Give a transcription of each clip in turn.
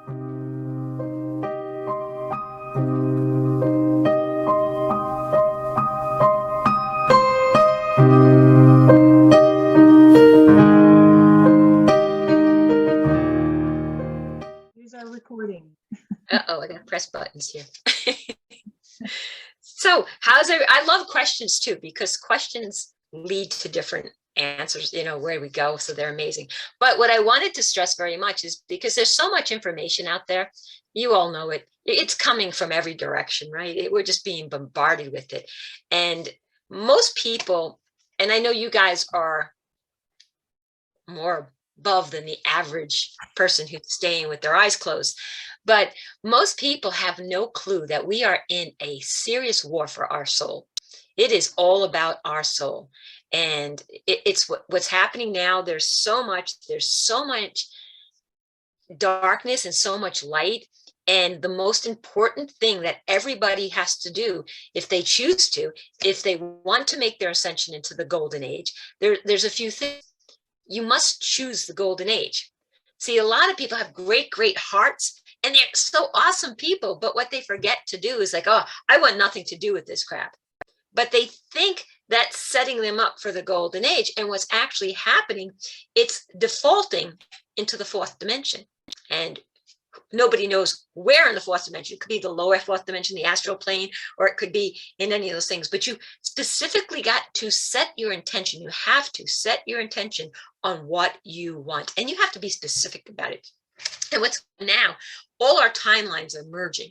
Here's our recording. Uh-oh, I gotta press buttons here. So I love questions too, because questions lead to different answers, where we go. So they're amazing. But what I wanted to stress very much is because there's so much information out there, you all know it. It's coming from every direction, right? We're just being bombarded with it. And most people, and I know you guys are more above than the average person who's staying with their eyes closed. But most people have no clue that we are in a serious war for our soul. It is all about our soul. And it's what's happening now. There's so much darkness and so much light. And the most important thing that everybody has to do, if they choose to, if they want to make their ascension into the golden age, there's a few things. You must choose the golden age. See, a lot of people have great, great hearts, and they're so awesome people. But what they forget to do is like, oh, I want nothing to do with this crap. But they think that's setting them up for the golden age. And what's actually happening, it's defaulting into the fourth dimension. And nobody knows where in the fourth dimension. It could be the lower fourth dimension, the astral plane, or it could be in any of those things. But you specifically got to set your intention. You have to set your intention on what you want. And you have to be specific about it. And what's now, all our timelines are merging.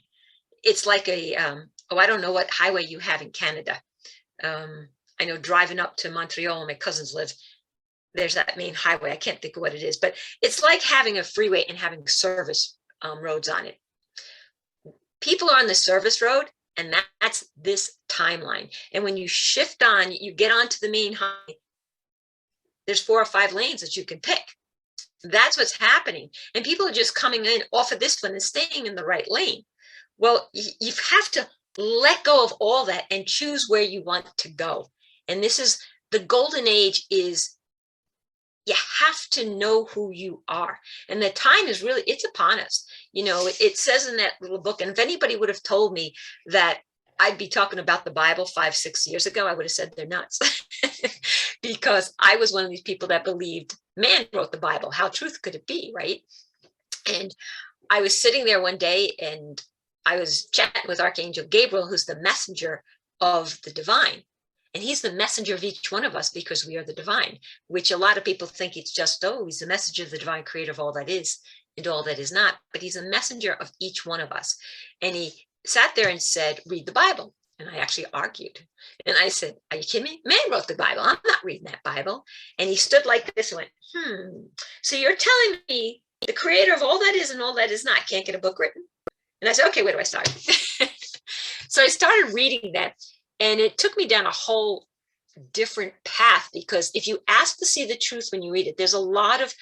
It's like I don't know what highway you have in Canada. I know driving up to Montreal, my cousins live, there's that main highway. I can't think of what it is, but it's like having a freeway and having service roads on it. People are on the service road, and that's this timeline. And when you shift on, you get onto the main highway, there's 4 or 5 lanes that you can pick. That's what's happening. And people are just coming in off of this one and staying in the right lane. Well, you have to let go of all that and choose where you want to go. And this is the golden age. Is you have to know who you are. And the time is really, it's upon us. It says in that little book, and if anybody would have told me that I'd be talking about the Bible 5-6 years ago, I would have said they're nuts. Because I was one of these people that believed man wrote the Bible. How truth could it be, right? And I was sitting there one day and I was chatting with Archangel Gabriel, who's the messenger of the divine. And he's the messenger of each one of us because we are the divine, which a lot of people think it's just, he's the messenger of the divine creator of all that is and all that is not. But he's a messenger of each one of us. And he sat there and said, read the Bible. And I actually argued. And I said, are you kidding me? Man wrote the Bible. I'm not reading that Bible. And he stood like this and went, so you're telling me the creator of all that is and all that is not can't get a book written? And I said, okay, where do I start? So I started reading that. And it took me down a whole different path, because if you ask to see the truth when you read it, there's a lot of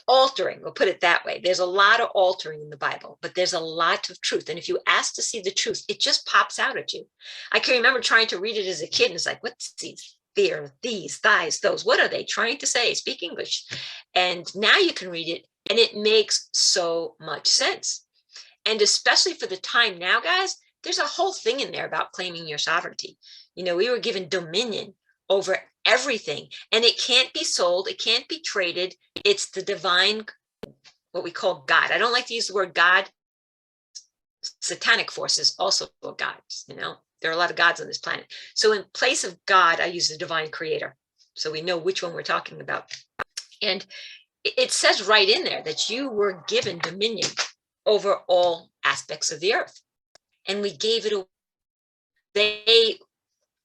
altering, we'll put it that way. There's a lot of altering in the Bible, but there's a lot of truth. And if you ask to see the truth, it just pops out at you. I can remember trying to read it as a kid, and it's like, what's these? Fear, these, thighs, those, what are they trying to say? Speak English. And now you can read it, and it makes so much sense. And especially for the time now, guys, there's a whole thing in there about claiming your sovereignty. We were given dominion over everything, and it can't be sold. It can't be traded. It's the divine, what we call God. I don't like to use the word God. Satanic forces also are gods. There are a lot of gods on this planet. So in place of God, I use the divine creator. So we know which one we're talking about. And it says right in there that you were given dominion over all aspects of the earth. And we gave it away.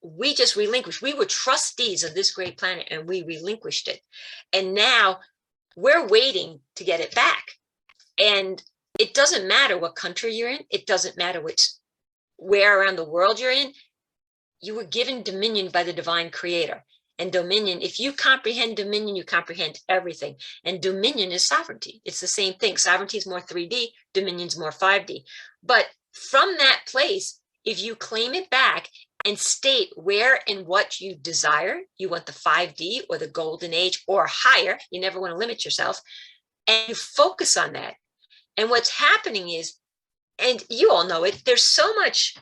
We just relinquished. We were trustees of this great planet, and we relinquished it. And now we're waiting to get it back. And it doesn't matter what country you're in. It doesn't matter where around the world you're in. You were given dominion by the divine creator. And dominion, if you comprehend dominion, you comprehend everything. And dominion is sovereignty. It's the same thing. Sovereignty is more 3D, dominion's more 5D. But from that place, if you claim it back and state where and what you desire, you want the 5D or the golden age or higher, you never want to limit yourself, and you focus on that. And what's happening is, and you all know it, there's so much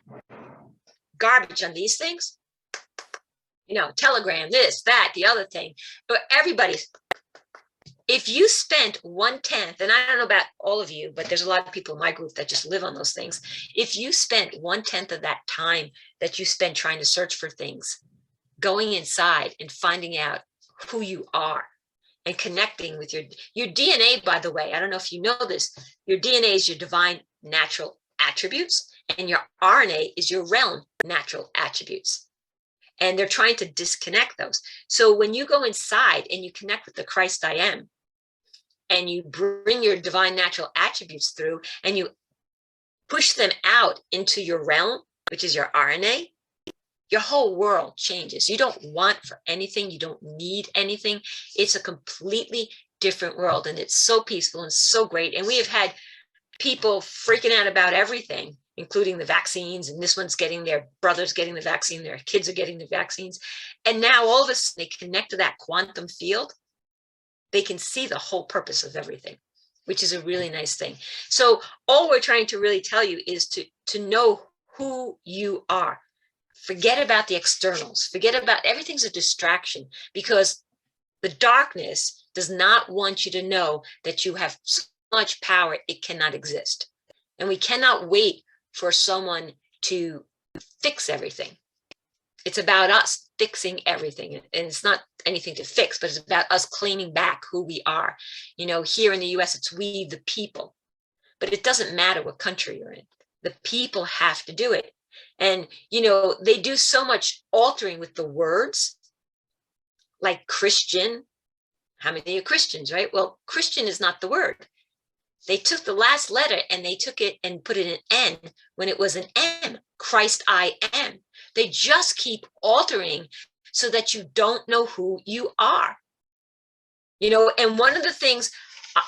garbage on these things, Telegram, this, that, the other thing, but everybody's, if you spent 1/10, and I don't know about all of you, but there's a lot of people in my group that just live on those things. If you spent 1/10 of that time that you spend trying to search for things, going inside and finding out who you are and connecting with your DNA, by the way, I don't know if you know this, your DNA is your divine natural attributes, and your RNA is your realm natural attributes. And they're trying to disconnect those. So when you go inside and you connect with the Christ I am, and you bring your divine natural attributes through and you push them out into your realm, which is your RNA, your whole world changes. You don't want for anything. You don't need anything. It's a completely different world, and it's so peaceful and so great. And we have had people freaking out about everything, including the vaccines, and this one's getting their brother's getting the vaccine, their kids are getting the vaccines. And now all of a sudden they connect to that quantum field. They can see the whole purpose of everything, which is a really nice thing. So all we're trying to really tell you is to know who you are. Forget about the externals. Forget about everything's a distraction, because the darkness does not want you to know that you have so much power it cannot exist. And we cannot wait for someone to fix everything. It's about us fixing everything. And it's not anything to fix, but it's about us claiming back who we are. Here in the US, it's we, the people. But it doesn't matter what country you're in. The people have to do it. And, they do so much altering with the words, like Christian. How many are Christians, right? Well, Christian is not the word. They took the last letter and they took it and put it an N when it was an M, Christ I am. They just keep altering so that you don't know who you are. And one of the things,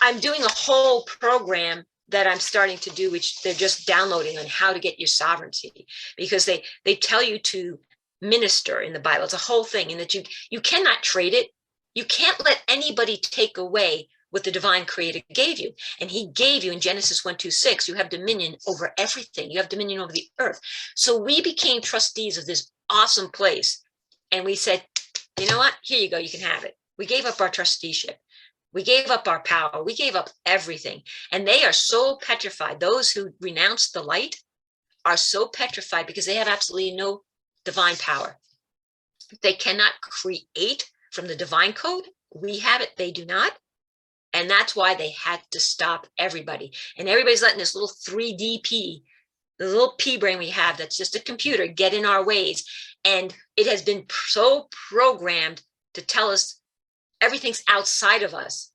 I'm doing a whole program that I'm starting to do, which they're just downloading, on how to get your sovereignty, because they tell you to minister in the Bible. It's a whole thing, and that you cannot trade it. You can't let anybody take away what the divine creator gave you. And he gave you in Genesis 1:26, you have dominion over everything. You have dominion over the earth. So we became trustees of this awesome place. And we said, you know what? Here you go. You can have it. We gave up our trusteeship. We gave up our power. We gave up everything. And they are so petrified. Those who renounce the light are so petrified because they have absolutely no divine power. They cannot create from the divine code. We have it. They do not. And that's why they had to stop everybody. And everybody's letting this little 3DP, the little P brain we have, that's just a computer, get in our ways. And it has been so programmed to tell us everything's outside of us,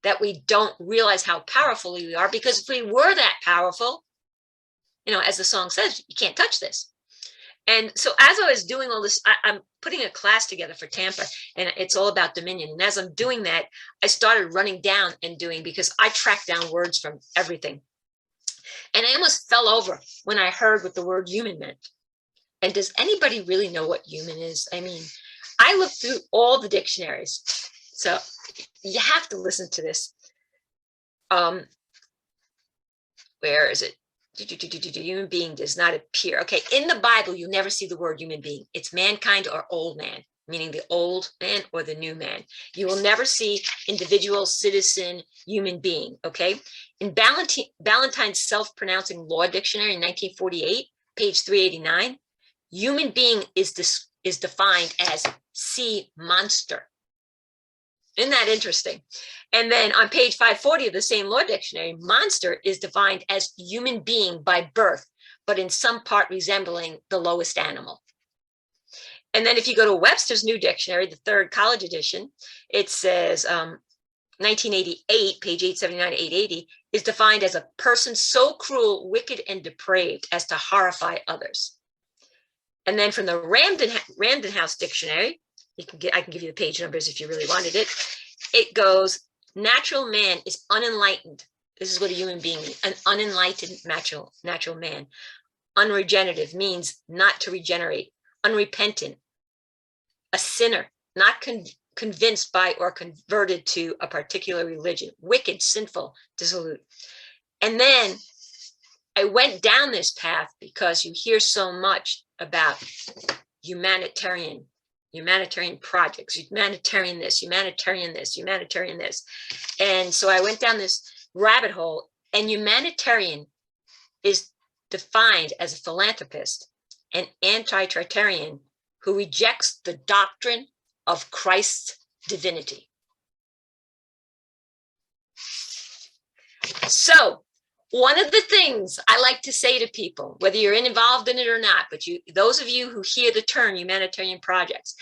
that we don't realize how powerful we are. Because if we were that powerful, as the song says, you can't touch this. And so as I was doing all this, I'm putting a class together for Tampa, and it's all about dominion. And as I'm doing that, I started running down and doing, because I track down words from everything. And I almost fell over when I heard what the word human meant. And does anybody really know what human is? I mean, I looked through all the dictionaries. So you have to listen to this. Where is it? Human being does not appear. Okay, in the Bible, you never see the word human being. It's mankind or old man, meaning the old man or the new man. You will never see individual, citizen, human being, okay? In Ballantyne's self-pronouncing law dictionary in 1948, page 389, human being is defined as sea monster. Isn't that interesting? And then on page 540 of the same law dictionary, monster is defined as human being by birth, but in some part resembling the lowest animal. And then if you go to Webster's New Dictionary, the third college edition, it says 1988, page 879 to 880, is defined as a person so cruel, wicked, and depraved as to horrify others. And then from the Ramden House Dictionary, I can give you the page numbers if you really wanted it. It goes, natural man is unenlightened. This is what a human being is, an unenlightened natural man. Unregenerative means not to regenerate. Unrepentant, a sinner, not convinced by or converted to a particular religion, wicked, sinful, dissolute. And then I went down this path because you hear so much about humanitarian projects, humanitarian this. And so I went down this rabbit hole, and humanitarian is defined as a philanthropist, an anti-tritarian who rejects the doctrine of Christ's divinity. So one of the things I like to say to people, whether you're involved in it or not, but those of you who hear the term humanitarian projects,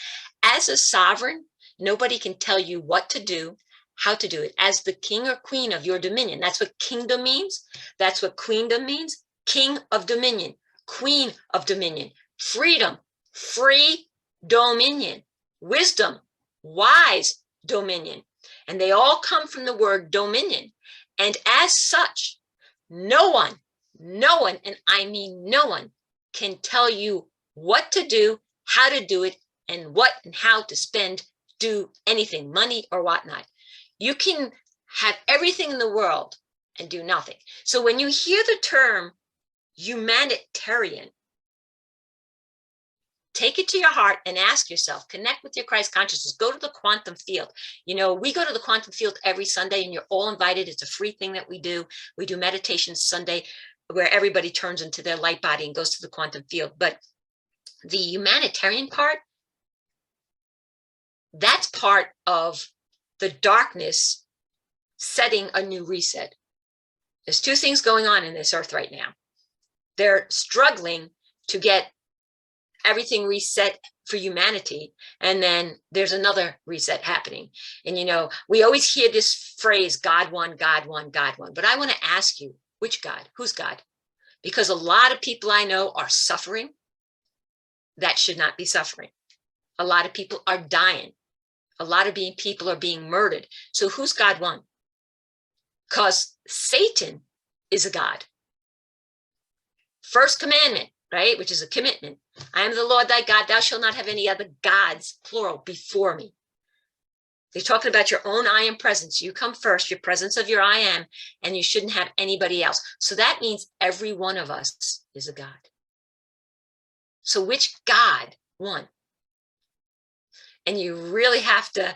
as a sovereign, nobody can tell you what to do, how to do it. As the king or queen of your dominion, that's what kingdom means. That's what queendom means. King of dominion, queen of dominion, freedom, free dominion, wisdom, wise dominion. And they all come from the word dominion. And as such, no one, and I mean no one, can tell you what to do, how to do it, and what and how to spend, do anything, money or whatnot. You can have everything in the world and do nothing. So when you hear the term humanitarian, take it to your heart and ask yourself, connect with your Christ consciousness, go to the quantum field. You know, we go to the quantum field every Sunday, and you're all invited. It's a free thing that we do. We do meditation Sunday where everybody turns into their light body and goes to the quantum field. But the humanitarian part, that's part of the darkness setting a new reset. There's two things going on in this earth right now. They're struggling to get everything reset for humanity, and then there's another reset happening. And you know, we always hear this phrase, God won, God won, God won. But I want to ask you, which God? Who's God? Because a lot of people I know are suffering that should not be suffering. A lot of people are dying. A lot of people are being murdered. So who's God won? Because Satan is a God. First commandment, right? Which is a commitment. I am the Lord thy God. Thou shalt not have any other gods, plural, before me. They're talking about your own I am presence. You come first, your presence of your I am, and you shouldn't have anybody else. So that means every one of us is a God. So which God won? And you really have to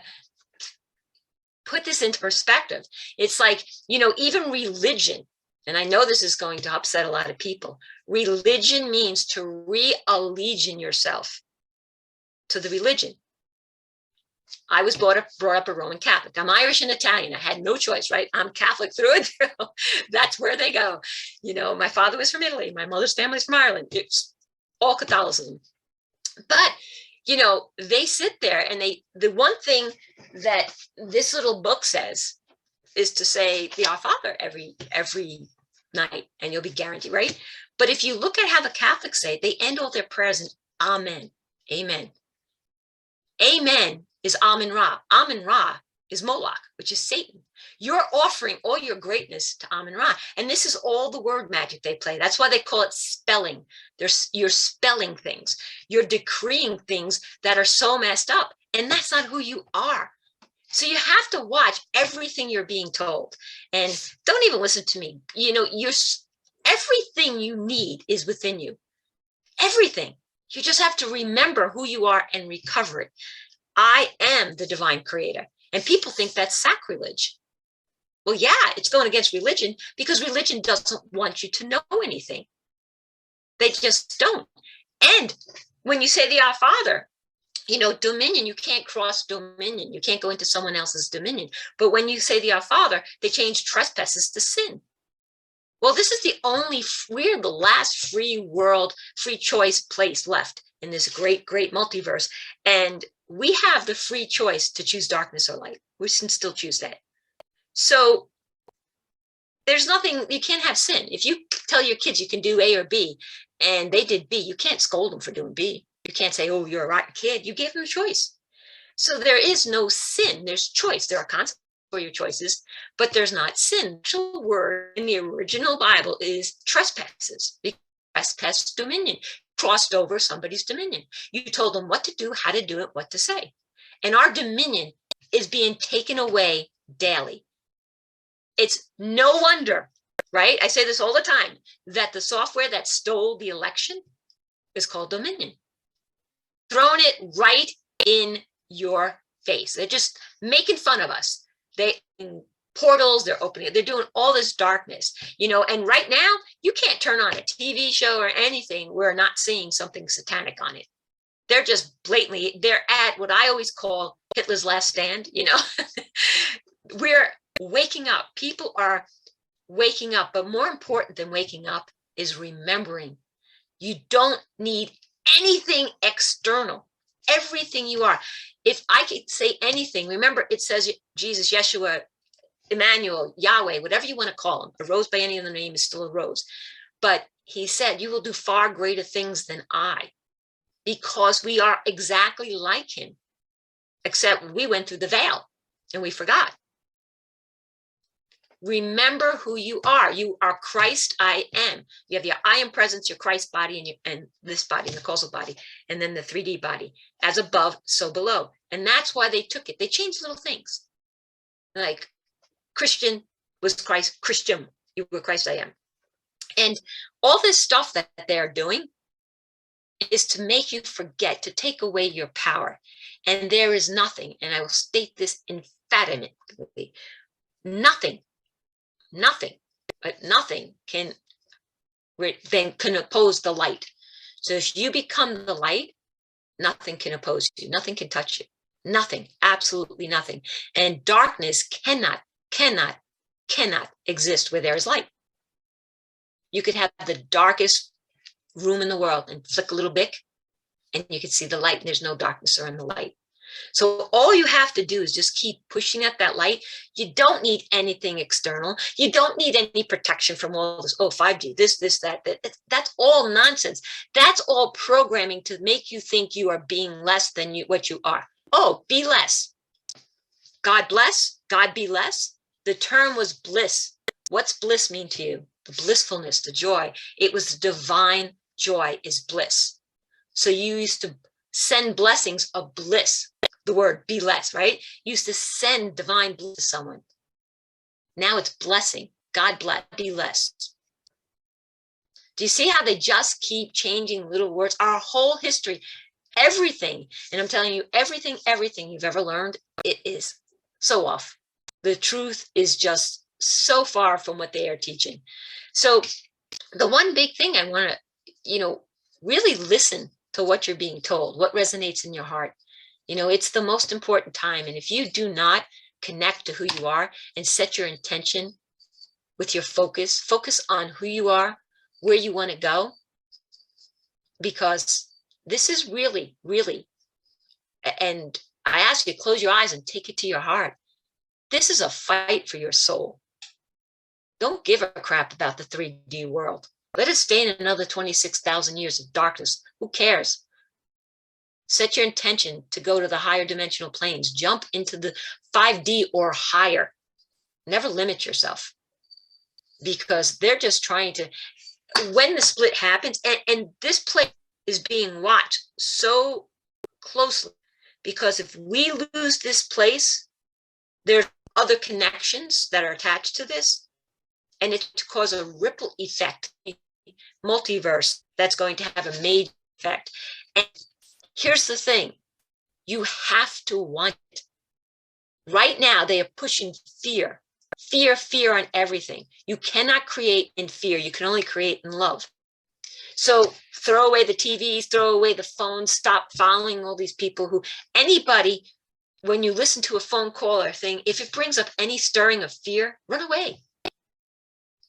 put this into perspective. It's like, you know, even religion, and I know this is going to upset a lot of people. Religion means to re-allegiance yourself to the religion. I was brought up a Roman Catholic. I'm Irish and Italian. I had no choice, right? I'm Catholic through and through. That's where they go. You know, my father was from Italy. My mother's family's from Ireland. It's all Catholicism. But you know, they sit there and the one thing that this little book says is to say the Our Father every night, and you'll be guaranteed, right? But if you look at how the Catholics say it, they end all their prayers in Amen. Amen. Amen is Amen Ra. Amen Ra is Moloch, which is Satan. You're offering all your greatness to Amen Ra. And this is all the word magic they play. That's why they call it spelling. You're spelling things. You're decreeing things that are so messed up. And that's not who you are. So you have to watch everything you're being told. And don't even listen to me. You know, everything you need is within you. Everything. You just have to remember who you are and recover it. I am the divine creator. And people think that's sacrilege. Well, yeah, it's going against religion because religion doesn't want you to know anything. They just don't. And when you say the Our Father, you know, dominion, you can't cross dominion. You can't go into someone else's dominion. But when you say the Our Father, they change trespasses to sin. Well, this is we're the last free world, free choice place left in this great, great multiverse. And we have the free choice to choose darkness or light. We can still choose that. So there's nothing, you can't have sin. If you tell your kids you can do A or B and they did B, you can't scold them for doing B. You can't say, oh, you're a rotten kid. You gave them a choice. So there is no sin. There's choice. There are consequences for your choices, but there's not sin. The actual word in the original Bible is trespasses. Trespass dominion. Crossed over somebody's dominion. You told them what to do, how to do it, what to say. and our dominion is being taken away daily. It's no wonder, right? I say this all the time, that the software that stole the election is called Dominion. Throwing it right in your face. They're just making fun of us. They portals, they're opening, they're doing all this darkness, and right now you can't turn on a TV show or anything we're not seeing something satanic on it. They're just blatantly, they're at what I always call Hitler's last stand. We're waking up. People are waking up, but more important than waking up is remembering you don't need anything external. Everything you are. If I could say anything, remember it says Jesus, Yeshua, Emmanuel, Yahweh, whatever you want to call him. A rose by any other name is still a rose. But he said, you will do far greater things than I, because we are exactly like him, except we went through the veil and we forgot. Remember who you are. You are Christ, I am. You have your I am presence, your Christ body, and this body, the causal body, and then the 3D body. As above, so below. And that's why they took it. They changed little things. Like Christian was Christ, Christian, you were Christ, I am. And all this stuff that they're doing is to make you forget, to take away your power. And there is nothing, and I will state this emphatically, nothing can oppose the light. So if you become the light, nothing can oppose you. Nothing can touch you. Nothing, absolutely nothing. And darkness cannot exist where there is light. You could have the darkest room in the world and flick a little bit and you can see the light, and there's no darkness around the light. So all you have to do is just keep pushing at that light. You don't need anything external. You don't need any protection from all this, 5G, this, that. That's all nonsense. That's all programming to make you think you are being less than what you are. Oh, be less. God bless, God be less. The term was bliss. What's bliss mean to you? The blissfulness, the joy. It was the divine joy is bliss. So you used to send blessings of bliss. The word be less, right? Used to send divine bliss to someone. Now it's blessing. God bless, be less. Do you see how they just keep changing little words? Our whole history, everything, and I'm telling you, everything you've ever learned, it is so off. The truth is just so far from what they are teaching. So the one big thing I want to, really listen to what you're being told, what resonates in your heart. It's the most important time. And if you do not connect to who you are and set your intention with your focus on who you are, where you want to go, because this is really, really, and I ask you to close your eyes and take it to your heart. This is a fight for your soul. Don't give a crap about the 3D world. Let it stay in another 26,000 years of darkness. Who cares? Set your intention to go to the higher dimensional planes. Jump into the 5D or higher. Never limit yourself, because they're just trying to, when the split happens, and this place is being watched so closely, because if we lose this place, there's other connections that are attached to this, and it causes a ripple effect, multiverse that's going to have a major effect. And here's the thing, you have to want it. Right now, they are pushing fear on everything. You cannot create in fear. You can only create in love. So throw away the TVs, throw away the phones, stop following all these people who, anybody, when you listen to a phone call or thing, if it brings up any stirring of fear, run away.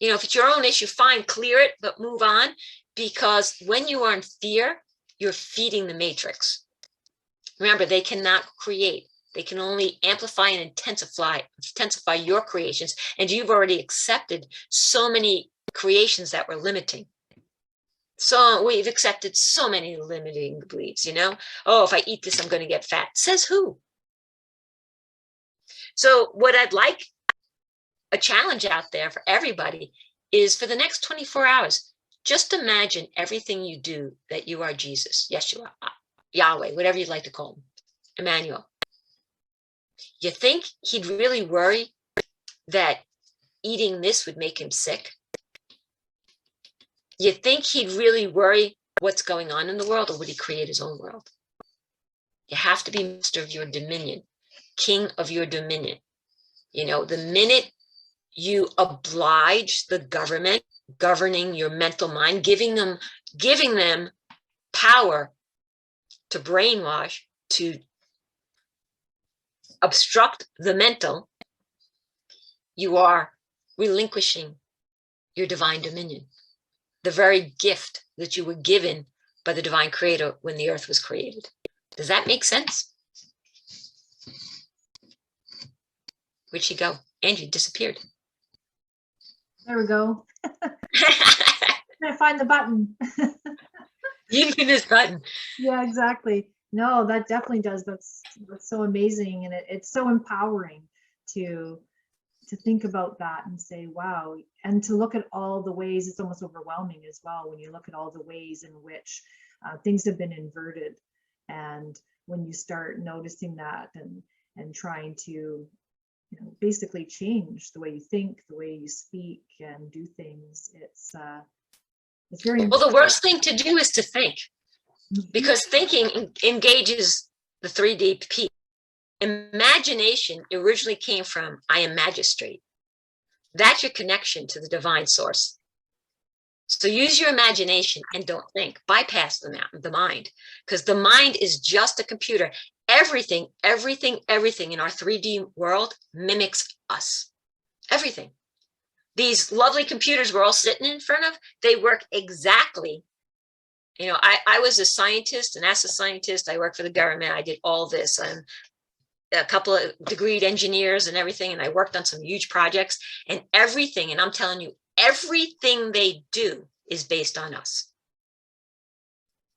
If it's your own issue, fine, clear it, but move on, because when you are in fear, you're feeding the matrix. Remember, they cannot create. They can only amplify and intensify your creations. And you've already accepted so many creations that were limiting. So we've accepted so many limiting beliefs, if I eat this, I'm going to get fat. Says who? So what I'd like, a challenge out there for everybody, is for the next 24 hours, just imagine everything you do that you are Jesus, Yeshua, Yahweh, whatever you'd like to call him, Emmanuel. You think he'd really worry that eating this would make him sick? You think he'd really worry what's going on in the world, or would he create his own world? You have to be master of your dominion, king of your dominion. You know, the minute you oblige the government governing your mental mind, giving them power to brainwash, to obstruct the mental, you are relinquishing your divine dominion, the very gift that you were given by the divine creator when the earth was created. Does that make sense? Where'd she go? Angie disappeared. There we go. I find the button. You need this button. Yeah, exactly. No, that definitely does. That's so amazing, and it's so empowering to think about that and say, wow, and to look at all the ways. It's almost overwhelming as well when you look at all the ways in which things have been inverted, and when you start noticing that and trying to basically change the way you think, the way you speak and do things. It's very well. The worst thing to do is to think, because thinking engages the 3D P. Imagination originally came from I am magistrate. That's your connection to the divine source. So use your imagination and don't think. Bypass the mind, because the mind is just a computer. Everything in our 3D world mimics us. Everything. These lovely computers we're all sitting in front of, they work exactly. You know, I was a scientist, an NASA scientist. I worked for the government. I did all this. I'm a couple of degreed engineers and everything. And I worked on some huge projects and everything. And I'm telling you, everything they do is based on us.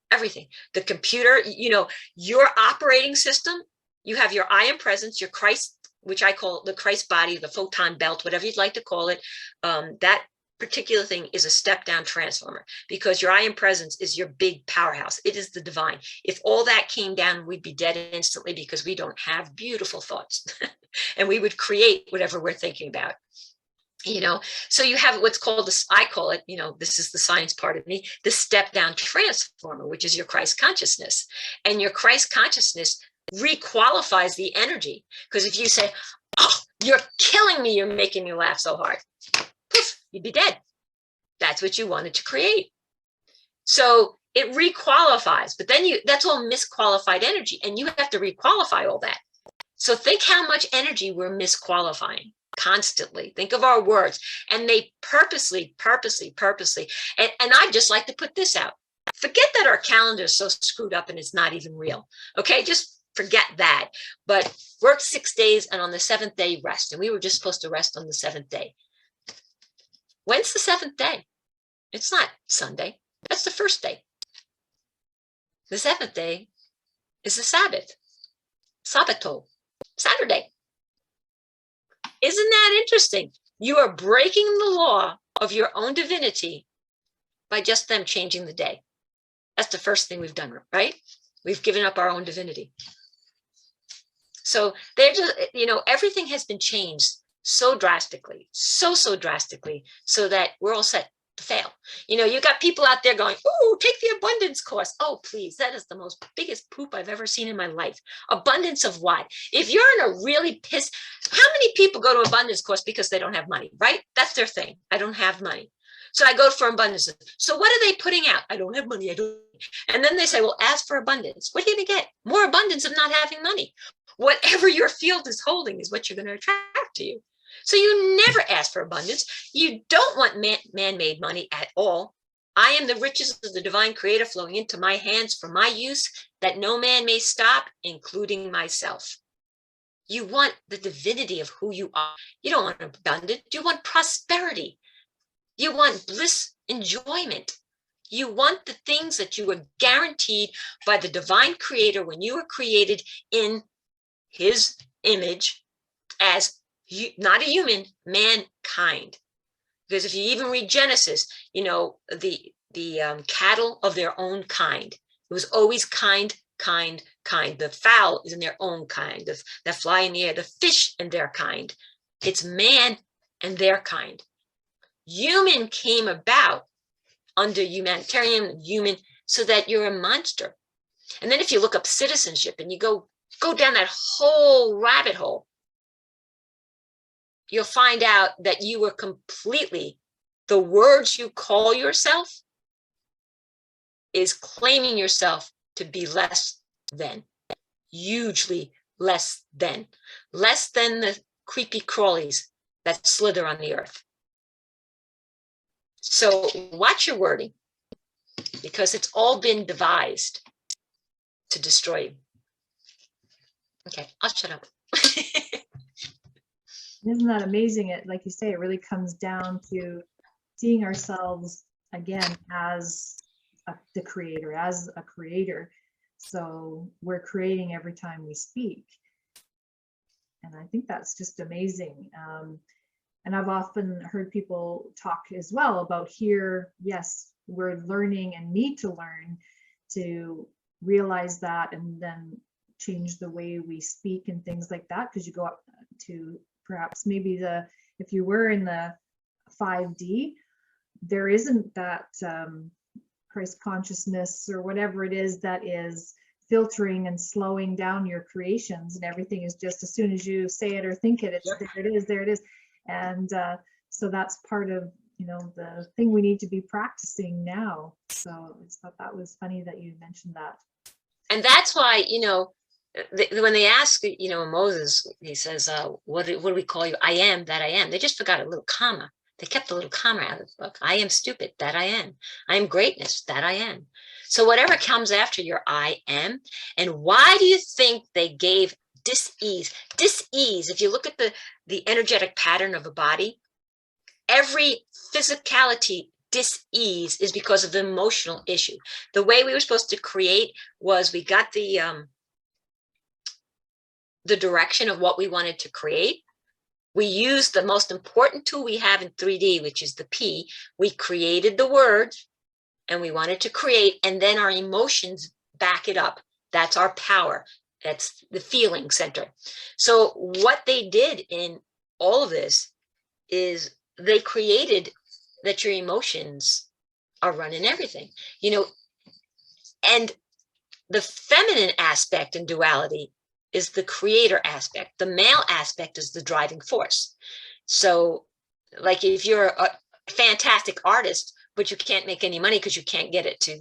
Everything. The computer, you know, your operating system, you have your I am presence, your Christ, which I call the Christ body, the photon belt, whatever you'd like to call it. That particular thing is a step down transformer, because your I am presence is your big powerhouse. It is the divine. If all that came down, we'd be dead instantly, because we don't have beautiful thoughts and we would create whatever we're thinking about. You know, so you have what's called this, I call it, you know, this is the science part of me, the step down transformer, which is your Christ consciousness. And your Christ consciousness requalifies the energy. Because if you say, oh, you're killing me, you're making me laugh so hard, poof, you'd be dead. That's what you wanted to create. So it requalifies, but then that's all misqualified energy, and you have to requalify all that. So think how much energy we're misqualifying constantly. Think of our words, and they purposely, and I'd just like to put this out. Forget that our calendar is so screwed up and it's not even real. Okay, just forget that. But work 6 days, and on the 7th day, rest. And we were just supposed to rest on the 7th day. When's the 7th day? It's not Sunday. That's the first day. The 7th day is the Sabbath. Sabbato. Saturday. Isn't that interesting? You are breaking the law of your own divinity by just them changing the day. That's the first thing we've done, right? We've given up our own divinity. So they're just, you know, everything has been changed so drastically, so drastically, so that we're all set to fail. You know, you got people out there going, oh, take the abundance course. Oh, please, that is the most biggest poop I've ever seen in my life. Abundance of what? If you're in a really pissed, how many people go to abundance course because they don't have money, right? That's their thing. I don't have money. So I go for abundance. So what are they putting out? I don't have money. I don't. And then they say, well, ask for abundance. What are you going to get? More abundance of not having money. Whatever your field is holding is what you're going to attract to you. So you never ask for abundance. You don't want man-made money at all. I am the riches of the divine creator flowing into my hands for my use, that no man may stop, including myself. You want the divinity of who you are. You don't want abundance. You want prosperity. You want bliss, enjoyment. You want the things that you were guaranteed by the divine creator when you were created in his image as not a human, mankind. Because if you even read Genesis, you know, the cattle of their own kind. It was always kind kind. The fowl is in their own kind. The fly in the air, the fish in their kind. It's man and their kind. Human came about under humanitarian, human, so that you're a monster. And then if you look up citizenship and you go down that whole rabbit hole, you'll find out that you were completely, the words you call yourself is claiming yourself to be less than, hugely less than the creepy crawlies that slither on the earth. So watch your wording, because it's all been devised to destroy you. Okay, I'll shut up. Isn't that amazing? It, like you say, it really comes down to seeing ourselves again as the creator, as a creator. So we're creating every time we speak. And I think that's just amazing. And I've often heard people talk as well about here, yes, we're learning and need to learn to realize that and then change the way we speak and things like that. Because you go up to perhaps maybe if you were in the 5D, there isn't that Christ consciousness or whatever it is that is filtering and slowing down your creations, and everything is just as soon as you say it or think it, it's there it is. And so that's part of, the thing we need to be practicing now. So I just thought that was funny that you mentioned that. And that's why, when they ask, Moses, he says, what do we call you? I am that I am. They just forgot a little comma. They kept the little comma out of the book. I am stupid, that I am. I am greatness, that I am. So whatever comes after your I am, and why do you think they gave dis-ease? Dis-ease, if you look at the energetic pattern of a body, every physicality dis-ease is because of the emotional issue. The way we were supposed to create was we got the direction of what we wanted to create. We used the most important tool we have in 3D, which is the P. We created the word and we wanted to create, and then our emotions back it up. That's our power. That's the feeling center. So what they did in all of this is they created that your emotions are running everything, and the feminine aspect in duality is the creator aspect. The male aspect is the driving force. So like if you're a fantastic artist, but you can't make any money because you can't get it to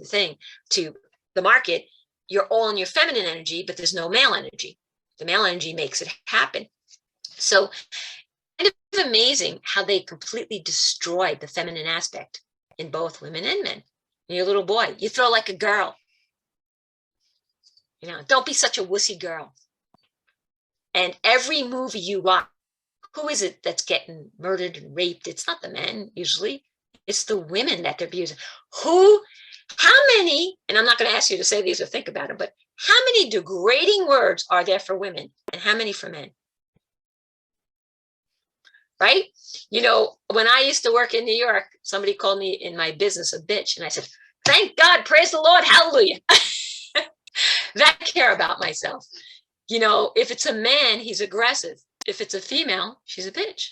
the market, you're all in your feminine energy, but there's no male energy. The male energy makes it happen. So it's amazing how they completely destroyed the feminine aspect in both women and men. You're a little boy, you throw like a girl. Don't be such a wussy girl. And every movie you watch, who is it that's getting murdered and raped? It's not the men usually. It's the women that they're abusing. How many, and I'm not going to ask you to say these or think about it, but how many degrading words are there for women and how many for men? Right? When I used to work in New York, somebody called me in my business a bitch. And I said, thank God, praise the Lord, hallelujah. That I care about myself. If it's a man, he's aggressive. If it's a female, she's a bitch.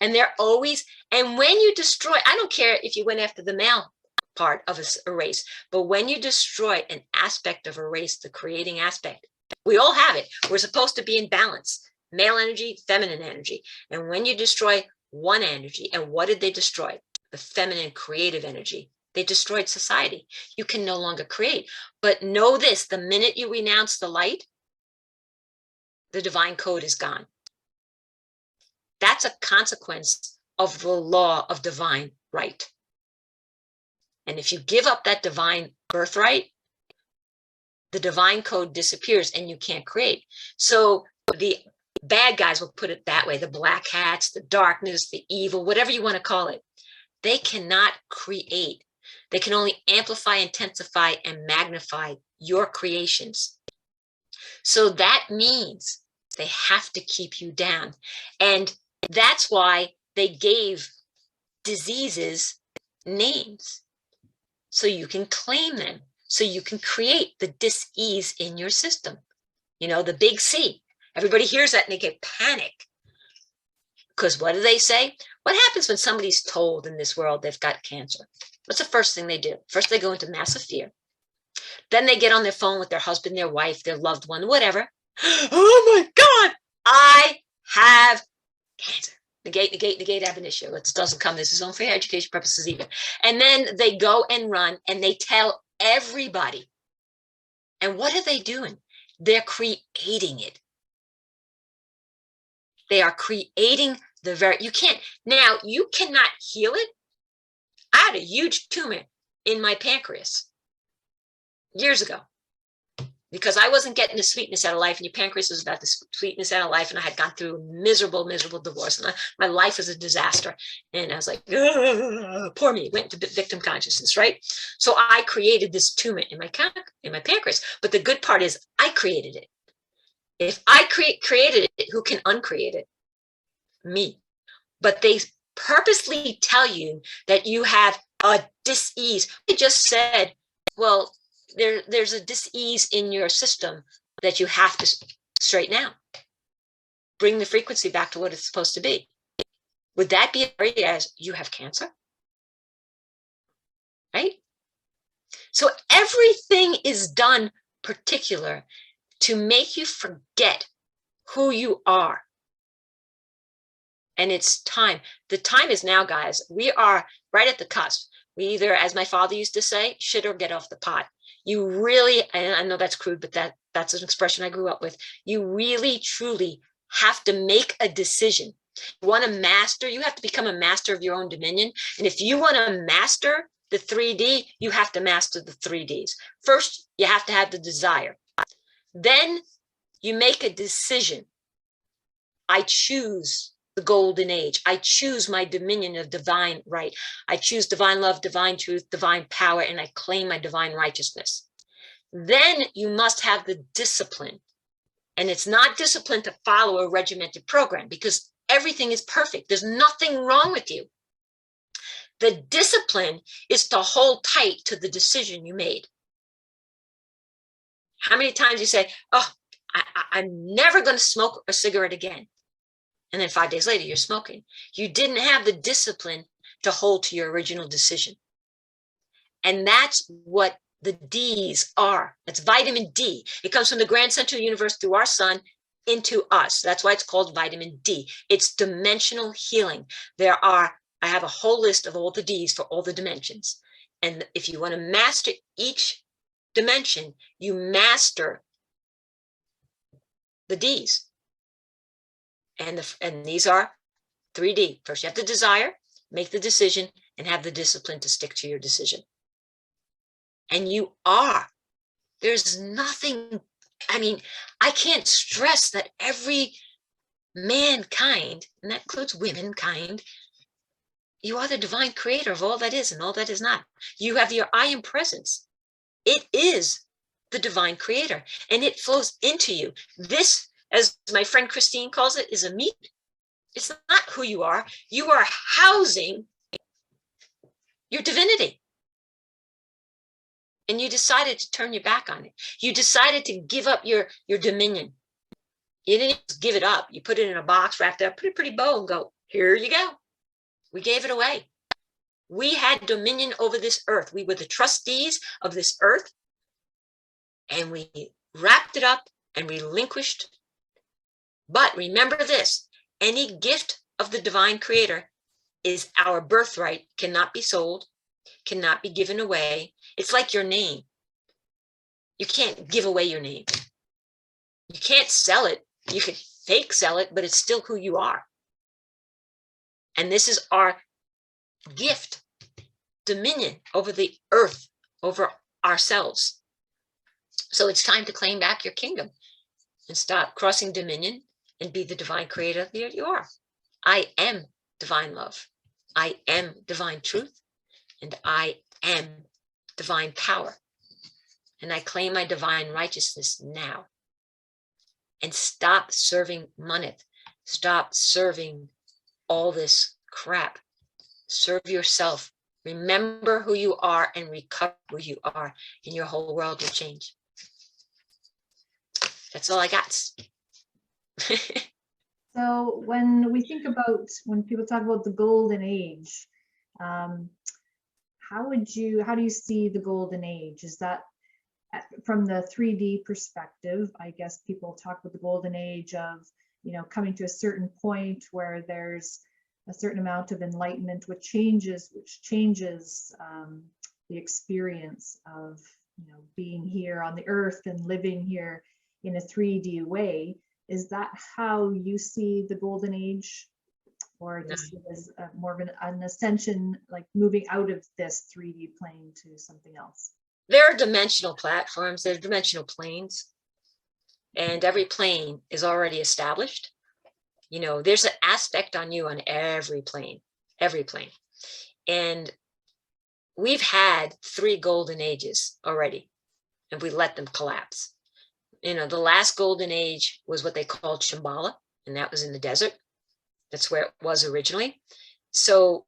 And they're always, and when you destroy, I don't care if you went after the male part of a race, but when you destroy an aspect of a race, the creating aspect, we all have it. We're supposed to be in balance, male energy, feminine energy. And when you destroy one energy, and what did they destroy? The feminine creative energy. They destroyed society. You can no longer create. But know this, the minute you renounce the light, the divine code is gone. That's a consequence of the law of divine right. And if you give up that divine birthright, the divine code disappears and you can't create. So the bad guys, will put it that way, the black hats, the darkness, the evil, whatever you want to call it, they cannot create. They can only amplify, intensify, and magnify your creations. So that means they have to keep you down. And that's why they gave diseases names, so you can claim them. so you can create the dis-ease in your system. You know, the big C. Everybody hears that and they get panic. Because what do they say? What happens when somebody's told in this world they've got cancer? What's the first thing they do? First, they go into massive fear. Then they get on their phone with their husband, their wife, their loved one, whatever. Oh my God, I have cancer. Negate ab initio. It doesn't come. This is only for education purposes either. And then they go and run and they tell everybody. And what are they doing? They're creating it. They are creating the very, you cannot heal it. I had a huge tumor in my pancreas years ago because I wasn't getting the sweetness out of life, and your pancreas was about the sweetness out of life. And I had gone through a miserable divorce, and my life was a disaster. And I was like, poor me, went into victim consciousness, right? So I created this tumor in my pancreas. But the good part is I created it. If I created it, who can uncreate it? Me. But they purposely tell you that you have a dis-ease. They just said, well, there's a dis-ease in your system that you have to straighten out. Bring the frequency back to what it's supposed to be. Would that be as you have cancer? Right? So everything is done particular to make you forget who you are. And it's time. The time is now, guys. We are right at the cusp. We either, as my father used to say, shit or get off the pot. You really, and I know that's crude, but that's an expression I grew up with. You really, truly have to make a decision. You want to master, you have to become a master of your own dominion. And if you want to master the 3D, you have to master the 3Ds. First, you have to have the desire. Then you make a decision. I choose the golden age. I choose my dominion of divine right. I choose divine love, divine truth, divine power, and I claim my divine righteousness. Then you must have the discipline. And it's not discipline to follow a regimented program because everything is perfect. There's nothing wrong with you. The discipline is to hold tight to the decision you made. How many times you say, oh, I'm never going to smoke a cigarette again. And then 5 days later, you're smoking. You didn't have the discipline to hold to your original decision. And that's what the D's are. That's vitamin D. It comes from the grand central universe through our sun into us. That's why it's called vitamin D. It's dimensional healing. I have a whole list of all the D's for all the dimensions. And if you want to master each dimension, you master the D's. And these are 3D. First, you have the desire, make the decision, and have the discipline to stick to your decision. And you are. There's nothing, I can't stress that every mankind, and that includes womankind, you are the divine creator of all that is and all that is not. You have your I am presence. It is the divine creator, and it flows into you. This, as my friend Christine calls it, is a meat. It's not who you are. You are housing your divinity. And you decided to turn your back on it. You decided to give up your dominion. You didn't just give it up. You put it in a box, wrapped it up, put a pretty bow, and go, here you go. We gave it away. We had dominion over this earth. We were the trustees of this earth. And we wrapped it up and relinquished. But remember this, any gift of the divine creator is our birthright, cannot be sold, cannot be given away. It's like your name. You can't give away your name. You can't sell it. You could fake sell it, but it's still who you are. And this is our gift, dominion over the earth, over ourselves. So it's time to claim back your kingdom and stop crossing dominion and be the divine creator that you are. I am divine love. I am divine truth. And I am divine power. And I claim my divine righteousness now. And stop serving moneth. Stop serving all this crap. Serve yourself Remember who you are and recover who you are, and your whole world will change. That's all I got. So when we think about, when people talk about the golden age, how do you see the golden age? Is that from the 3D perspective? I guess people talk about the golden age of, you know, coming to a certain point where there's a certain amount of enlightenment, which changes the experience of, you know, being here on the earth and living here in a 3D way. Is that how you see the golden age, or do you see it as more of an ascension, like moving out of this 3D plane to something else? There are dimensional platforms, there are dimensional planes, and every plane is already established. You know, there's an aspect on you on every plane. And we've had 3 golden ages already, and we let them collapse. You know, the last golden age was what they called Shambhala, and that was in the desert. That's where it was originally. So,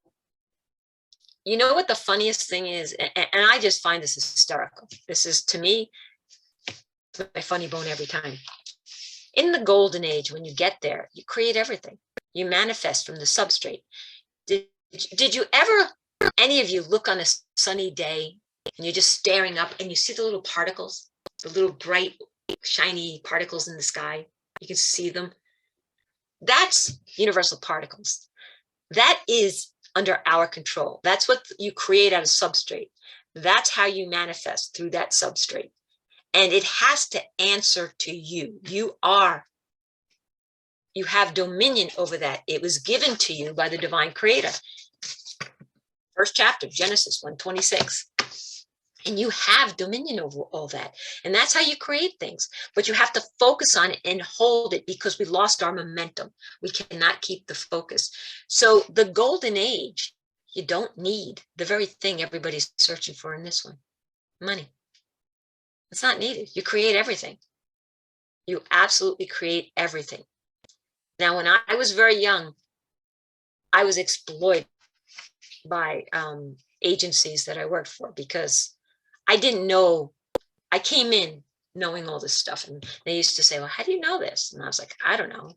you know what the funniest thing is, and I just find this hysterical. This is, to me, my funny bone every time. In the golden age, when you get there, you create everything. You manifest from the substrate. Did you ever, any of you, look on a sunny day and you're just staring up and you see the little particles, the little bright, shiny particles in the sky? You can see them. That's universal particles. That is under our control. That's what you create out of substrate. That's how you manifest, through that substrate. And it has to answer to you. You have dominion over that. It was given to you by the divine creator. First chapter, Genesis 1:26. And you have dominion over all that. And that's how you create things. But you have to focus on it and hold it, because we lost our momentum. We cannot keep the focus. So the golden age, you don't need the very thing everybody's searching for in this one, money. It's not needed. You create everything. You absolutely create everything. Now, when I was very young, I was exploited by agencies that I worked for, because I didn't know. I came in knowing all this stuff, and they used to say, well, how do you know this? And I was like, I don't know.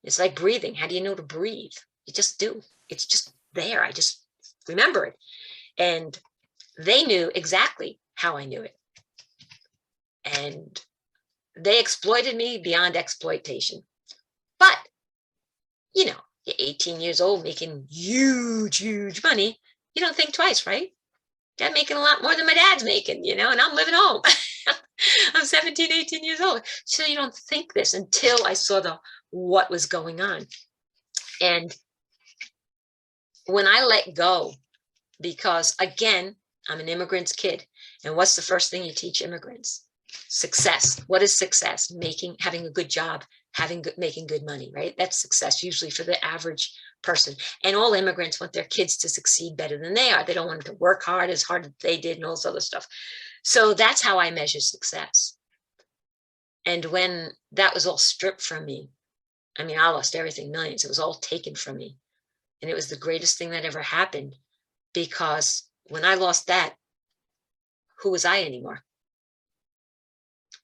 It's like breathing. How do you know to breathe? You just do. It's just there. I just remember it. And they knew exactly how I knew it. And they exploited me beyond exploitation. But, you know, you're 18 years old making huge, huge money. You don't think twice, right? I'm making a lot more than my dad's making, you know, and I'm living home. I'm 17, 18 years old. So you don't think this until I saw what was going on. And when I let go, because again, I'm an immigrant's kid. And what's the first thing you teach immigrants? Success. What is success? Having a good job, making good money, right? That's success usually for the average person. And all immigrants want their kids to succeed better than they are. They don't want them to work hard as they did and all this other stuff. So that's how I measure success. And when that was all stripped from me, I mean, I lost everything, millions. It was all taken from me. And it was the greatest thing that ever happened, because when I lost that, who was I anymore?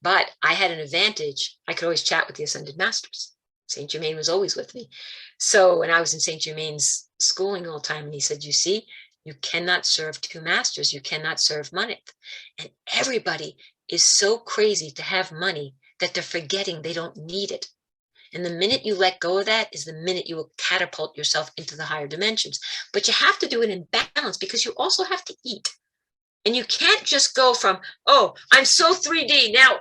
But I had an advantage. I could always chat with the Ascended Masters. Saint Germain was always with me. So when I was in Saint Germain's schooling all the time, and he said, you see, you cannot serve 2 masters. You cannot serve money. And everybody is so crazy to have money that they're forgetting they don't need it. And the minute you let go of that is the minute you will catapult yourself into the higher dimensions. But you have to do it in balance, because you also have to eat. And you can't just go from, oh, I'm so 3D now,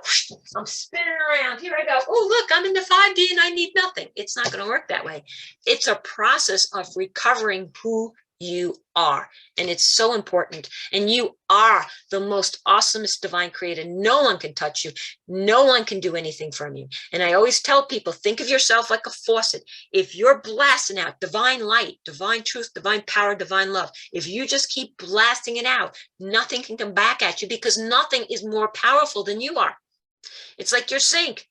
I'm spinning around, here I go, oh, look, I'm in the 5D and I need nothing. It's not going to work that way. It's a process of recovering who you are. And it's so important. And you are the most awesomest divine creator. No one can touch you. No one can do anything from you. And I always tell people, think of yourself like a faucet. If you're blasting out divine light, divine truth, divine power, divine love, if you just keep blasting it out, nothing can come back at you, because nothing is more powerful than you are. It's like your sink.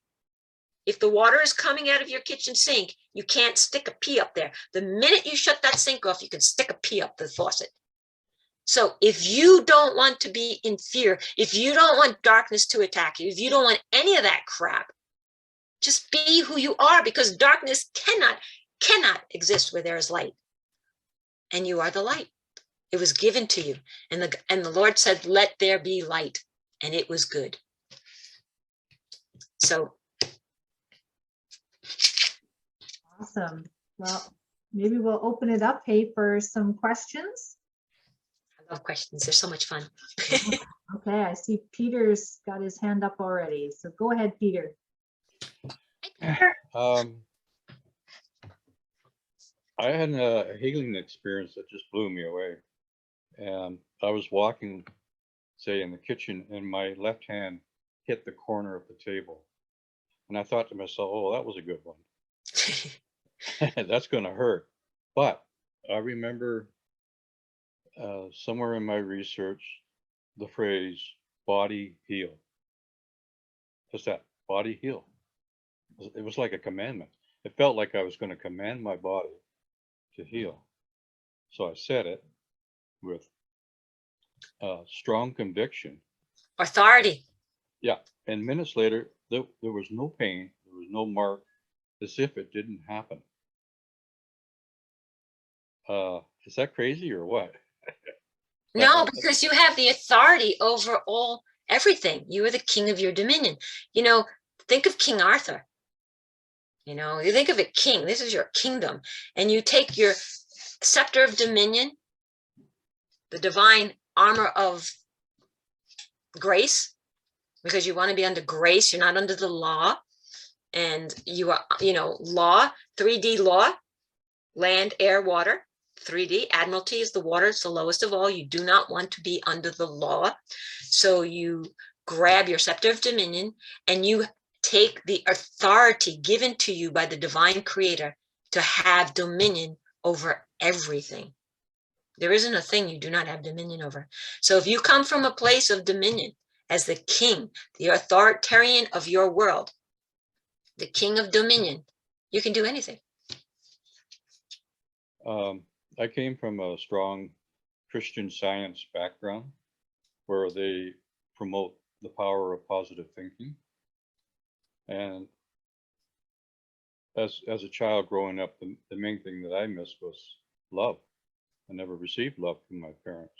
If the water is coming out of your kitchen sink, you can't stick a pea up there. The minute you shut that sink off, you can stick a pea up the faucet. So if you don't want to be in fear, if you don't want darkness to attack you, if you don't want any of that crap, just be who you are, because darkness cannot exist where there is light. And you are the light. It was given to you. And the Lord said, let there be light. And it was good. So. Awesome. Well, maybe we'll open it up, hey, for some questions. I love questions. They're so much fun. Okay, I see Peter's got his hand up already. So go ahead, Peter. I had a healing experience that just blew me away. And I was walking, say, in the kitchen, and my left hand hit the corner of the table. And I thought to myself, oh, that was a good one. That's going to hurt. But I remember somewhere in my research, the phrase body heal. Just that, body heal. It was like a commandment. It felt like I was going to command my body to heal. So I said it with strong conviction. Authority. Yeah. And minutes later, there was no pain. There was no mark, as if it didn't happen. Is that crazy or what? No, because you have the authority over everything. You are the king of your dominion. You know, think of King Arthur. You know, you think of a king. This is your kingdom. And you take your scepter of dominion, the divine armor of grace, because you want to be under grace. You're not under the law. And you are, law, 3D law, land, air, water. 3D, admiralty is the water. It's the lowest of all. You do not want to be under the law. So you grab your scepter of dominion and you take the authority given to you by the divine creator to have dominion over everything. There isn't a thing you do not have dominion over. So if you come from a place of dominion as the king, the authoritarian of your world, the king of dominion, you can do anything. I came from a strong Christian Science background where they promote the power of positive thinking. And as a child growing up, the main thing that I missed was love. I never received love from my parents.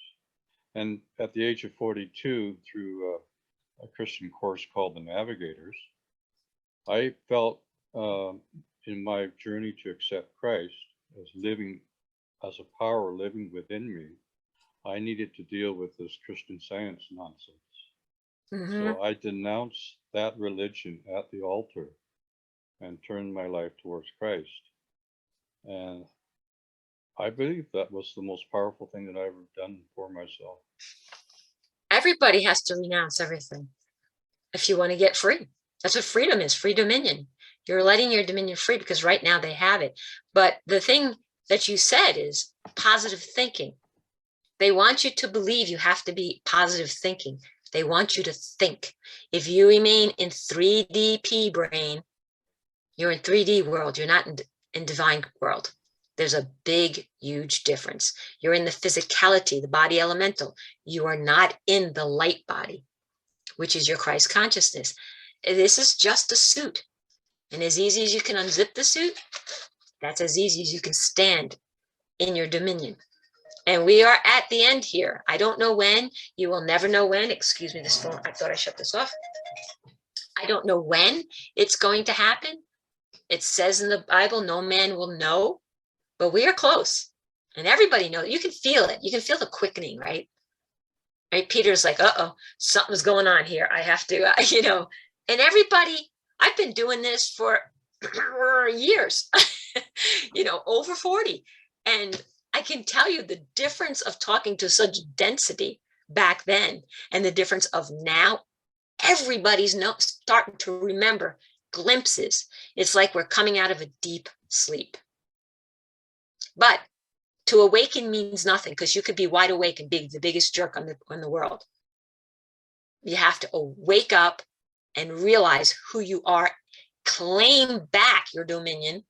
And at the age of 42, through a Christian course called the Navigators, I felt in my journey to accept Christ as a power living within me, I needed to deal with this Christian Science nonsense. So I denounced that religion at the altar and turned my life towards Christ. And I believe that was the most powerful thing that I've ever done for myself. Everybody has to renounce everything if you want to get free. That's what freedom is, free dominion. You're letting your dominion free because right now they have it. But the thing that you said is positive thinking. They want you to believe you have to be positive thinking. They want you to think. If you remain in 3D brain, you're in 3D world. You're not in divine world. There's a big, huge difference. You're in the physicality, the body elemental. You are not in the light body, which is your Christ consciousness. This is just a suit. And as easy as you can unzip the suit, that's as easy as you can stand in your dominion. And we are at the end here. I don't know when. You will never know when. Excuse me, this phone. I thought I shut this off. I don't know when it's going to happen. It says in the Bible, no man will know, but we are close. And everybody knows. You can feel it. You can feel the quickening, right? Right? Peter's like, uh-oh, something's going on here. I have to, and everybody, I've been doing this for years, over 40. And I can tell you the difference of talking to such density back then and the difference of now. Everybody's starting to remember glimpses. It's like we're coming out of a deep sleep. But to awaken means nothing because you could be wide awake and be the biggest jerk on the world. You have to wake up and realize who you are, claim back your dominion,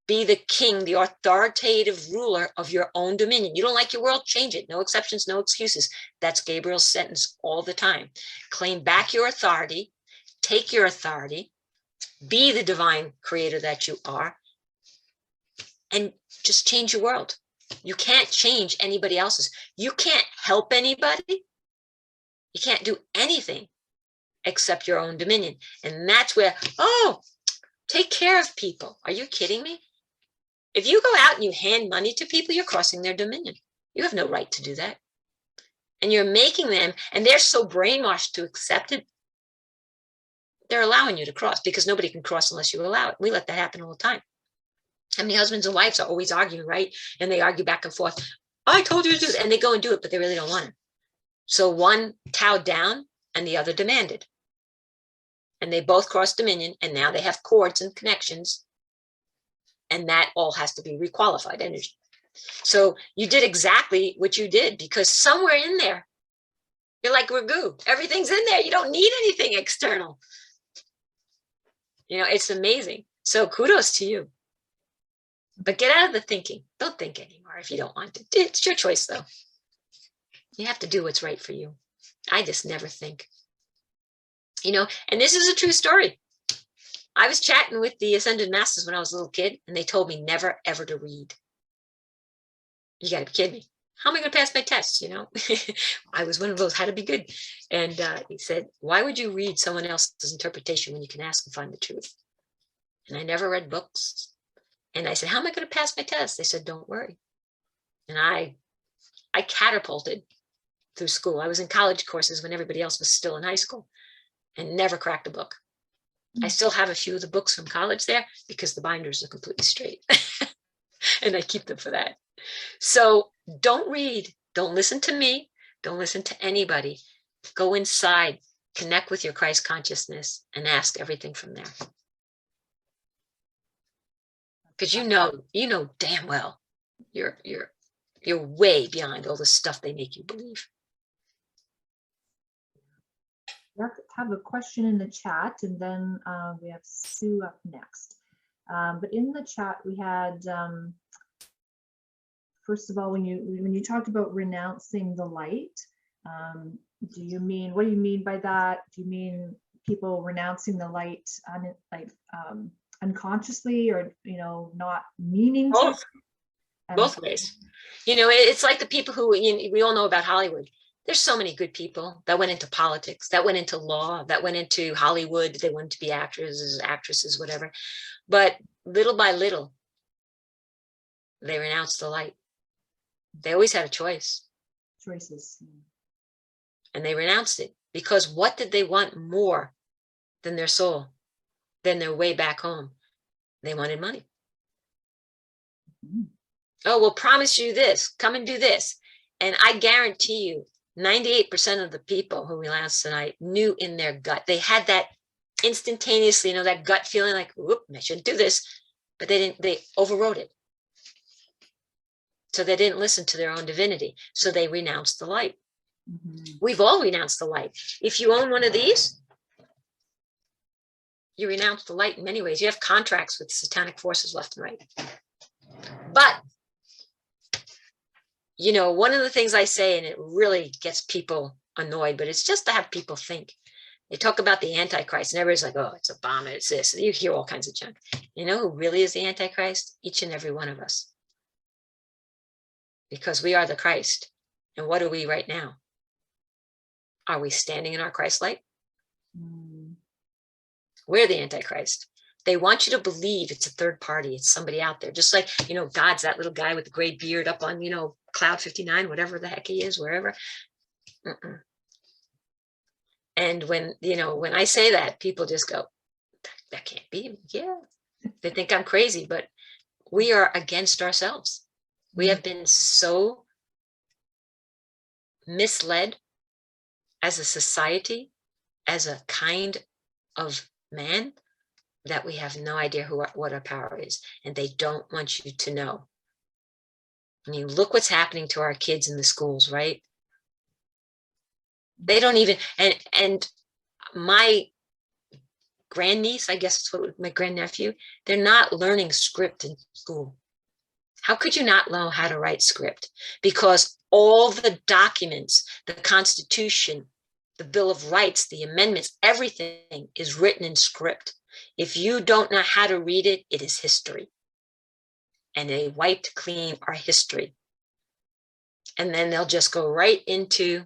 Be the king, the authoritative ruler of your own dominion. You don't like your world? Change it. No exceptions, no excuses. That's Gabriel's sentence all the time. Claim back your authority. Take your authority. Be the divine creator that you are. And just change your world. You can't change anybody else's. You can't help anybody. You can't do anything except your own dominion. And that's where, oh, take care of people. Are you kidding me? If you go out and you hand money to people, you're crossing their dominion. You have no right to do that. And you're making them, and they're so brainwashed to accept it, they're allowing you to cross, because nobody can cross unless you allow it. We let that happen all the time. How many husbands and wives are always arguing, right? And they argue back and forth. I told you to do it. And they go and do it, but they really don't want it. So one towed down and the other demanded. And they both crossed dominion, and now they have cords and connections. And that all has to be requalified energy. So you did exactly what you did, because somewhere in there, you're like Ragu. Everything's in there. You don't need anything external. You know, it's amazing. So kudos to you. But get out of the thinking. Don't think anymore if you don't want to. It's your choice, though. You have to do what's right for you. I just never think. You know, and this is a true story. I was chatting with the Ascended Masters when I was a little kid, and they told me never, ever to read. You got to be kidding me. How am I going to pass my tests? You know, I was one of those, how to be good. And he said, why would you read someone else's interpretation when you can ask and find the truth? And I never read books. And I said, how am I going to pass my test? They said, don't worry. And I catapulted through school. I was in college courses when everybody else was still in high school, and never cracked a book. I still have a few of the books from college there because the binders are completely straight. And I keep them for that. So don't read. Don't listen to me. Don't listen to anybody. Go inside, connect with your Christ consciousness, and ask everything from there. Because you know damn well you're way beyond all the stuff they make you believe. We have a question in the chat, and then we have Sue up next. But in the chat we had, first of all, when you talked about renouncing the light, what do you mean by that? Do you mean people renouncing the light unconsciously, or not meaning to? Both ways. You know, it's like the people who, we all know about Hollywood. There's so many good people that went into politics, that went into law, that went into Hollywood. They wanted to be actresses, whatever. But little by little, they renounced the light. They always had a choice. Choices. And they renounced it, because what did they want more than their soul, than their way back home? They wanted money. Mm-hmm. Oh, we'll promise you this, come and do this. And I guarantee you, 98% of the people who renounced tonight knew in their gut. They had that instantaneously, that gut feeling like, whoop, I shouldn't do this. But they overrode it. So they didn't listen to their own divinity. So they renounced the light. Mm-hmm. We've all renounced the light. If you own one of these, you renounce the light in many ways. You have contracts with satanic forces left and right. But one of the things I say, and it really gets people annoyed, but it's just to have people think. They talk about the Antichrist, and everybody's like, oh, it's Obama, it's this. You hear all kinds of junk. You know who really is the Antichrist? Each and every one of us. Because we are the Christ. And what are we right now? Are we standing in our Christ light? We're the Antichrist. They want you to believe it's a third party. It's somebody out there. Just like, God's that little guy with the gray beard up on, Cloud 59, whatever the heck he is, wherever. And when I say that, people just go, that can't be. Yeah. They think I'm crazy, but we are against ourselves. We have been so misled as a society, as a kind of man, that we have no idea what our power is. And they don't want you to know. I mean, look what's happening to our kids in the schools, right? They don't even, and my grandniece, I guess it's what my grandnephew, they're not learning script in school. How could you not know how to write script? Because all the documents, the Constitution, the Bill of Rights, the amendments, everything is written in script. If you don't know how to read it, it is history. And they wiped clean our history. And then they'll just go right into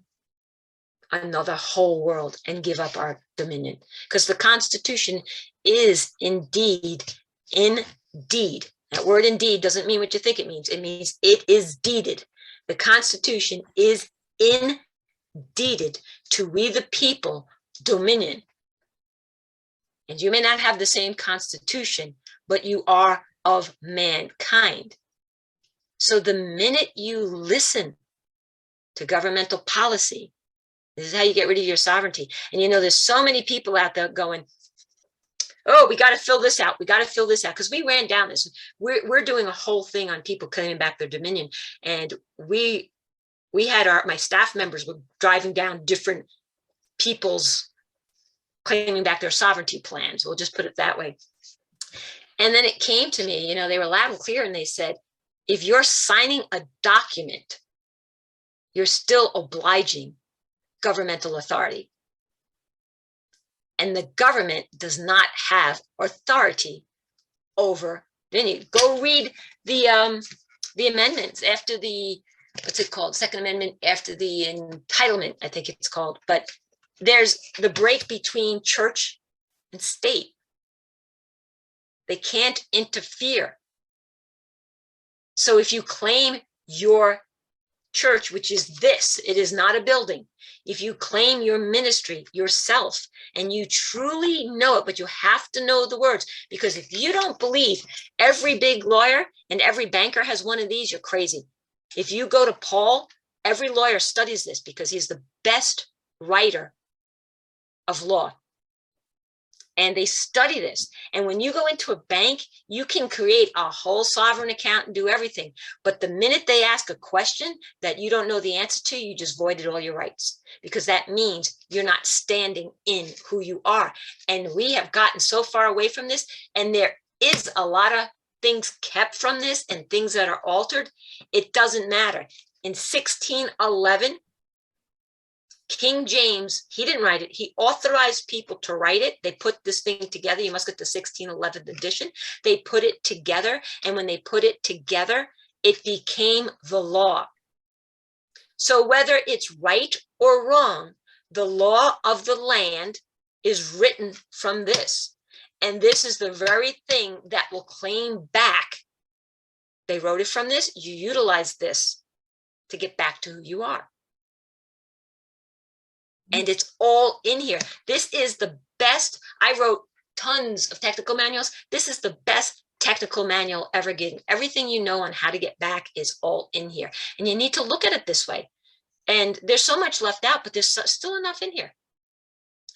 another whole world and give up our dominion. Because the Constitution is indeed. That word indeed doesn't mean what you think it means. It means it is deeded. The Constitution is indeeded to we the people dominion. And you may not have the same Constitution, but you are of mankind. So the minute you listen to governmental policy, this is how you get rid of your sovereignty. And you know, there's so many people out there going, oh, we got to fill this out. We got to fill this out. Because we ran down this. We're doing a whole thing on people claiming back their dominion. And we had my staff members were driving down different people's claiming back their sovereignty plans. We'll just put it that way. And then it came to me, you know, they were loud and clear, and they said, if you're signing a document, you're still obliging governmental authority. And the government does not have authority over venue. Go read the amendments after the, what's it called? Second Amendment after the entitlement, I think it's called. But there's the break between church and state. They can't interfere. So if you claim your church, which is this, it is not a building. If you claim your ministry yourself and you truly know it, but you have to know the words, because if you don't believe every big lawyer and every banker has one of these, you're crazy. If you go to Paul, every lawyer studies this because he's the best writer of law. And they study this. And when you go into a bank, you can create a whole sovereign account and do everything. But the minute they ask a question that you don't know the answer to, you just voided all your rights, because that means you're not standing in who you are. And we have gotten so far away from this, and there is a lot of things kept from this and things that are altered. It doesn't matter. In 1611, King James, he didn't write it. He authorized people to write it. They put this thing together. You must get the 1611 edition. They put it together. And when they put it together, it became the law. So whether it's right or wrong, the law of the land is written from this. And this is the very thing that will claim back. They wrote it from this. You utilize this to get back to who you are. And it's all in here. This is the best. I wrote tons of technical manuals. This is the best technical manual ever given. Everything you know on how to get back is all in here. And you need to look at it this way. And there's so much left out, but there's still enough in here.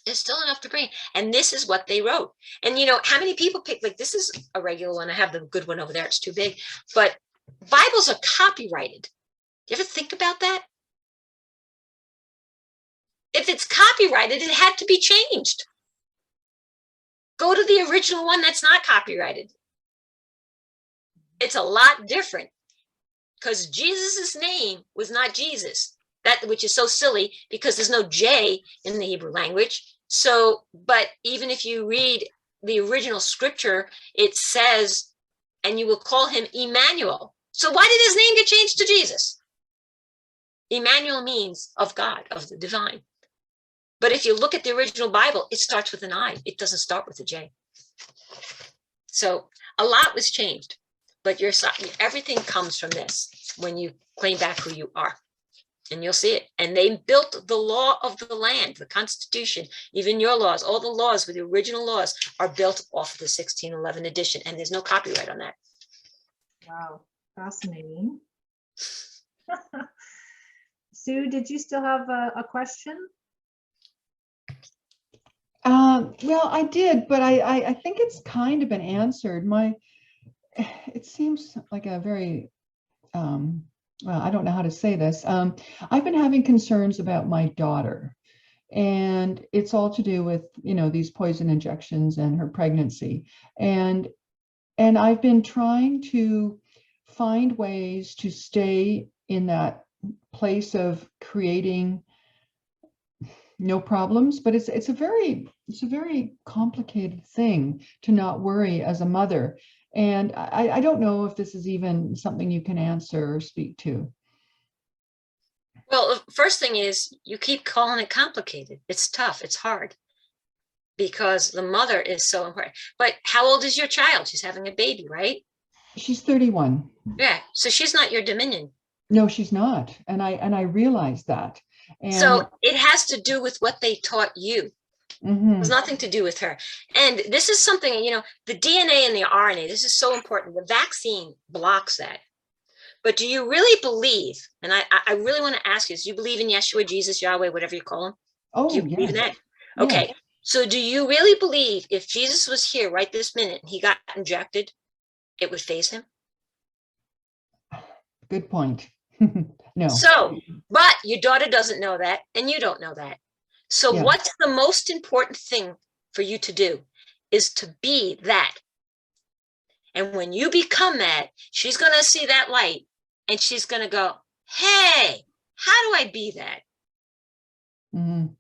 There's still enough to bring. And this is what they wrote. And you know, how many people pick, like, this is a regular one. I have the good one over there. It's too big. But Bibles are copyrighted. You ever think about that? If it's copyrighted, it had to be changed. Go to the original one that's not copyrighted. It's a lot different, because Jesus's name was not Jesus, which is so silly because there's no J in the Hebrew language. So, but even if you read the original scripture, it says, and you will call him Emmanuel. So why did his name get changed to Jesus? Emmanuel means of God, of the divine. But if you look at the original Bible, it starts with an I. It doesn't start with a J. So a lot was changed, but everything comes from this when you claim back who you are, and you'll see it. And they built the law of the land, the Constitution, even your laws, all the laws with the original laws are built off of the 1611 edition, and there's no copyright on that. Wow, fascinating. Sue, did you still have a question? Well, I did, but I think it's kind of been answered. It seems like a very, well, I don't know how to say this. I've been having concerns about my daughter, And it's all to do with, these poison injections and her pregnancy. And I've been trying to find ways to stay in that place of creating no problems, but it's a very complicated thing to not worry as a mother. And I don't know if this is even something you can answer or speak to. Well, the first thing is you keep calling it complicated. It's tough. It's hard because the mother is so important. But how old is your child? She's having a baby, right? She's 31. Yeah. So she's not your dominion. No, she's not. And I realize that. And so it has to do with what they taught you. mhm. It has nothing to do with her. And this is something, the DNA and the RNA, this is so important. The vaccine blocks that. But do you really believe, and I really want to ask you, do you believe in Yeshua, Jesus, Yahweh, whatever you call him? Oh, Do you believe in yes. that? Okay. Yes. So do you really believe if Jesus was here right this minute and he got injected, it would phase him? Good point. No. So, but your daughter doesn't know that, and you don't know that. So Yeah. what's the most important thing for you to do is to be that. And when you become that, she's going to see that light and she's going to go, hey, how do I be that? Mhm.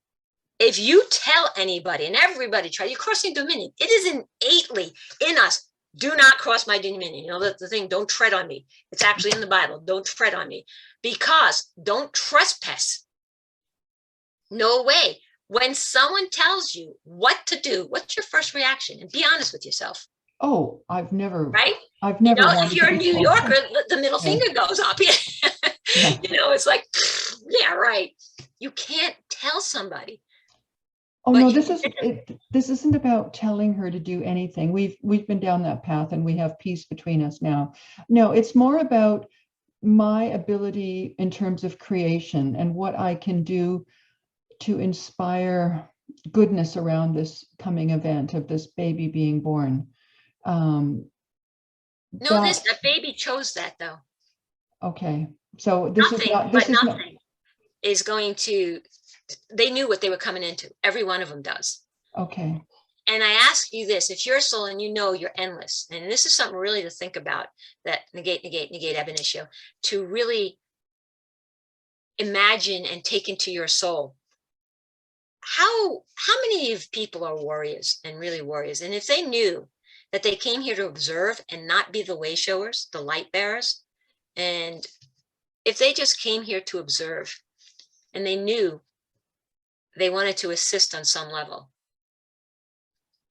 If you tell anybody, and everybody try, you're crossing dominion. It is innately in us. Do not cross my dominion. The thing, don't tread on me. It's actually in the Bible. Don't tread on me. Because don't trespass. No way. When someone tells you what to do, what's your first reaction? And be honest with yourself. Oh, I've never Right? wanted If you're to a be New told. Yorker, the middle Yeah. finger goes up. Yeah. It's like, yeah, right. You can't tell somebody. Oh But no, you this isn't about telling her to do anything. We've been down that path and we have peace between us now. No, it's more about my ability in terms of creation and what I can do to inspire goodness around this coming event of this baby being born. know this, That that baby chose that though. okay. So this Nothing, is not but nothing is going to, they knew what they were coming into. Every one of them does. okay. And I ask you this, if you're a soul and you're endless, and this is something really to think about, that negate ab initio, to really imagine and take into your soul. How many of people are warriors and really warriors? And if they knew that they came here to observe and not be the way showers, the light bearers, and if they just came here to observe and they knew they wanted to assist on some level,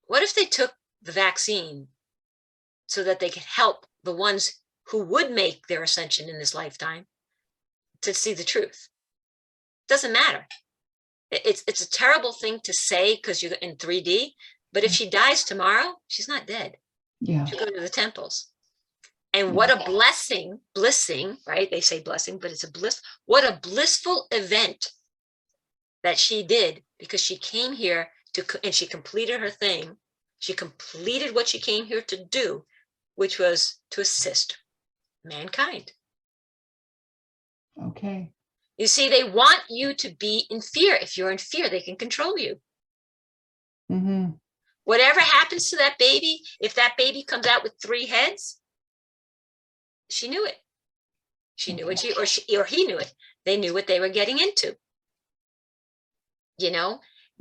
what if they took the vaccine so that they could help the ones who would make their ascension in this lifetime to see the truth? Doesn't matter. It's a terrible thing to say because you're in 3D, but if she dies tomorrow, she's not dead. Yeah. She'll go to the temples. And what a blessing, right? They say blessing, but it's a bliss. What a blissful event that she did, because she came here and she completed her thing. She completed what she came here to do, which was to assist mankind. Okay. You see, they want you to be in fear. If you're in fear, they can control you. Mm-hmm. Whatever happens to that baby, if that baby comes out with 3 heads, she knew it. She knew it, or he knew it. They knew what they were getting into.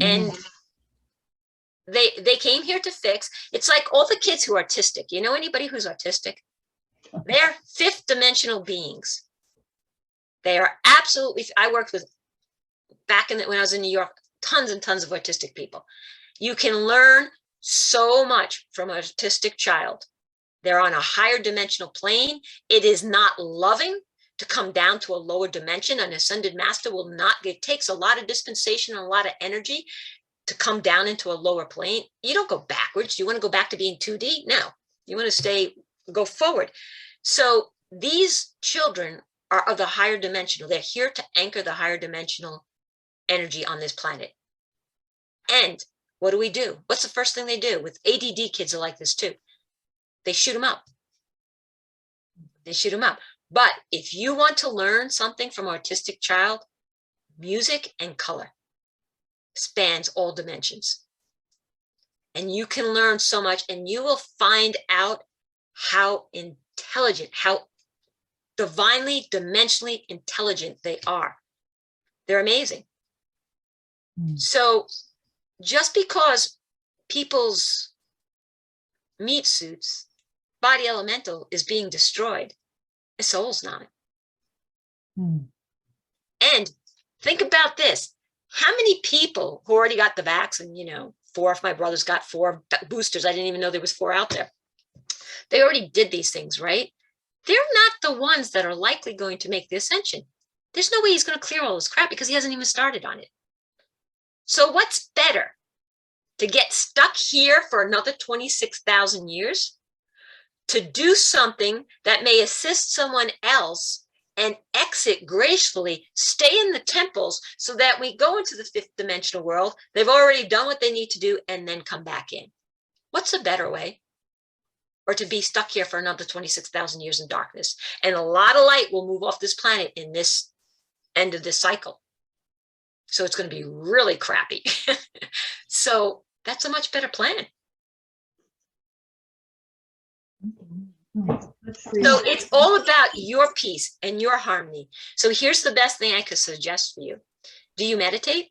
And they came here to fix. It's like all the kids who are autistic. Anybody who's autistic? They're 5th dimensional beings. They are absolutely, I worked with, when I was in New York, tons and tons of autistic people. You can learn so much from an autistic child. They're on a higher dimensional plane. It is not loving to come down to a lower dimension. An ascended master will not, it takes a lot of dispensation and a lot of energy to come down into a lower plane. You don't go backwards. You want to go back to being 2D? No, you want to go forward. So these children are of the higher dimensional. They're here to anchor the higher dimensional energy on this planet. And what do? What's the first thing they do? With ADD kids are like this too. They shoot them up. But if you want to learn something from an autistic child, music and color. spans all dimensions. And you can learn so much, and you will find out how intelligent, how divinely, dimensionally intelligent they are. They're amazing. So just because people's meat suits, body elemental is being destroyed, the soul's not. And think about this. How many people who already got the vaccine, 4 of my brothers got 4 boosters. I didn't even know there was 4 out there. They already did these things, right? They're not the ones that are likely going to make the ascension. There's no way he's going to clear all this crap because he hasn't even started on it. So what's better? To get stuck here for another 26,000 years? To do something that may assist someone else and exit gracefully, stay in the temples so that we go into the 5th dimensional world. They've already done what they need to do and then come back in. What's a better way? Or to be stuck here for another 26,000 years in darkness. And a lot of light will move off this planet in this end of this cycle. So it's going to be really crappy. So that's a much better plan. So it's all about your peace and your harmony. So here's the best thing I could suggest for you. Do you meditate?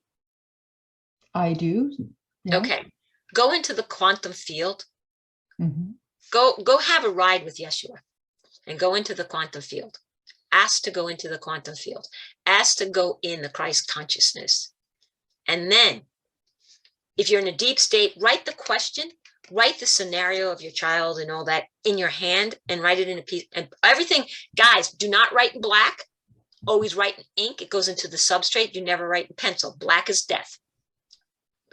I do. Yeah. Okay. Go into the quantum field. Mm-hmm. Go have a ride with Yeshua and go into the quantum field. Ask to go into the quantum field. Ask to go in the Christ consciousness. And then, if you're in a deep state, write the question, write the scenario of your child and all that in your hand and write it in a piece. And everything, guys, do not write in black. Always write in ink. It goes into the substrate. You never write in pencil. Black is death.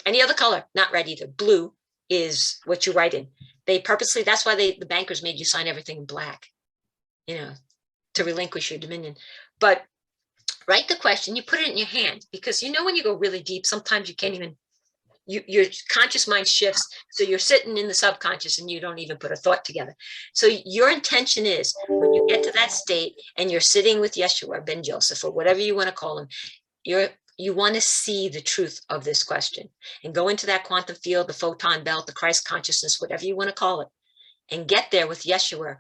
Any other color, not red either. Blue is what you write in. They purposely, that's why the bankers made you sign everything in black, to relinquish your dominion. But write the question, you put it in your hand, because when you go really deep, sometimes you can't even, your conscious mind shifts. So you're sitting in the subconscious and you don't even put a thought together. So your intention is when you get to that state and you're sitting with Yeshua, Ben Joseph, or whatever you want to call him, you want to see the truth of this question and go into that quantum field, the photon belt, the Christ consciousness, whatever you want to call it, and get there with Yeshua,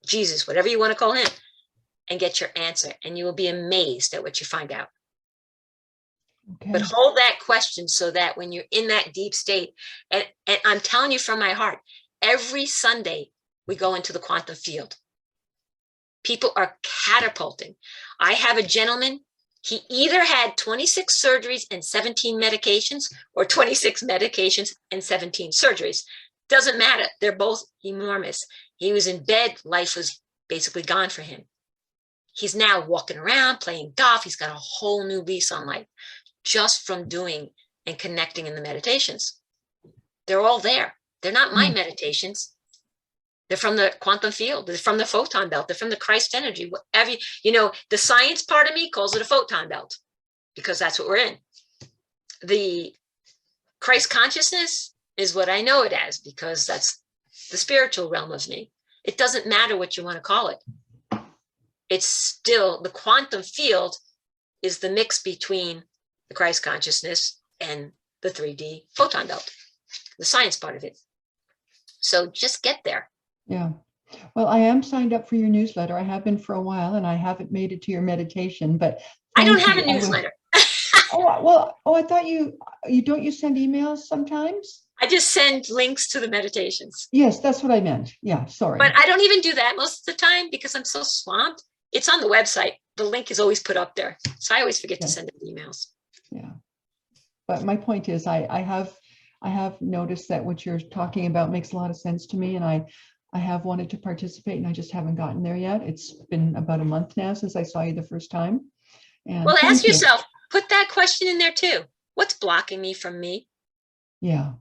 Jesus, whatever you want to call him, and get your answer. And you will be amazed at what you find out. Okay. But hold that question so that when you're in that deep state, and I'm telling you from my heart, every Sunday we go into the quantum field. People are catapulting. I have a gentleman. He either had 26 surgeries and 17 medications or 26 medications and 17 surgeries. Doesn't matter. They're both enormous. He was in bed. Life was basically gone for him. He's now walking around, playing golf. He's got a whole new lease on life just from doing and connecting in the meditations. They're all there. They're not my meditations. They're from the quantum field. They're from the photon belt. They're from the Christ energy. Whatever, the science part of me calls it a photon belt because that's what we're in. The Christ consciousness is what I know it as because that's the spiritual realm of me. It doesn't matter what you want to call it. It's still, the quantum field is the mix between the Christ consciousness and the 3D photon belt, the science part of it. So just get there. Yeah. Well, I am signed up for your newsletter. I have been for a while and I haven't made it to your meditation, but I don't have a newsletter. I thought you don't you send emails sometimes? I just send links to the meditations. Yes, that's what I meant. Yeah, sorry. But I don't even do that most of the time because I'm so swamped. It's on the website. The link is always put up there. So I always forget to send them emails. Yeah. But my point is I have noticed that what you're talking about makes a lot of sense to me, and I have wanted to participate and I just haven't gotten there yet. It's been about a month now since I saw you the first time. And well, ask yourself, put that question in there too. What's blocking me from me? Yeah.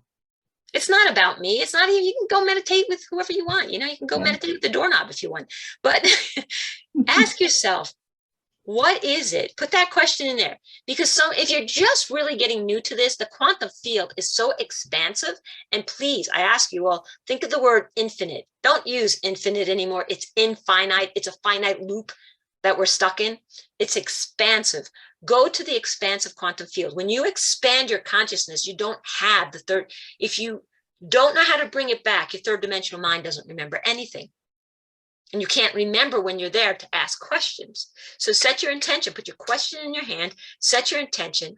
It's not about me. It's not even, you can go meditate with whoever you want. You can go meditate with the doorknob if you want. But ask yourself, what is it? Put that question in there. Because if you're just really getting new to this, the quantum field is so expansive. And please, I ask you all, think of the word infinite. Don't use infinite anymore. It's infinite. It's a finite loop. that we're stuck in. It's expansive. Go to the expansive quantum field. When you expand your consciousness, you don't have the third. If you don't know how to bring it back, your third dimensional mind doesn't remember anything. And you can't remember when you're there to ask questions. So set your intention, put your question in your hand, set your intention,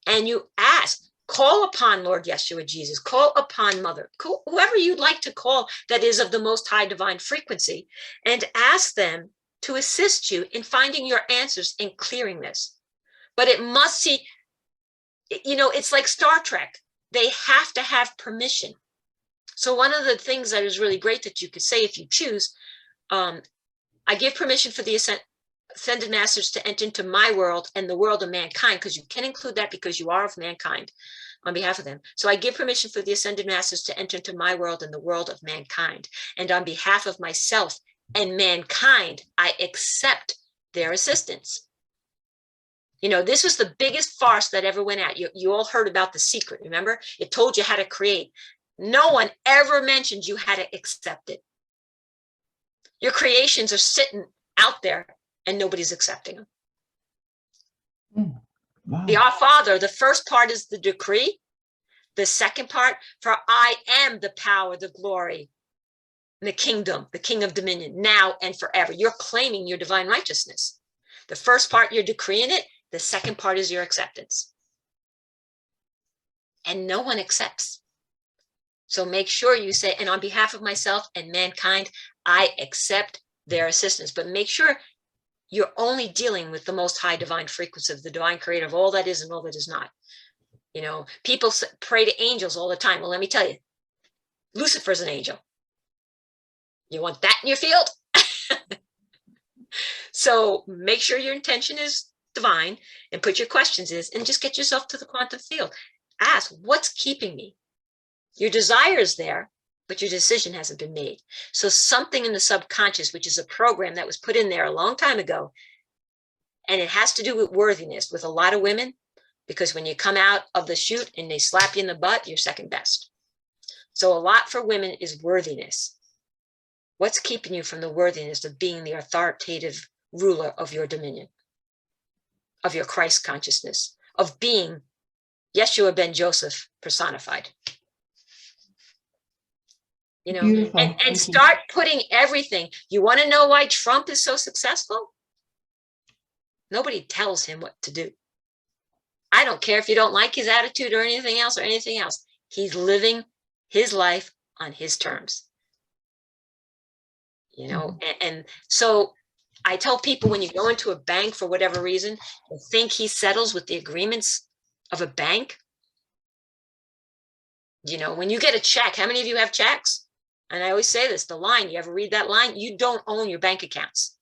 and you ask. Call upon Lord Yeshua Jesus, call upon Mother, call whoever you'd like to call that is of the most high divine frequency, and ask them to assist you in finding your answers and clearing this. But it must see, it's like Star Trek. They have to have permission. So one of the things that is really great that you could say if you choose, I give permission for the ascended masters to enter into my world and the world of mankind, because you can include that because you are of mankind on behalf of them. So I give permission for the ascended masters to enter into my world and the world of mankind. And on behalf of myself and mankind, I accept their assistance. This was the biggest farce that ever went out. You all heard about The Secret, remember? It told you how to create. No one ever mentioned you had to accept it. Your creations are sitting out there and nobody's accepting them. Wow. The Our Father, the first part is the decree. The second part, for I am the power, the glory, the kingdom, the king of dominion, now and forever. You're claiming your divine righteousness. The first part, you're decreeing it. The second part is your acceptance. And no one accepts. So make sure you say, and on behalf of myself and mankind, I accept their assistance. But make sure you're only dealing with the most high divine frequency of the divine creator of all that is and all that is not. People pray to angels all the time. Well, let me tell you, Lucifer's an angel. You want that in your field? So make sure your intention is divine and put your questions in and just get yourself to the quantum field. Ask, what's keeping me? Your desire is there, but your decision hasn't been made. So something in the subconscious, which is a program that was put in there a long time ago, and it has to do with worthiness with a lot of women, because when you come out of the chute and they slap you in the butt, you're second best. So a lot for women is worthiness. What's keeping you from the worthiness of being the authoritative ruler of your dominion, of your Christ consciousness, of being Yeshua ben Joseph personified? Beautiful. And start putting everything. You want to know why Trump is so successful? Nobody tells him what to do. I don't care if you don't like his attitude or anything else. He's living his life on his terms. And so I tell people, when you go into a bank for whatever reason, and think he settles with the agreements of a bank. When you get a check, how many of you have checks? And I always say this, the line, you ever read that line? You don't own your bank accounts.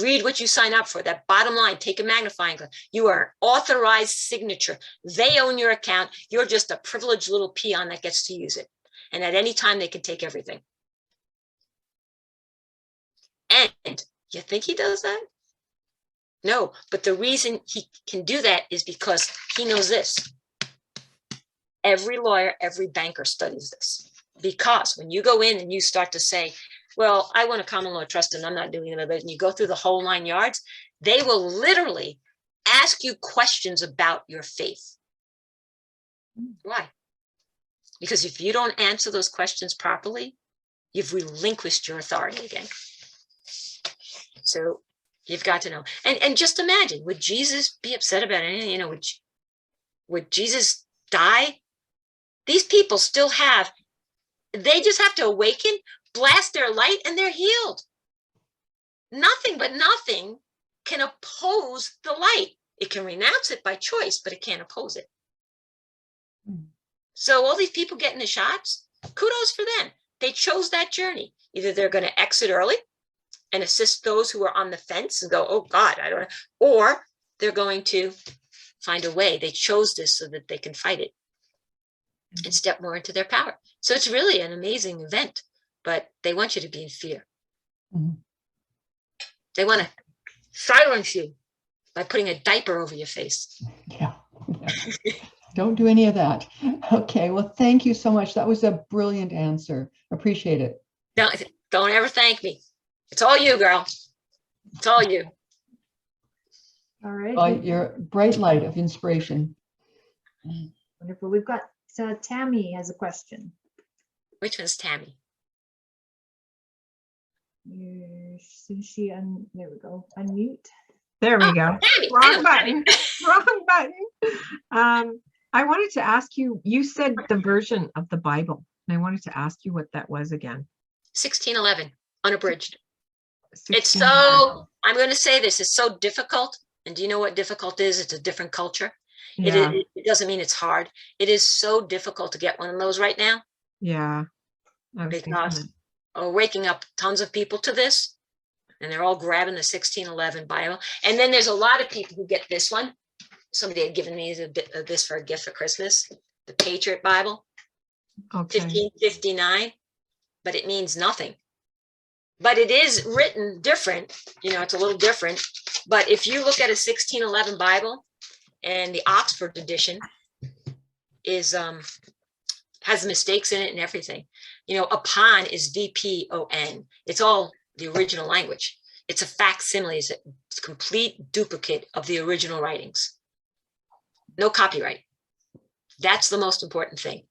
Read what you sign up for. That bottom line, take a magnifying glass. You are an authorized signature. They own your account. You're just a privileged little peon that gets to use it. And at any time, they can take everything. And you think he does that? No, but the reason he can do that is because he knows this. Every lawyer, every banker studies this. Because when you go in and you start to say, well, I want a common law trust and I'm not doing it, and you go through the whole 9 yards, they will literally ask you questions about your faith. Why? Because if you don't answer those questions properly, you've relinquished your authority again. So you've got to know. And just imagine, would Jesus be upset about anything? Would Jesus die? These people still have, they just have to awaken, blast their light, and they're healed. Nothing but nothing can oppose the light. It can renounce it by choice, but it can't oppose it. So all these people getting the shots, kudos for them. They chose that journey. Either they're going to exit early and assist those who are on the fence and go, oh God, I don't know. Or they're going to find a way. They chose this so that they can fight it and step more into their power. So it's really an amazing event, but they want you to be in fear. Mm-hmm. They want to silence you by putting a diaper over your face. Yeah. Don't do any of that. Okay. Well, thank you so much. That was a brilliant answer. Appreciate it. Don't ever thank me. It's all you, girl. It's all you. All right. By your bright light of inspiration. Wonderful. We've got Tammy has a question. Which one's Tammy? There we go. Unmute. There we Oh, go. Tammy. I Wrong know Tammy. button. Wrong button. I wanted to ask you, you said the version of the Bible, and I wanted to ask you what that was again. 1611, unabridged. It's 16. so, I'm going to say this, it's so difficult. And do you know what difficult is? It's a different culture. Yeah, It doesn't mean it's hard. It is so difficult to get one of those right now yeah. I was thinking because that. we're waking up tons of people to this, and they're all grabbing the 1611 Bible. And then there's a lot of people who get this one. Somebody had given me a bit of this for a gift for Christmas, the Patriot Bible, Okay. 1559, but it means nothing. But it is written different, you know, it's a little different. But if you look at a 1611 Bible, and the Oxford edition is has mistakes in it and everything. You know, upon is VPON. It's all the original language. It's a facsimile, it's a complete duplicate of the original writings. No copyright. That's the most important thing.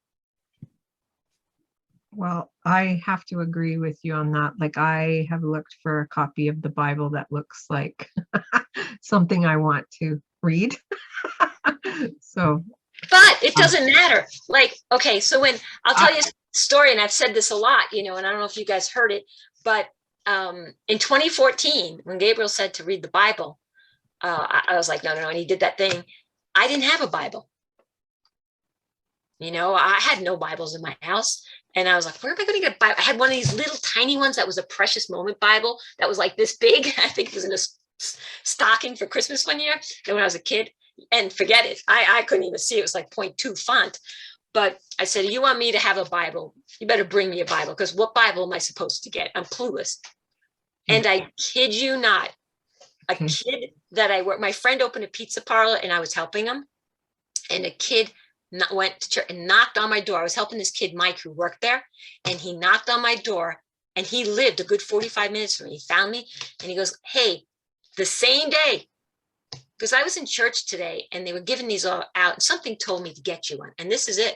Well, I have to agree with you on that. Like, I have looked for a copy of the Bible that looks like something I want to read. So, But it doesn't matter. Like, okay, so when I'll tell you a story, and I've said this a lot, you know, and I don't know if you guys heard it, but in 2014, when Gabriel said to read the Bible, I was like, no, and he did that thing. I didn't have a Bible. You know, I had no Bibles in my house. And I was like, where am I going to get a Bible? I had one of these little tiny ones that was a Precious Moment Bible that was like this big. I think it was in a stocking for Christmas one year when I was a kid. And forget it. I couldn't even see. It was like 0.2 font. But I said, you want me to have a Bible? You better bring me a Bible, because what Bible am I supposed to get? I'm clueless. And I kid you not, a kid that I work, my friend opened a pizza parlor and I was helping him. And a kid went to church and knocked on my door. I was helping this kid, Mike, who worked there. And he knocked on my door, and he lived a good 45 minutes from me. He found me and he goes, hey, the same day, because I was in church today and they were giving these all out, and something told me to get you one. And this is it.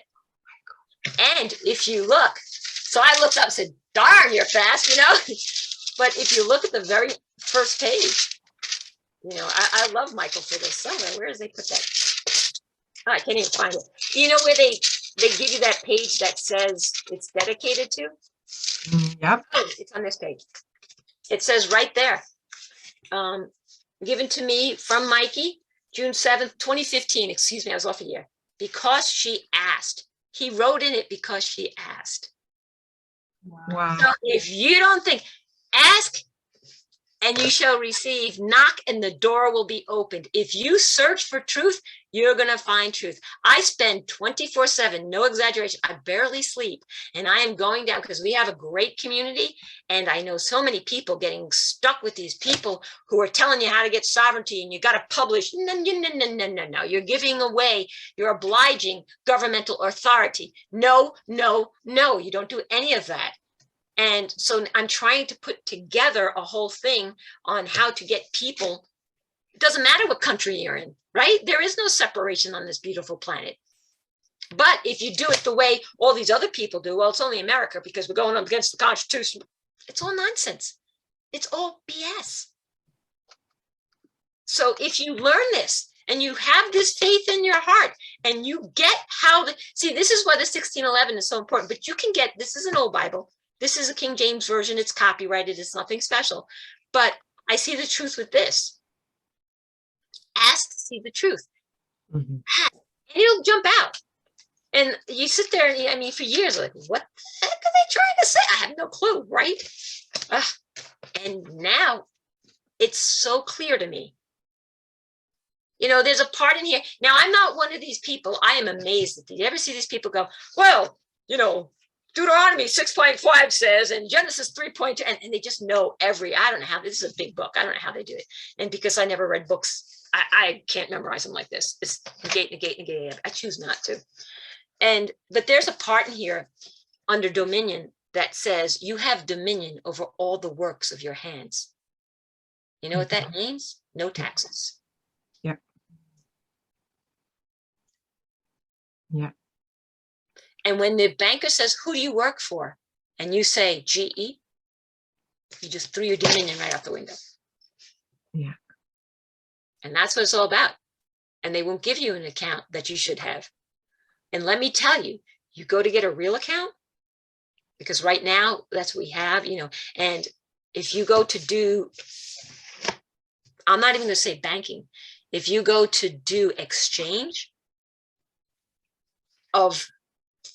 And if you look, so I looked up and said, darn, you're fast, you know. But if you look at the very first page, you know, I love Michael for this somewhere. Where does they put that? Oh, I can't even find it. You know where they give you that page that says it's dedicated to? yep. Oh, it's on this page. It says right there, given to me from Mikey, June 7th, 2015. Excuse me, I was off a year. Because she asked. He wrote in it because she asked. Wow. So if you don't think, ask and you shall receive, knock and the door will be opened. If you search for truth, you're going to find truth. I spend 24/7, no exaggeration. I barely sleep, and I am going down because we have a great community. And I know so many people getting stuck with these people who are telling you how to get sovereignty and you got to publish. No. You're giving away, you're obliging governmental authority. No. You don't do any of that. And so I'm trying to put together a whole thing on how to get people. It doesn't matter what country you're in, right? There is no separation on this beautiful planet. But if you do it the way all these other people do, well, it's only America because we're going up against the Constitution. It's all nonsense. It's all BS. So if you learn this and you have this faith in your heart and you get how to see, this is why the 1611 is so important. But you can get, this is an old Bible. This is a King James version. It's copyrighted. It's nothing special. But I see the truth with this. Ask to see the truth. Mm-hmm. Ask, and it'll jump out. And you sit there, and I mean, for years, like, what the heck are they trying to say? I have no clue, right? And now it's so clear to me. You know, there's a part in here. Now, I'm not one of these people. I am amazed. Did you ever see these people go, well, you know, Deuteronomy 6.5 says, and Genesis 3.2, and they just know I don't know how, this is a big book. I don't know how they do it. And because I never read books, I can't memorize them like this. It's negate. I choose not to. But there's a part in here under dominion that says you have dominion over all the works of your hands. You know what that means? No taxes. Yeah. And when the banker says, who do you work for? And you say GE, you just threw your dominion right out the window. Yeah. And that's what it's all about. And they won't give you an account that you should have. And let me tell you, you go to get a real account, because right now that's what we have, and if you go to do, I'm not even going to say banking, if you go to do exchange of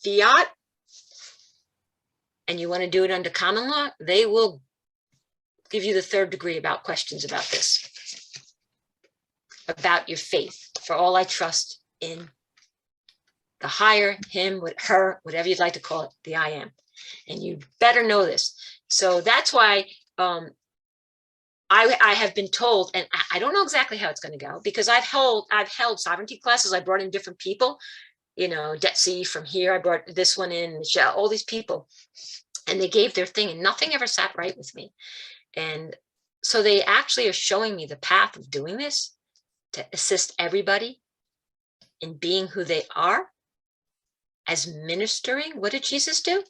fiat and you want to do it under common law, they will give you the third degree about questions about this, about your faith. For all I trust in the higher, him, her, whatever you'd like to call it, the I am. And you better know this. So that's why I have been told, and I don't know exactly how it's going to go, because I've held sovereignty classes. I brought in different people, Detsy from here. I brought this one in, Michelle, all these people, and they gave their thing and nothing ever sat right with me. And so they actually are showing me the path of doing this to assist everybody in being who they are as ministering. What did Jesus do?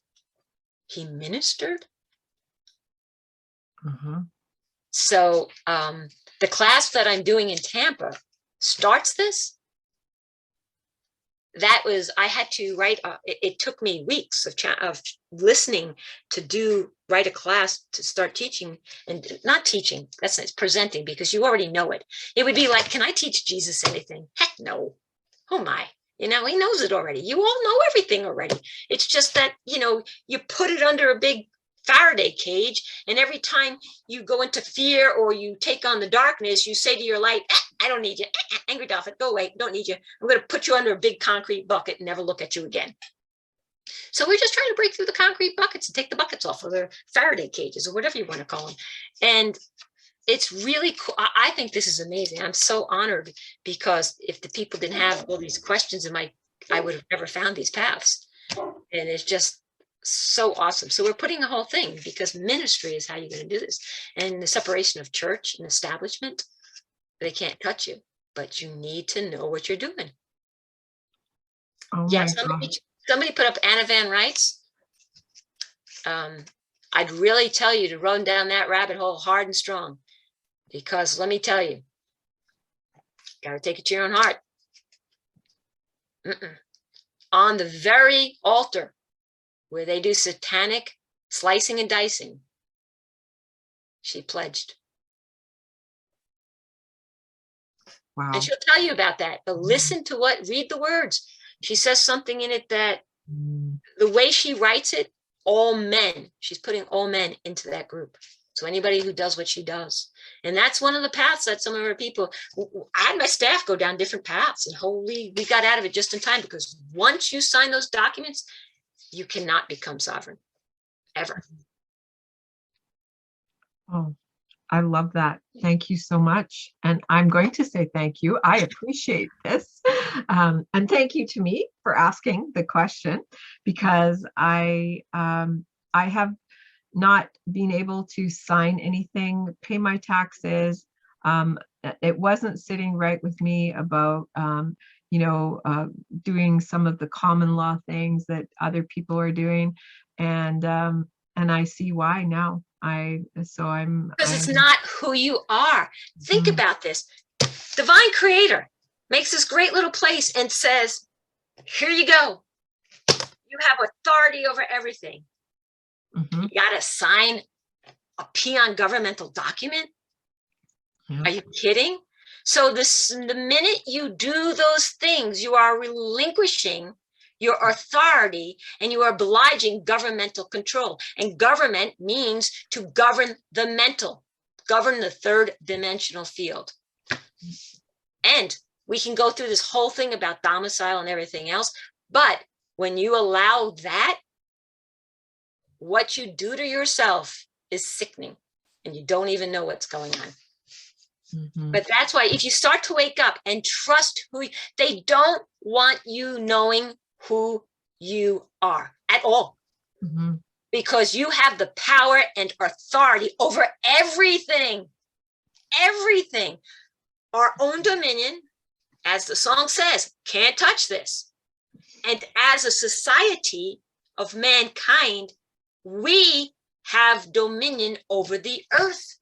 He ministered. So the class that I'm doing in Tampa starts this. That was, I had to write, it took me weeks of listening to write a class to start teaching, and not teaching, that's nice, presenting, because you already know it. It would be like, can I teach Jesus anything? Heck no. Oh my, he knows it already. You all know everything already. It's just that, you put it under a big Faraday cage, and every time you go into fear or you take on the darkness, you say to your light, I don't need you. Angry dolphin, go away. Don't need you. I'm going to put you under a big concrete bucket and never look at you again. So we're just trying to break through the concrete buckets and take the buckets off of their Faraday cages or whatever you want to call them. And it's really cool. I think this is amazing. I'm so honored, because if the people didn't have all these questions I would have never found these paths. And it's just so awesome. So we're putting the whole thing, because ministry is how you're going to do this. And the separation of church and establishment, they can't touch you, but you need to know what you're doing. Oh Yeah, my somebody put up Anna Van Rights. I'd really tell you to run down that rabbit hole hard and strong, because let me tell you, got to take it to your own heart. On the very altar where they do satanic slicing and dicing, she pledged. Wow. And she'll tell you about that, but listen to read the words. She says something in it that the way she writes it, all men, she's putting all men into that group. So anybody who does what she does. And that's one of the paths that some of our people, I had my staff go down different paths, and we got out of it just in time, because once you sign those documents, you cannot become sovereign, ever. Oh, I love that. Thank you so much. And I'm going to say thank you. I appreciate this. And thank you to me for asking the question, because I have not been able to sign anything, pay my taxes. It wasn't sitting right with me about, doing some of the common law things that other people are doing. And I see why now. Because it's not who you are. Think about this. Divine Creator makes this great little place and says, here you go. You have authority over everything. You got to sign a peon governmental document? Are you kidding? So the minute you do those things, you are relinquishing your authority, and you are obliging governmental control. And government means to govern the mental, govern the third dimensional field. And we can go through this whole thing about domicile and everything else, but when you allow that, what you do to yourself is sickening, and you don't even know what's going on. But that's why if you start to wake up and trust they don't want you knowing who you are at all, because you have the power and authority over everything, our own dominion, as the song says, can't touch this. And as a society of mankind, we have dominion over the earth.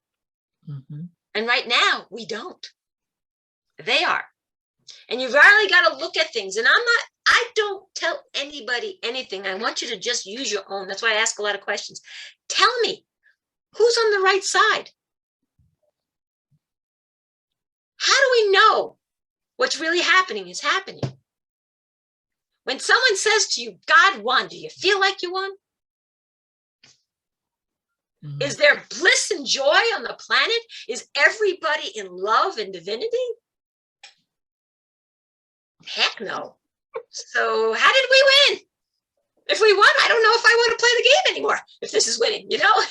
Mhm. And right now, we don't. They are. And you've really got to look at things. And I don't tell anybody anything. I want you to just use your own. That's why I ask a lot of questions. Tell me, who's on the right side? How do we know what's really happening is happening? When someone says to you, God won, do you feel like you won? Mhm. Is there bliss and joy on the planet? Is everybody in love and divinity? Heck no. So how did we win? If we won, I don't know if I want to play the game anymore. If this is winning, you know?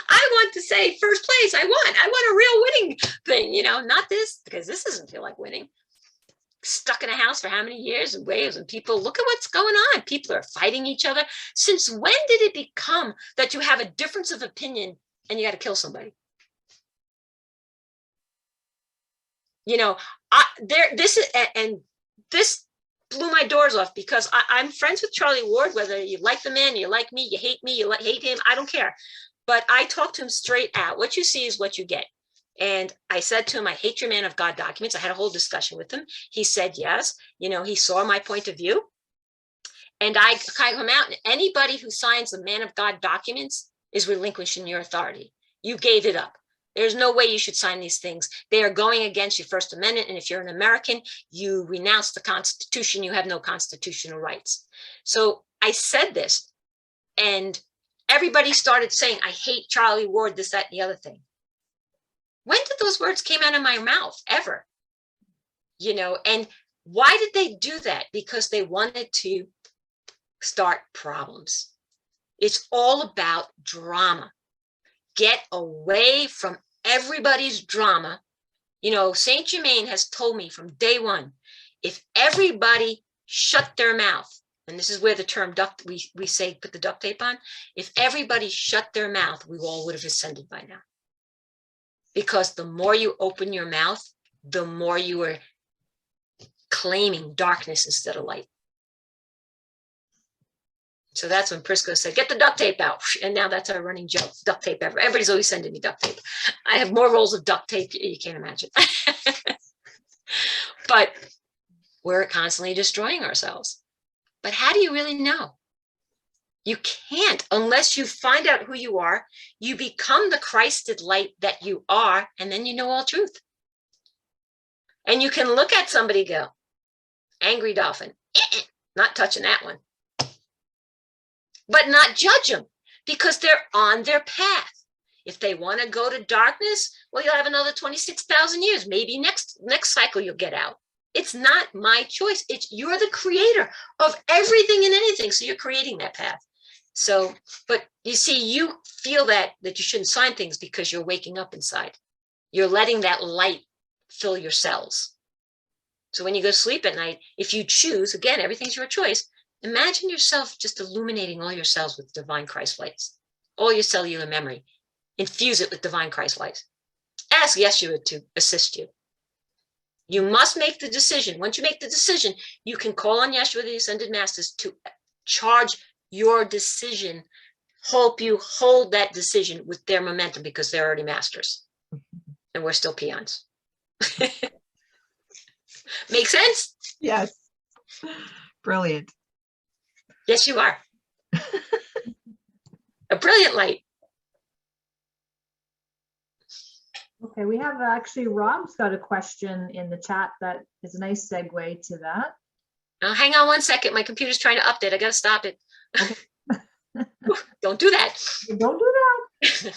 I want to say first place, I won. I want a real winning thing, you know, not this, because this doesn't feel like winning. Stuck in a house for how many years and waves, and people, look at what's going on. People are fighting each other. Since when did it become that you have a difference of opinion and you got to kill somebody? You know, this blew my doors off, because I'm friends with Charlie Ward, whether you like the man, you like me, you hate me, hate him, I don't care. But I talked to him straight out. What you see is what you get. And I said to him, I hate your Man of God documents. I had a whole discussion with him. He said yes. You know, he saw my point of view. And I come out, and anybody who signs the Man of God documents is relinquishing your authority. You gave it up. There's no way you should sign these things. They are going against your First Amendment. And if you're an American, you renounce the Constitution. You have no constitutional rights. So I said this, and everybody started saying, I hate Charlie Ward, this, that, and the other thing. When did those words came out of my mouth ever? You know, and why did they do that? Because they wanted to start problems. It's all about drama. Get away from everybody's drama. You know, Saint Germain has told me from day one, if everybody shut their mouth, and this is where the term we say put the duct tape on, if everybody shut their mouth, we all would have ascended by now. Because the more you open your mouth, the more you are claiming darkness instead of light. So that's when Prisco said, get the duct tape out. And now that's our running joke, duct tape ever. Everybody's always sending me duct tape. I have more rolls of duct tape, you can't imagine. But we're constantly destroying ourselves. But how do you really know? You can't unless you find out who you are. You become the Christed light that you are, and then you know all truth. And you can look at somebody and go, angry dolphin, not touching that one. But not judge them, because they're on their path. If they want to go to darkness, well, you'll have another 26,000 years. Maybe next cycle you'll get out. It's not my choice. You're the creator of everything and anything. So you're creating that path. So, but you see, you feel that you shouldn't sign things because you're waking up inside. You're letting that light fill your cells. So when you go to sleep at night, if you choose, again, everything's your choice. Imagine yourself just illuminating all your cells with divine Christ lights, all your cellular memory. Infuse it with divine Christ lights. Ask Yeshua to assist you. You must make the decision. Once you make the decision, you can call on Yeshua, the Ascended Masters, to charge your decision, help you hold that decision with their momentum, because they're already masters and we're still peons. Make sense? Yes. Brilliant. Yes, you are. A brilliant light. Okay, we have actually, Rob's got a question in the chat that is a nice segue to that. Now, hang on one second. My computer's trying to update. I got to stop it. Okay. Don't do that. Don't do that.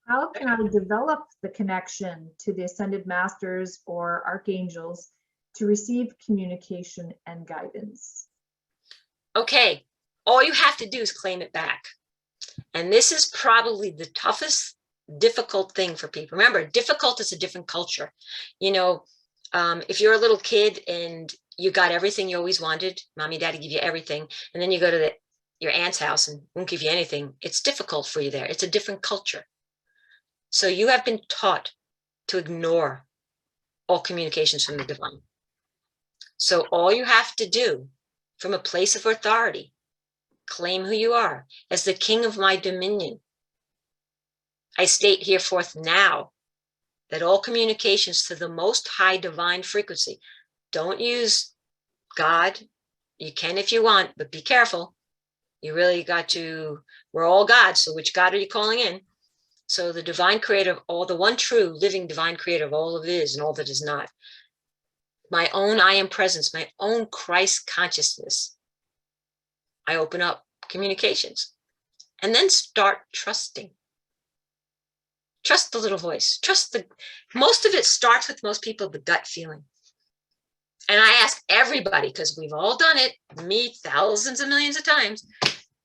How can I develop the connection to the Ascended Masters or Archangels to receive communication and guidance? Okay, all you have to do is claim it back. And this is probably the toughest, difficult thing for people. Remember, difficult is a different culture. You know, if you're a little kid and you got everything you always wanted, mommy, daddy give you everything, and then you go to your aunt's house and won't give you anything, it's difficult for you there. It's a different culture. So you have been taught to ignore all communications from the divine. So all you have to do from a place of authority, claim who you are as the king of my dominion. I state hereforth now that all communications to the most high divine frequency, don't use God. You can if you want, but be careful. You really got to, we're all God. So which God are you calling in? So the divine creator of all, the one true living divine creator of all of is and all that is not. My own I am presence, my own Christ consciousness. I open up communications and then start trusting. Trust the little voice. Trust most of it starts with most people, the gut feeling. And I ask everybody, because we've all done it, me thousands of millions of times,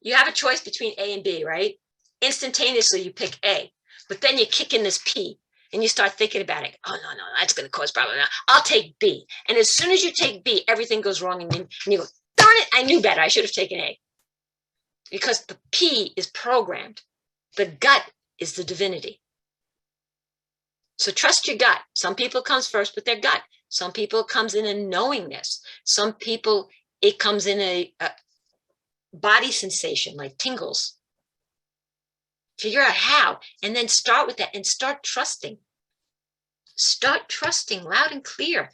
you have a choice between A and B, right? Instantaneously, you pick A, but then you kick in this P and you start thinking about it. Oh, no, that's going to cause problem. I'll take B. And as soon as you take B, everything goes wrong. And you go, darn it, I knew better. I should have taken A. Because the P is programmed. The gut is the divinity. So trust your gut. Some people comes first with their gut. Some people it comes in a knowingness. Some people it comes in a body sensation like tingles. Figure out how, and then start with that and start trusting. Start trusting loud and clear.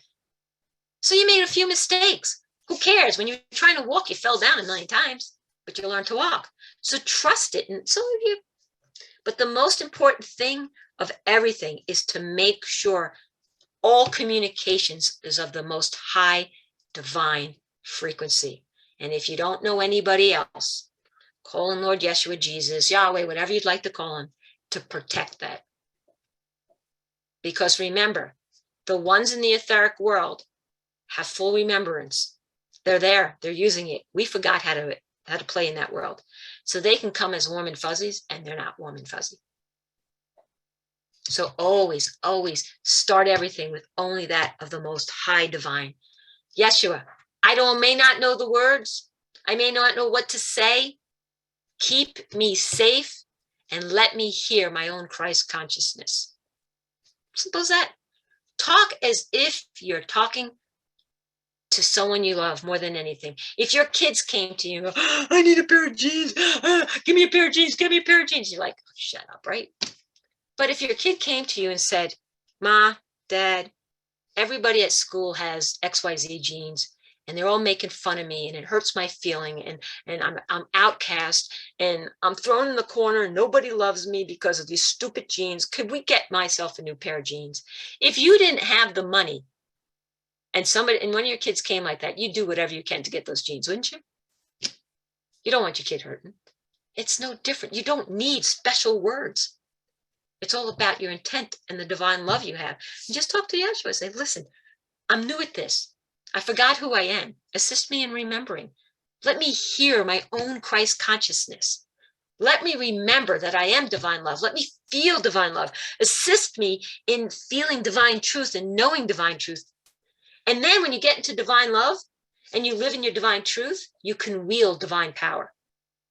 So you made a few mistakes. Who cares? When you're trying to walk, you fell down a million times, but you learn to walk. So trust it. And so have you. But the most important thing of everything is to make sure all communications is of the most high divine frequency. And if you don't know anybody else, call on Lord Yeshua, Jesus, Yahweh, whatever you'd like to call him, to protect that. Because remember, the ones in the etheric world have full remembrance. They're there, they're using it. We forgot how to play in that world. So they can come as warm and fuzzies, and they're not warm and fuzzy. So always, always start everything with only that of the most high divine. Yeshua, I may not know the words. I may not know what to say. Keep me safe and let me hear my own Christ consciousness. Simple as that. Talk as if you're talking to someone you love more than anything. If your kids came to you and go, oh, I need a pair of jeans. Give me a pair of jeans. Give me a pair of jeans. You're like, oh, shut up, right? But if your kid came to you and said, Ma, Dad, everybody at school has XYZ jeans and they're all making fun of me and it hurts my feeling and I'm outcast and I'm thrown in the corner and nobody loves me because of these stupid jeans. Could we get myself a new pair of jeans? If you didn't have the money and one of your kids came like that, you'd do whatever you can to get those jeans, wouldn't you? You don't want your kid hurting. It's no different. You don't need special words. It's all about your intent and the divine love you have. And just talk to Yeshua. Say, listen, I'm new at this. I forgot who I am. Assist me in remembering. Let me hear my own Christ consciousness. Let me remember that I am divine love. Let me feel divine love. Assist me in feeling divine truth and knowing divine truth. And then when you get into divine love and you live in your divine truth, you can wield divine power.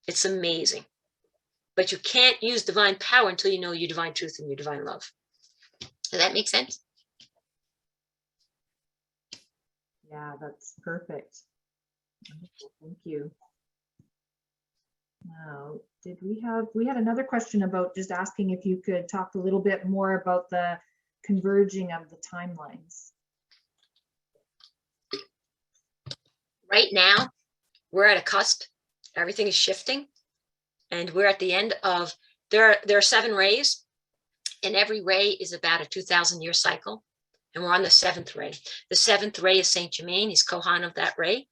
It's amazing. But you can't use divine power until you know your divine truth and your divine love. Does that make sense? Yeah, that's perfect. Wonderful. Thank you. Now, we had another question about just asking if you could talk a little bit more about the converging of the timelines. Right now, we're at a cusp. Everything is shifting. And we're at the end of, there are 7 rays, and every ray is about a 2,000-year cycle. And we're on the 7th ray. The 7th ray is Saint Germain. He's Kohan of that ray.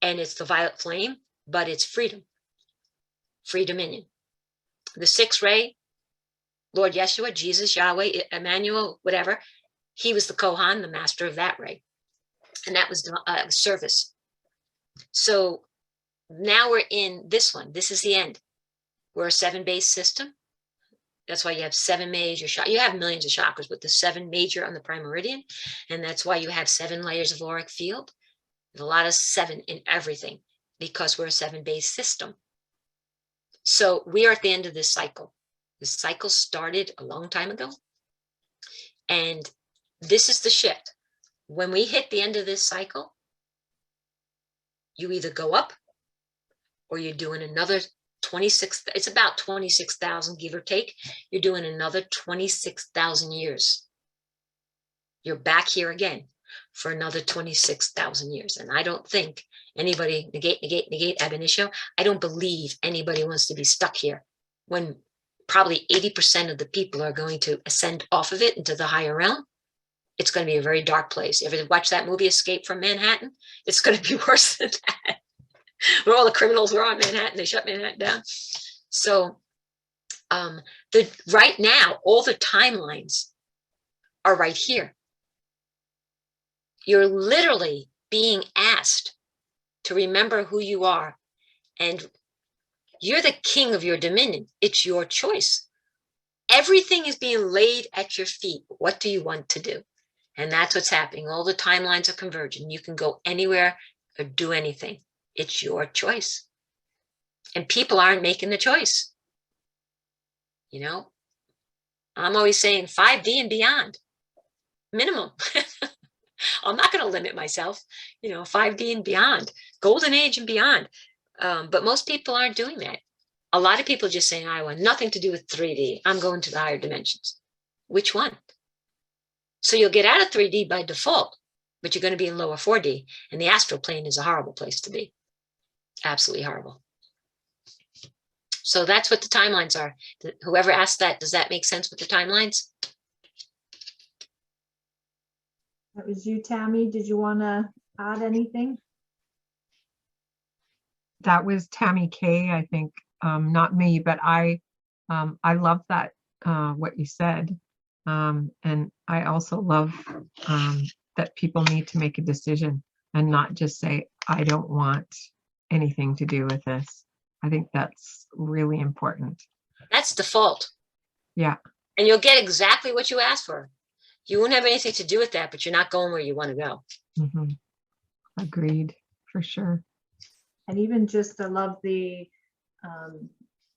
And it's the violet flame, but it's freedom, free dominion. The 6th ray, Lord Yeshua, Jesus, Yahweh, Emmanuel, whatever. He was the Kohan, the master of that ray. And that was service. So now we're in this one. This is the end. We're a 7-base system. That's why you have 7 major chakras. You have millions of chakras, but the 7 major on the prime meridian. And that's why you have 7 layers of auric field. There's a lot of 7 in everything because we're a 7-base system. So we are at the end of this cycle. This cycle started a long time ago. And this is the shift. When we hit the end of this cycle, You either go up or you're doing another 26, it's about 26,000, give or take. You're doing another 26,000 years. You're back here again for another 26,000 years. And I don't think anybody, negate ab initio, I don't believe anybody wants to be stuck here when probably 80% of the people are going to ascend off of it into the higher realm. It's going to be a very dark place. Ever watch that movie Escape from Manhattan? It's going to be worse than that. Where all the criminals were on Manhattan, they shut Manhattan down. So right now, all the timelines are right here. You're literally being asked to remember who you are, and you're the king of your dominion. It's your choice. Everything is being laid at your feet. What do you want to do? And that's what's happening. All the timelines are converging. You can go anywhere or do anything. It's your choice. And people aren't making the choice. You know, I'm always saying 5D and beyond, minimum. I'm not going to limit myself, 5D and beyond, golden age and beyond. But most people aren't doing that. A lot of people are just saying, I want nothing to do with 3D. I'm going to the higher dimensions. Which one? So you'll get out of 3D by default, but you're going to be in lower 4D. And the astral plane is a horrible place to be. Absolutely horrible. So that's what the timelines are. Whoever asked that, does that make sense with the timelines? That was you, Tammy. Did you want to add anything? That was Tammy K, I think, not me, but I love that, what you said. And I also love that people need to make a decision and not just say, I don't want anything to do with this. I think that's really important. That's default. Yeah. And you'll get exactly what you asked for. You won't have anything to do with that, but you're not going where you want to go. Mm-hmm. Agreed, for sure. And even just I love the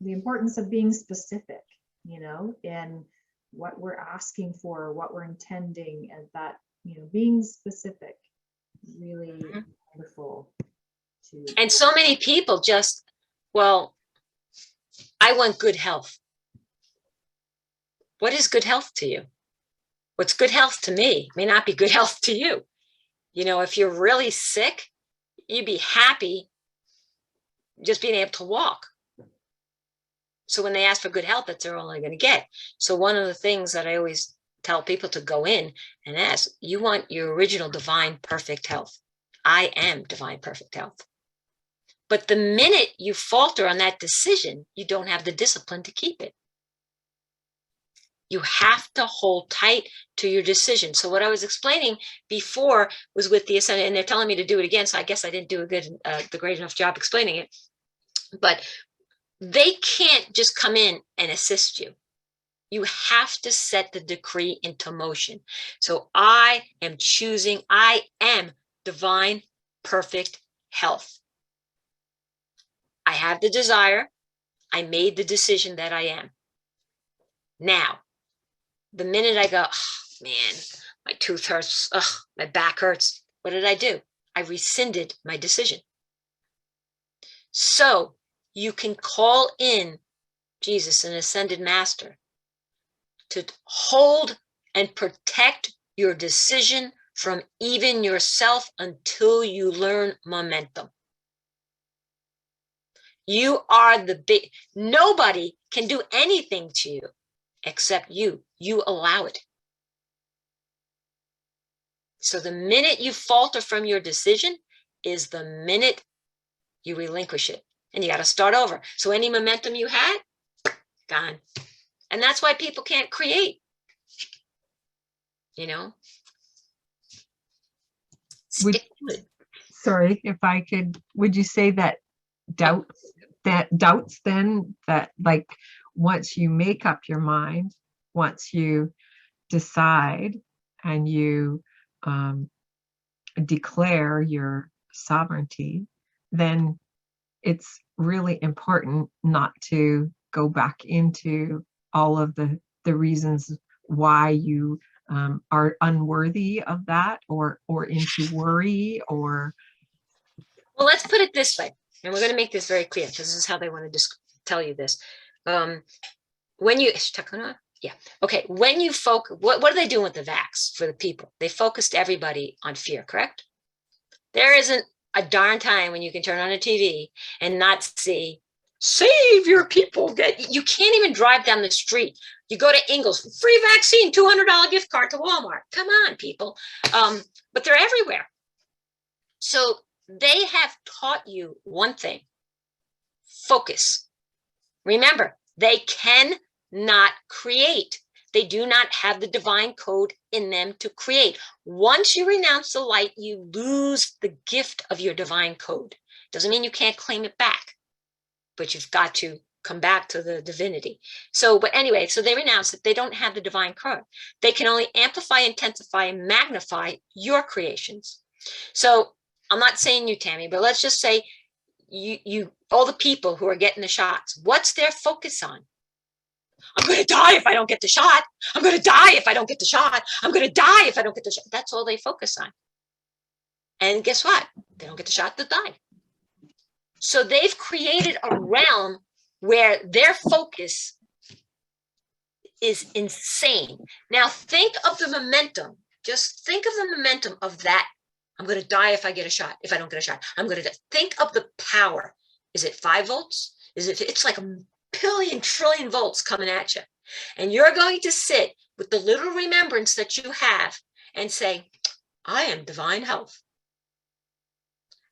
importance of being specific, in what we're asking for, what we're intending, and that, being specific, really wonderful. And so many people just, well, I want good health. What is good health to you? What's good health to me may not be good health to you. If you're really sick, you'd be happy just being able to walk. So when they ask for good health, that's all they're going to get. So one of the things that I always tell people to go in and ask, you want your original divine perfect health. I am divine perfect health. But the minute you falter on that decision, you don't have the discipline to keep it. You have to hold tight to your decision. So what I was explaining before was with the ascendant, and they're telling me to do it again. So I guess I didn't do the great enough job explaining it. But they can't just come in and assist you. You have to set the decree into motion. So I am choosing, I am divine perfect health. I have the desire. I made the decision that I am. Now, the minute I go, oh, man, my tooth hurts, my back hurts, what did I do? I rescinded my decision. So you can call in Jesus, an ascended master, to hold and protect your decision from even yourself until you learn momentum. You are the big, nobody can do anything to you except you. You allow it. So the minute you falter from your decision is the minute you relinquish it. And you got to start over. So any momentum you had, gone. And that's why people can't create. Stick to it. Sorry, if I could, would you say that doubts then, that like once you make up your mind, once you decide and you declare your sovereignty, then it's really important not to go back into all of the reasons why you are unworthy of that, or into worry, or Well, let's put it this way, and we're going to make this very clear because this is how they want to tell you this. When you, yeah, okay. When you focus, what are they doing with the vax for the people? They focused everybody on fear, correct? There isn't a darn time when you can turn on a TV and not see save your people. You can't even drive down the street. You go to Ingles, free vaccine, $200 gift card to Walmart. Come on, people. But they're everywhere. So they have taught you one thing: focus. Remember, they cannot create. They do not have the divine code in them to create. Once you renounce the light, you lose the gift of your divine code. Doesn't mean you can't claim it back, but you've got to come back to the divinity. So, but anyway, so they renounce that they don't have the divine code. They can only amplify, intensify, and magnify your creations. So I'm not saying you, Tammy, but let's just say you all the people who are getting the shots, what's their focus on? I'm going to die if I don't get the shot. I'm going to die if I don't get the shot. I'm going to die if I don't get the shot. That's all they focus on. And guess what? They don't get the shot, they die. So they've created a realm where their focus is insane. Now think of the momentum. Just think of the momentum of that. I'm going to die if I get a shot. If I don't get a shot, I'm going to die. Think of the power. Is it 5 volts? It's like a billion trillion volts coming at you. And you're going to sit with the little remembrance that you have and say, I am divine health.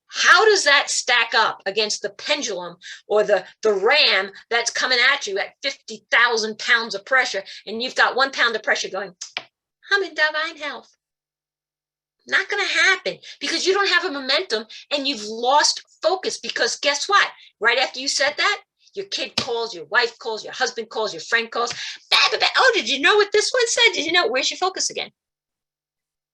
How does that stack up against the pendulum or the ram that's coming at you at 50,000 pounds of pressure, and you've got 1 pound of pressure going, I'm in divine health? Not going to happen, because you don't have a momentum and you've lost focus. Because guess what? Right after you said that, your kid calls, your wife calls, your husband calls, your friend calls. Oh, did you know what this one said? Did you know? Where's your focus again?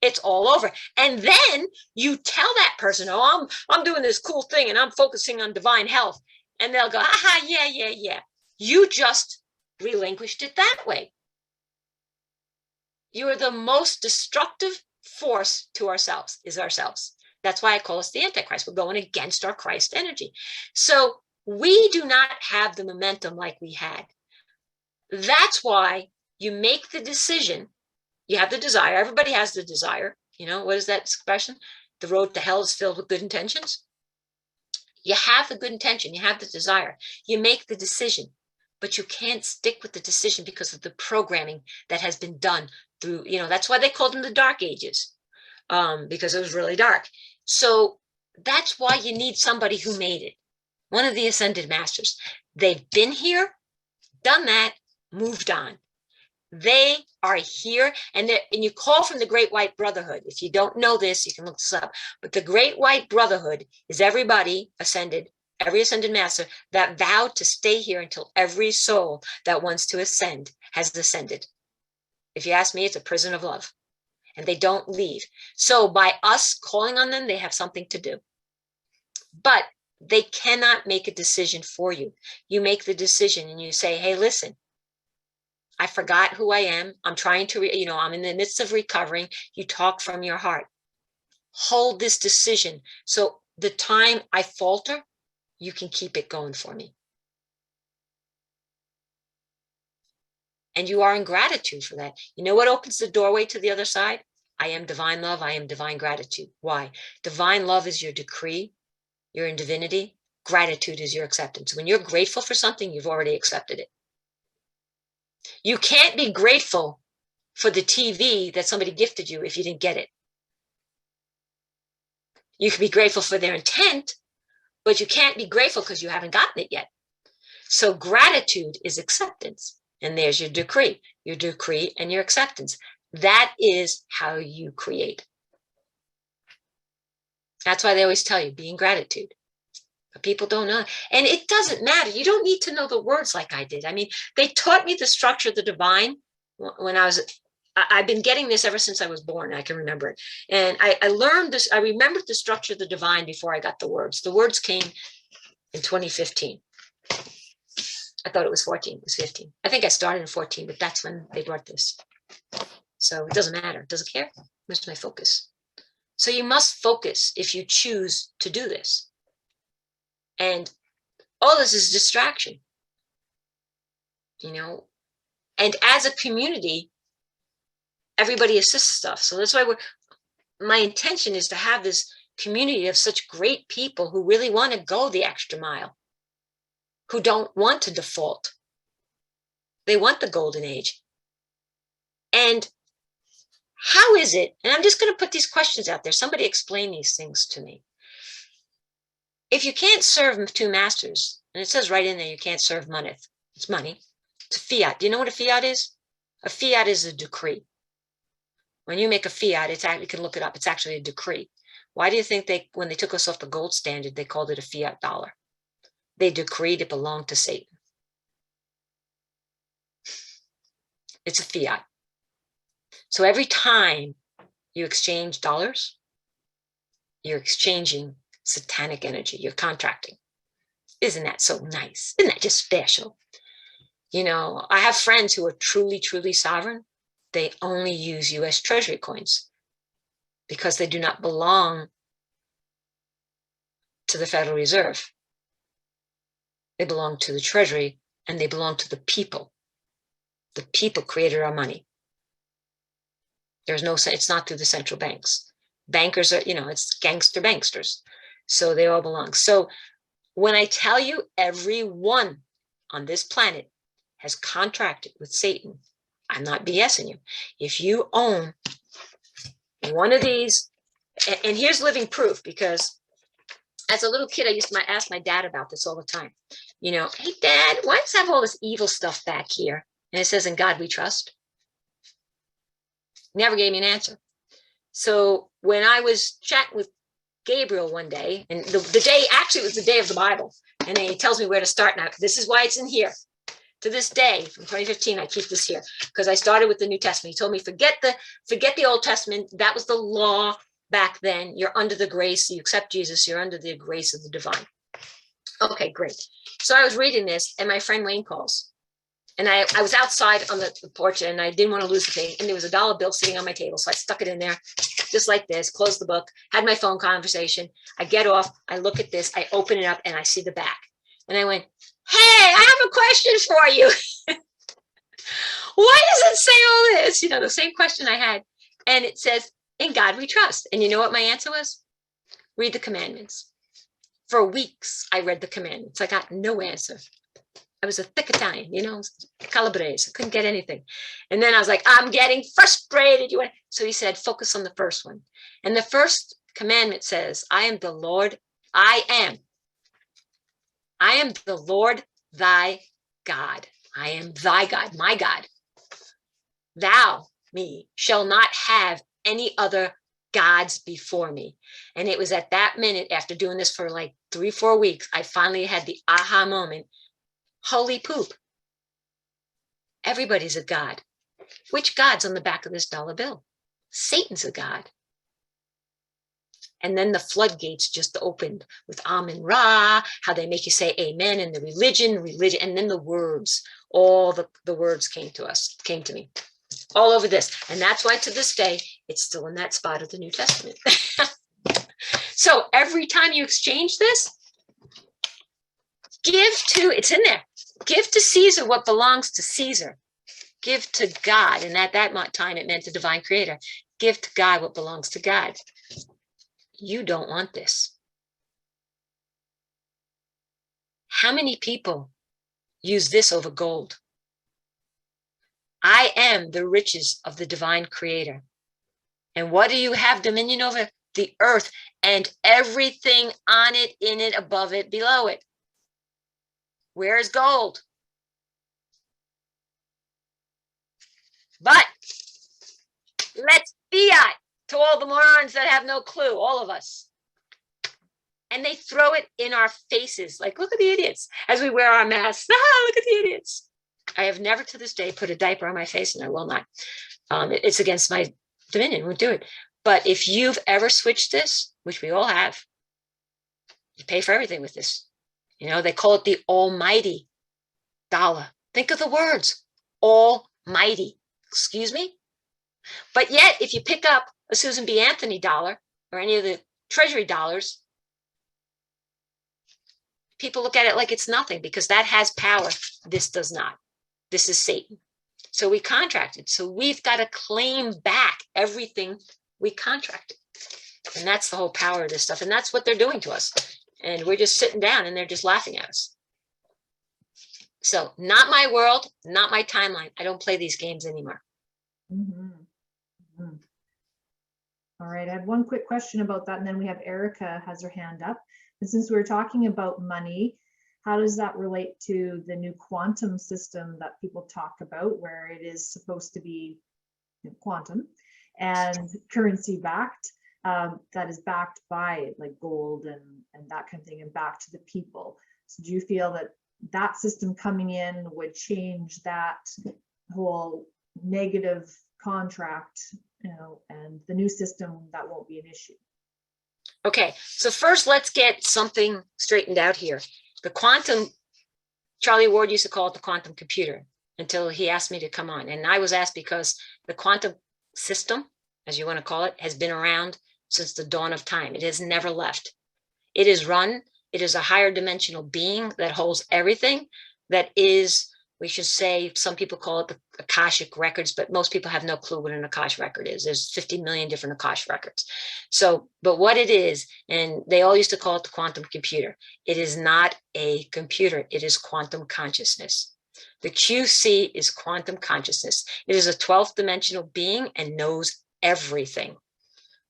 It's all over. And then you tell that person, oh, I'm doing this cool thing and I'm focusing on divine health. And they'll go, aha, yeah. You just relinquished it that way. You are the most destructive force to ourselves, is ourselves. That's why I call us the Antichrist. We're going against our Christ energy. So we do not have the momentum like we had. That's why you make the decision. You have the desire. Everybody has the desire. You know, what is that expression? The road to hell is filled with good intentions. You have the good intention. You have the desire. You make the decision, but you can't stick with the decision because of the programming that has been done through, you know, that's why they called them the Dark Ages, because it was really dark. So that's why you need somebody who made it. One of the Ascended Masters. They've been here, done that, moved on. They are here, and you call from the Great White Brotherhood. If you don't know this, you can look this up. But the Great White Brotherhood is everybody ascended, every Ascended Master that vowed to stay here until every soul that wants to ascend has ascended. If you ask me, it's a prison of love, and they don't leave. So by us calling on them, they have something to do. But they cannot make a decision for you. You make the decision and you say, hey, listen, I forgot who I am. I'm trying to, I'm in the midst of recovering. You talk from your heart. Hold this decision. So the time I falter, you can keep it going for me. And you are in gratitude for that. You know what opens the doorway to the other side? I am divine love. I am divine gratitude. Why? Divine love is your decree. You're in divinity. Gratitude is your acceptance. When you're grateful for something, you've already accepted it. You can't be grateful for the TV that somebody gifted you if you didn't get it. You can be grateful for their intent, but you can't be grateful because you haven't gotten it yet. So gratitude is acceptance. And there's your decree and your acceptance. That is how you create. That's why they always tell you, be in gratitude. But people don't know. And it doesn't matter. You don't need to know the words like I did. I mean, they taught me the structure of the divine when I've been getting this ever since I was born. I can remember it. And I learned this. I remembered the structure of the divine before I got the words. The words came in 2015. I thought it was 14. It was 15. I think I started in 14, but that's when they brought this. So it doesn't matter. It doesn't care. Where's my focus? So you must focus if you choose to do this. And all this is distraction, you know, and as a community, everybody assists stuff. So that's why my intention is to have this community of such great people who really want to go the extra mile, who don't want to default. They want the golden age. And how is it, and I'm just going to put these questions out there, somebody explain these things to me. If you can't serve two masters, and it says right in there, you can't serve money, it's money, it's a fiat. Do you know what a fiat is? A fiat is a decree. When you make a fiat, you can look it up, it's actually a decree. Why do you think when they took us off the gold standard, they called it a fiat dollar? They decreed it belonged to Satan. It's a fiat. So every time you exchange dollars, you're exchanging satanic energy, you're contracting. Isn't that so nice? Isn't that just special? You know, I have friends who are truly, truly sovereign. They only use US Treasury coins because they do not belong to the Federal Reserve. They belong to the Treasury, and they belong to the people. The people created our money. There's no, it's not through the central banks. Bankers are, you know, it's gangster banksters. So they all belong. So when I tell you everyone on this planet has contracted with Satan, I'm not BSing you. If you own one of these, and here's living proof, because as a little kid, I used to ask my dad about this all the time. You know, hey, Dad, why does it have all this evil stuff back here? And it says, in God we trust. Never gave me an answer. So when I was chatting with Gabriel one day, and the day, actually it was the day of the Bible, and he tells me where to start now. This is why it's in here. To this day, from 2015, I keep this here because I started with the New Testament. He told me, forget the Old Testament. That was the law back then. You're under the grace. You accept Jesus. You're under the grace of the divine. Okay, great. So I was reading this, and my friend Wayne calls. And I was outside on the porch, and I didn't want to lose the thing. And there was a dollar bill sitting on my table. So I stuck it in there just like this, closed the book, had my phone conversation. I get off, I look at this, I open it up, and I see the back. And I went, hey, I have a question for you. Why does it say all this? You know, the same question I had. And it says, in God we trust. And you know what my answer was? Read the commandments. For weeks, I read the commandments. I got no answer. I was a thick Italian, you know, calabrese. I couldn't get anything. And then I was like, I'm getting frustrated. So he said, focus on the first one. And the first commandment says, I am the Lord, I am the Lord thy God. I am thy God, my God. Thou, me, shall not have any other gods before me. And it was at that minute, after doing this for like 3-4 weeks, I finally had the aha moment. Holy poop. Everybody's a god. Which god's on the back of this dollar bill? Satan's a god. And then the floodgates just opened with Amen Ra, how they make you say amen, and the religion, and then the words, all the words came to me all over this. And that's why to this day, it's still in that spot of the New Testament. So every time you exchange this, it's in there. Give to Caesar what belongs to Caesar. Give to God. And at that time, it meant the divine creator. Give to God what belongs to God. You don't want this. How many people use this over gold? I am the riches of the divine creator. And what do you have dominion over? The earth and everything on it, in it, above it, below it. Where is gold? But let's fiat to all the morons that have no clue, all of us. And they throw it in our faces, like, look at the idiots, as we wear our masks. Look at the idiots. I have never to this day put a diaper on my face, and I will not. It's against my dominion, won't do it. But if you've ever switched this, which we all have, you pay for everything with this. You know, they call it the almighty dollar. Think of the words, almighty. Excuse me? But yet, if you pick up a Susan B. Anthony dollar or any of the treasury dollars, people look at it like it's nothing because that has power. This does not. This is Satan. So we contracted. So we've got to claim back everything we contracted. And that's the whole power of this stuff. And that's what they're doing to us. And we're just sitting down and they're just laughing at us. So not my world, not my timeline. I don't play these games anymore. Mhm. Mhm. All right, I have one quick question about that, and then we have Erica has her hand up. And since we're talking about money, how does that relate to the new quantum system that people talk about, where it is supposed to be quantum and currency backed, that is backed by like gold and that kind of thing, and back to the people? So do you feel that that system coming in would change that whole negative contract, and the new system, that won't be an issue? Okay, so first let's get something straightened out here. The quantum, Charlie Ward used to call it the quantum computer until he asked me to come on. And I was asked because the quantum system, as you want to call it, has been around since the dawn of time. It has never left. It is run. It is a higher dimensional being that holds everything that is, we should say, some people call it the Akashic records, but most people have no clue what an Akash record is. There's 50 million different Akash records. So, but what it is, and they all used to call it the quantum computer. It is not a computer. It is quantum consciousness. The QC is quantum consciousness. It is a 12th dimensional being and knows everything.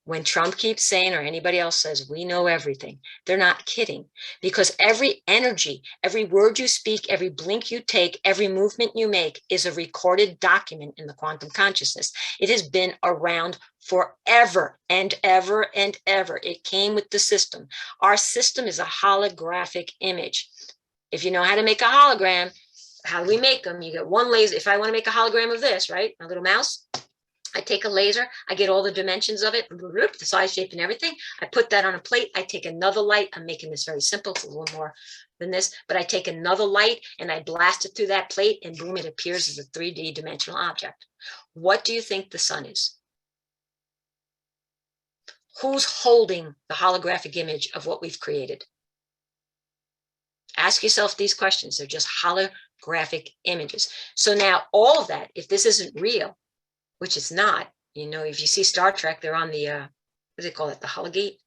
When Trump keeps saying, or anybody else says, we know everything, they're not kidding, because every energy, every word you speak, every blink you take, every movement you make is a recorded document in the quantum consciousness. It has been around forever and ever and ever. It came with the system. Our system is a holographic image. If you know how to make a hologram, how do we make them? You get one laser. If I want to make a hologram of this, right, my little mouse, I take a laser, I get all the dimensions of it, the size, shape, and everything. I put that on a plate. I take another light. I'm making this very simple. It's a little more than this, but I take another light and I blast it through that plate, and boom, it appears as a 3D dimensional object. What do you think the sun is? Who's holding the holographic image of what we've created? Ask yourself these questions. They're just holographic images. So now all of that, if this isn't real, which it's not, if you see Star Trek, they're on the, what do they call it? The hologate?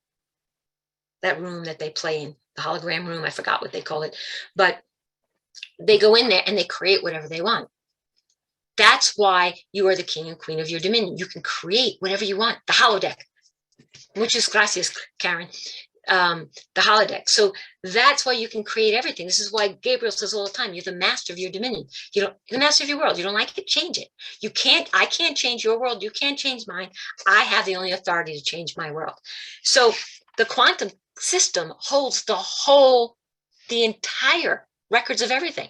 That room that they play in, the hologram room, I forgot what they call it. But they go in there and they create whatever they want. That's why you are the king and queen of your dominion. You can create whatever you want. The holodeck. Muchas gracias, Karen. The holodeck. So that's why you can create everything. This is why Gabriel says all the time, you're the master of your dominion. You're the master of your world. You don't like it, change it. I can't change your world. You can't change mine. I have the only authority to change my world. So the quantum system holds the entire records of everything.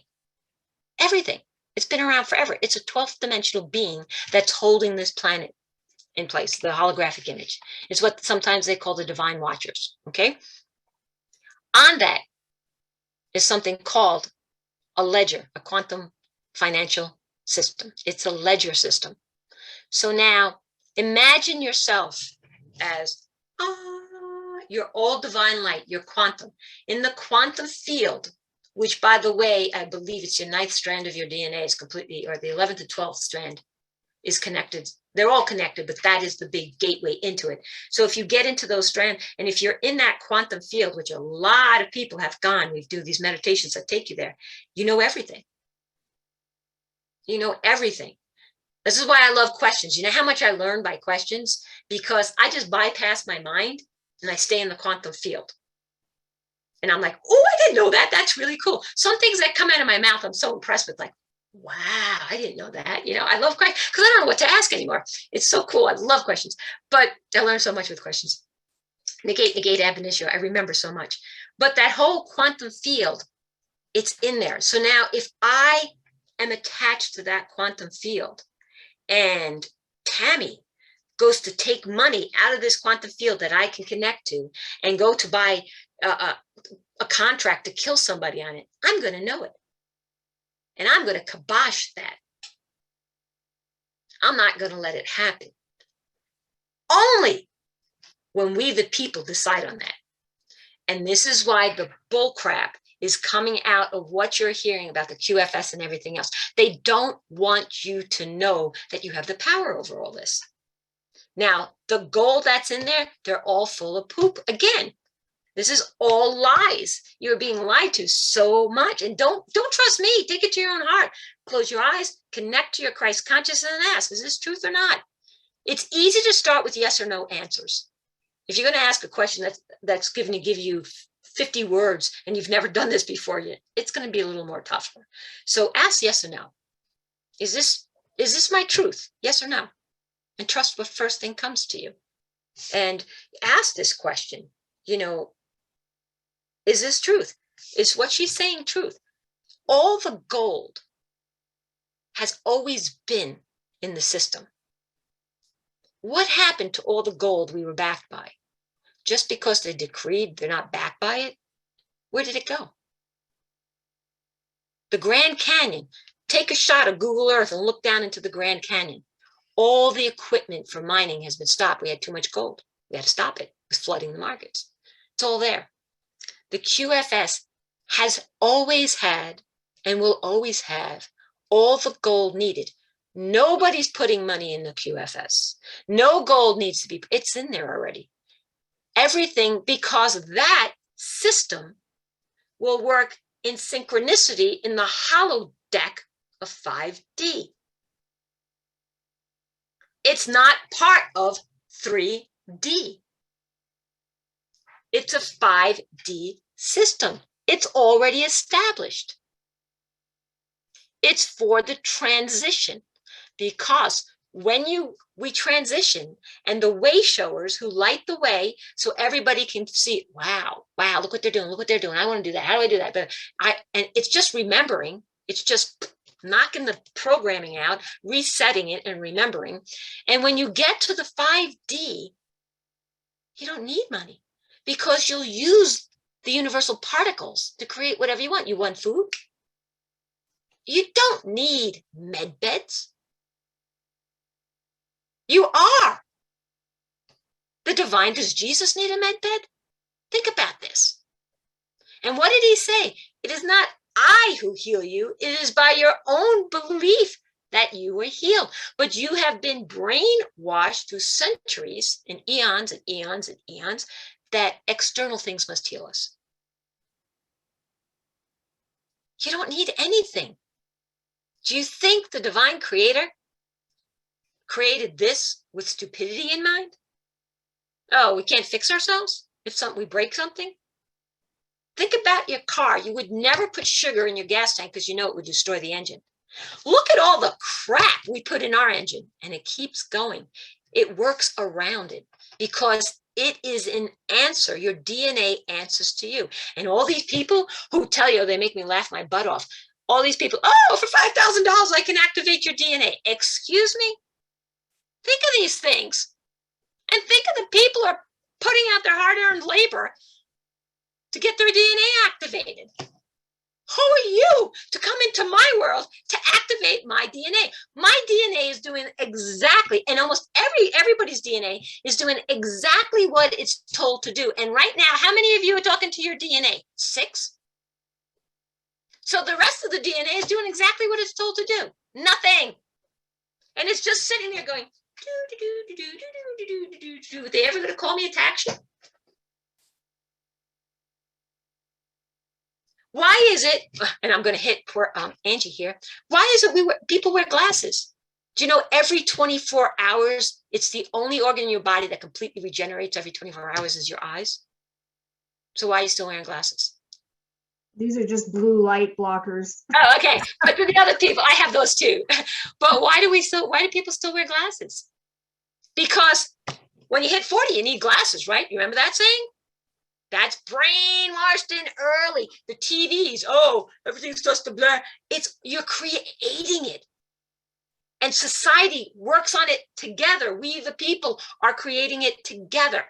Everything. It's been around forever. It's a 12th dimensional being that's holding this planet in place, the holographic image. It's what sometimes they call the divine watchers, okay? On that is something called a ledger, a quantum financial system. It's a ledger system. So now imagine yourself as, you're all divine light, you're quantum. In the quantum field, which by the way, I believe it's your 9th strand of your DNA is completely, or the 11th to 12th strand is connected. They're all connected, but that is the big gateway into it. So if you get into those strands, and if you're in that quantum field, which a lot of people have gone, we do these meditations that take you there, you know everything. You know everything. This is why I love questions. You know how much I learn by questions? Because I just bypass my mind and I stay in the quantum field. And I'm like, oh, I didn't know that. That's really cool. Some things that come out of my mouth, I'm so impressed with, like, wow, I didn't know that. I love questions because I don't know what to ask anymore. It's so cool. I love questions, but I learn so much with questions. Negate, ab initio. I remember so much. But that whole quantum field, it's in there. So now if I am attached to that quantum field and Tammy goes to take money out of this quantum field that I can connect to and go to buy a contract to kill somebody on it, I'm going to know it. And I'm going to kibosh that. I'm not going to let it happen. Only when we, the people, decide on that. And this is why the bull crap is coming out of what you're hearing about the QFS and everything else. They don't want you to know that you have the power over all this. Now, the gold that's in there, they're all full of poop. Again, this is all lies. You're being lied to so much. And don't trust me. Take it to your own heart. Close your eyes, connect to your Christ consciousness and ask, is this truth or not? It's easy to start with yes or no answers. If you're going to ask a question that's going to give you 50 words and you've never done this before, it's going to be a little more tougher. So ask yes or no. Is this my truth? Yes or no? And trust what first thing comes to you. And ask this question, is this truth? Is what she's saying truth? All the gold has always been in the system. What happened to all the gold we were backed by? Just because they decreed they're not backed by it, where did it go? The Grand Canyon, take a shot of Google Earth and look down into the Grand Canyon. All the equipment for mining has been stopped. We had too much gold. We had to stop it. It was flooding the markets. It's all there. The QFS has always had and will always have all the gold needed. Nobody's putting money in the QFS. No gold needs to be, it's in there already. Everything, because that system will work in synchronicity in the hollow deck of 5D. It's not part of 3D. It's a 5D system. It's already established. It's for the transition, because when we transition, and the way showers who light the way so everybody can see, wow, look what they're doing, I want to do that. How do I do that? And it's just remembering, it's just knocking the programming out, resetting it and remembering. And when you get to the 5D, you don't need money, because you'll use the universal particles to create whatever you want. You want food? You don't need med beds. You are the divine. Does Jesus need a med bed? Think about this. And what did he say? It is not I who heal you. It is by your own belief that you were healed. But you have been brainwashed through centuries and eons and eons and eons that external things must heal us. You don't need anything. Do you think the divine creator created this with stupidity in mind? Oh, we can't fix ourselves if we break something? Think about your car. You would never put sugar in your gas tank because you know it would destroy the engine. Look at all the crap we put in our engine, and it keeps going. It works around it because it is an answer. Your DNA answers to you. And all these people who tell you, they make me laugh my butt off. All these people, oh, for $5,000, I can activate your DNA. Excuse me? Think of these things. And think of the people who are putting out their hard-earned labor to get their DNA activated. Who are you to come into my world to activate my DNA? My DNA is doing exactly, and almost everybody's DNA is doing exactly what it's told to do. And right now, how many of you are talking to your DNA? 6? So the rest of the DNA is doing exactly what it's told to do. Nothing. And it's just sitting there going, are they ever going to call me a tax? Why is it, and I'm going to hit poor Angie here, why is it people wear glasses? Do you know every 24 hours, it's the only organ in your body that completely regenerates every 24 hours is your eyes? So why are you still wearing glasses? These are just blue light blockers. Oh, okay. But for the other people, I have those too. But why do people still wear glasses? Because when you hit 40, you need glasses, right? You remember that saying? That's brainwashed in early. The TVs, oh, everything's just a blur. You're creating it. And society works on it together. We, the people, are creating it together.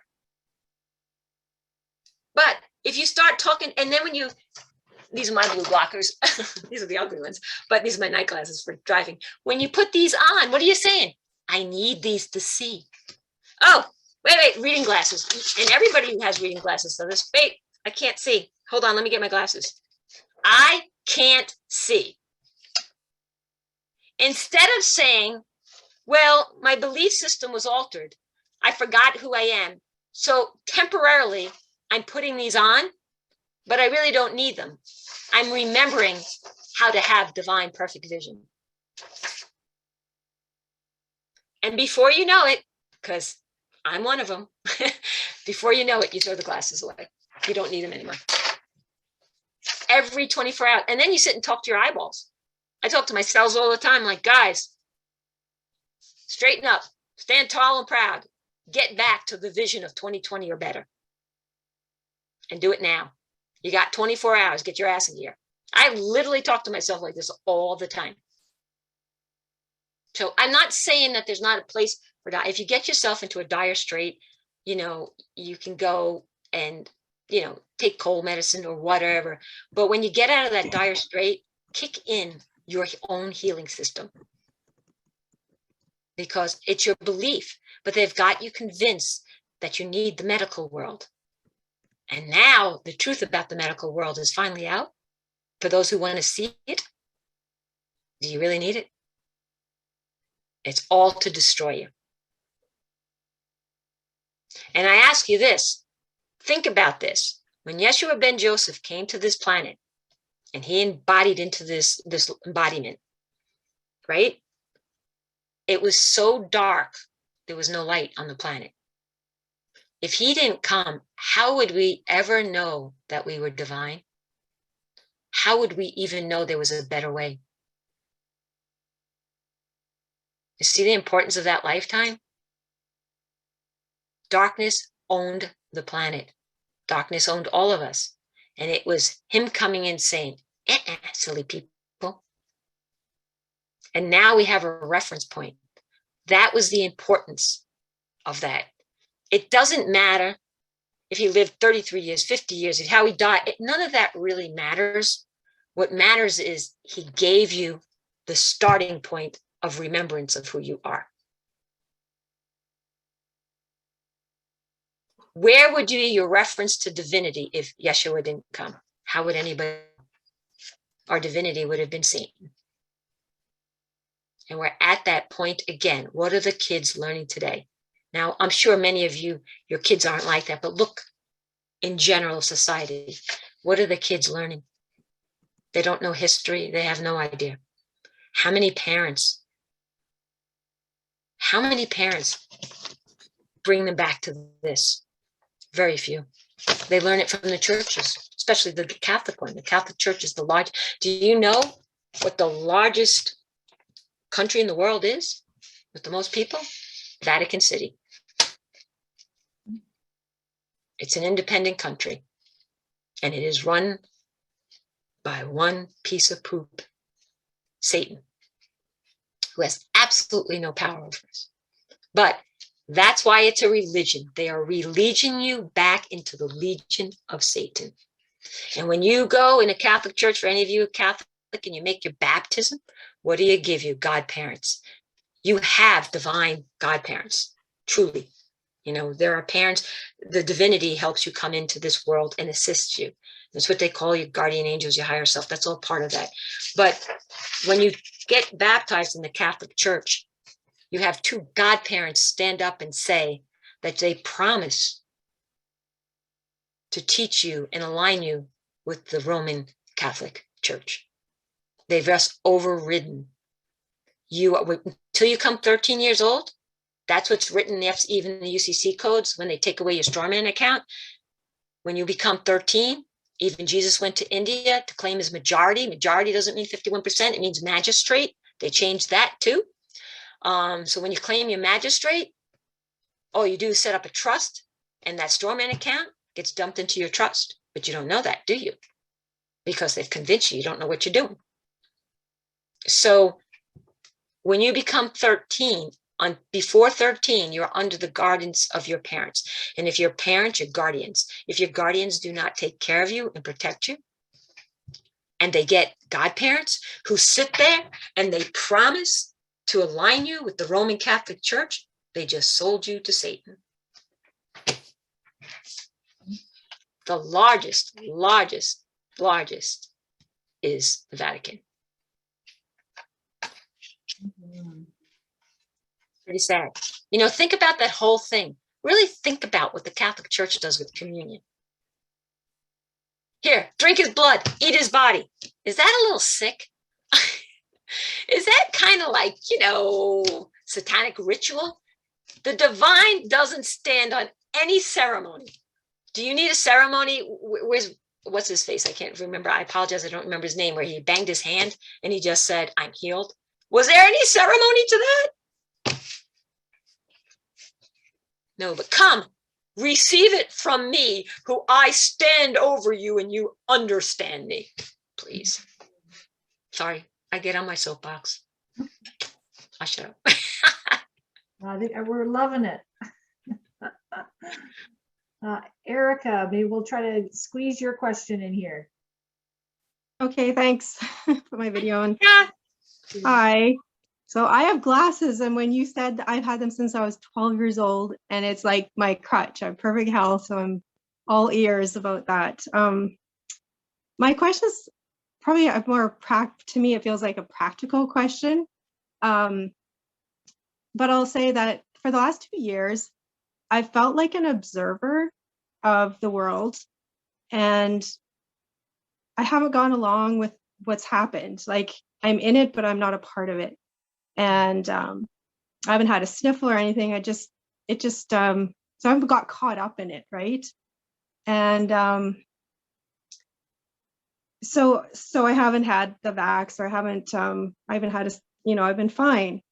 But if you start talking, and then these are my blue blockers. These are the ugly ones, but these are my night glasses for driving. When you put these on, what are you saying? I need these to see. Oh, wait, reading glasses. And everybody has reading glasses. So wait, I can't see. Hold on, let me get my glasses. I can't see. Instead of saying, well, my belief system was altered. I forgot who I am. So temporarily, I'm putting these on, but I really don't need them. I'm remembering how to have divine perfect vision. And before you know it, because I'm one of them, before you know it, you throw the glasses away. You don't need them anymore. Every 24 hours. And then you sit and talk to your eyeballs. I talk to my cells all the time, like, guys, straighten up, stand tall and proud, get back to the vision of 2020 or better. And do it now. You got 24 hours, get your ass in gear. I literally talk to myself like this all the time. So I'm not saying that there's not a place for that. If you get yourself into a dire strait, you can go and, take cold medicine or whatever. But when you get out of that dire strait, kick in your own healing system. Because it's your belief, but they've got you convinced that you need the medical world. And now the truth about the medical world is finally out. For those who want to see it, do you really need it? It's all to destroy you. And I ask you this, think about this. When Yeshua ben Joseph came to this planet and he embodied into this embodiment, right? It was so dark, there was no light on the planet. If he didn't come, how would we ever know that we were divine? How would we even know there was a better way? You see the importance of that lifetime? Darkness owned the planet. Darkness owned all of us. And it was him coming in saying, silly people. And now we have a reference point. That was the importance of that. It doesn't matter if he lived 33 years, 50 years, how he died. None of that really matters. What matters is he gave you the starting point of remembrance of who you are. Where would be your reference to divinity if Yeshua didn't come? How would anybody? Our divinity would have been seen. And we're at that point again. What are the kids learning today? Now, I'm sure many of you, your kids aren't like that, but look in general society. What are the kids learning? They don't know history. They have no idea. How many parents bring them back to this? Very few. They learn it from the churches, especially the Catholic one. The Catholic Church is the largest. Do you know what the largest country in the world is with the most people? Vatican City. It's an independent country, and it is run by one piece of poop, Satan, who has absolutely no power over us. But that's why it's a religion. They are religioning you back into the legion of Satan. And when you go in a Catholic church, for any of you Catholic, and you make your baptism, what do you give you? Godparents. You have divine godparents, truly. There are parents, the divinity helps you come into this world and assists you. That's what they call your guardian angels, your higher self. That's all part of that. But when you get baptized in the Catholic Church, you have two godparents stand up and say that they promise to teach you and align you with the Roman Catholic Church. They've just overridden you until you come 13 years old. That's what's written, even in the UCC codes, when they take away your strawman account. When you become 13, even Jesus went to India to claim his majority. Majority doesn't mean 51%, it means magistrate. They changed that too. So when you claim your magistrate, all you do is set up a trust, and that strawman account gets dumped into your trust. But you don't know that, do you? Because they've convinced you don't know what you're doing. So when you become 13, before 13, you're under the guidance of your parents. And if your parents, your guardians, if your guardians do not take care of you and protect you, and they get godparents who sit there and they promise to align you with the Roman Catholic Church, they just sold you to Satan. The largest is the Vatican. Mhm. Pretty sad. You know, think about that whole thing. Really think about what the Catholic Church does with communion. Here, drink his blood, eat his body. Is that a little sick? Is that kind of like, you know, satanic ritual? The divine doesn't stand on any ceremony. Do you need a ceremony? What's his face? I can't remember. I apologize. I don't remember his name, where he banged his hand and he just said, I'm healed. Was there any ceremony to that? No, but come, receive it from me, who I stand over you and you understand me. Please. Sorry, I get on my soapbox. I shut up. I think we're loving it. Erica, maybe we'll try to squeeze your question in here. Okay, thanks. Put my video on. Yeah. Hi. So I have glasses, and when you said I've had them since I was 12 years old, and it's like my crutch. I have perfect health, so I'm all ears about that. My question is probably a more to me, it feels like a practical question. But I'll say that for the last 2 years, I felt like an observer of the world, and I haven't gone along with what's happened. Like, I'm in it, but I'm not a part of it. And I haven't had a sniffle or anything. So I haven't got caught up in it, right? And so I haven't had the vax, or I haven't had I've been fine.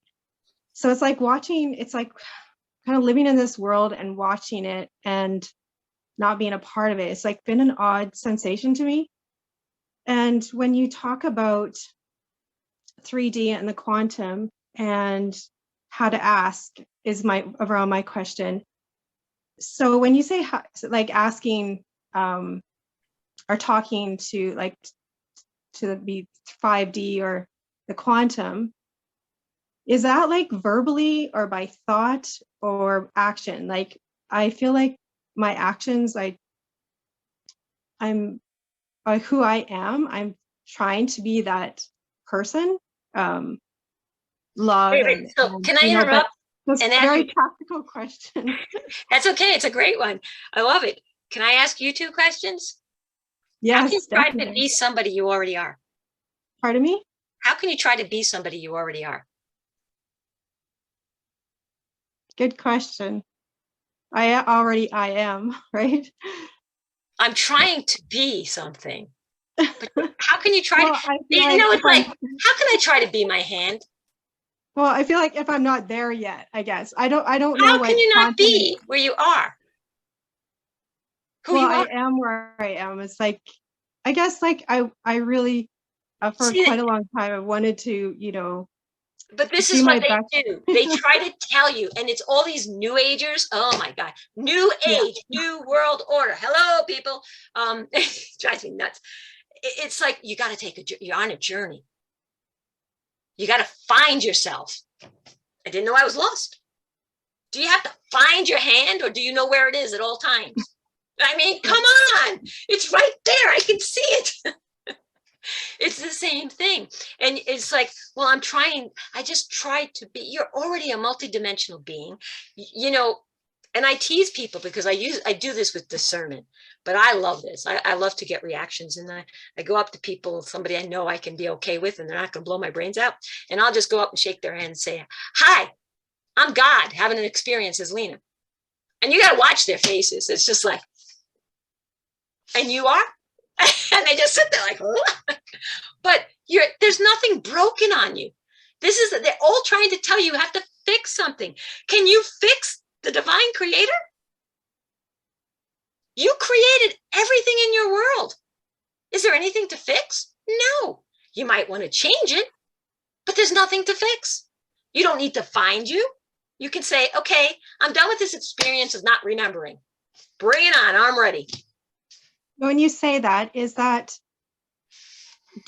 So it's like it's like kind of living in this world and watching it and not being a part of it. It's like been an odd sensation to me. And when you talk about 3D and the quantum and how to ask is around my question. So when you say like asking or talking to like to be 5D or the quantum, is that like verbally or by thought or action? Like, I feel like my actions, I'm who I am. I'm trying to be that person. Love. Wait, so can I interrupt? That's a very practical question. That's okay. It's a great one. I love it. Can I ask you 2 questions? Yes. How can you try definitely. to be somebody you already are? Pardon me? How can you try to be somebody you already are? Good question. I am, right? I'm trying to be something. But how can you try Well, to, it's like, how can I try to be my hand? Well, I feel like if I'm not there yet, I guess. I don't know. How can you not be where you are? Who you are? I am where I am. It's like, I guess like I really, for quite a long time, I wanted to, but this is what they do. They try to tell you, and it's all these new agers. Oh my God. New age, new world order. Hello, people. It drives me nuts. It's like, you got to you're on a journey. You got to find yourself. I didn't know I was lost. Do you have to find your hand, or do you know where it is at all times? I mean, come on. It's right there. I can see it. It's the same thing. And it's like, well, I just tried to be, you're already a multidimensional being, and I tease people because I do this with discernment, but I love this. I love to get reactions, and I go up to people, somebody I know I can be okay with, and they're not going to blow my brains out. And I'll just go up and shake their hand and say, hi, I'm God having an experience as Leana. And you got to watch their faces. It's just like, and you are? And they just sit there like, oh. But there's nothing broken on you. They're all trying to tell you have to fix something. Can you fix the divine creator? You created everything in your world. Is there anything to fix? No. You might want to change it, but there's nothing to fix. You don't need to find you. You can say, okay, I'm done with this experience of not remembering. Bring it on. I'm ready. When you say that,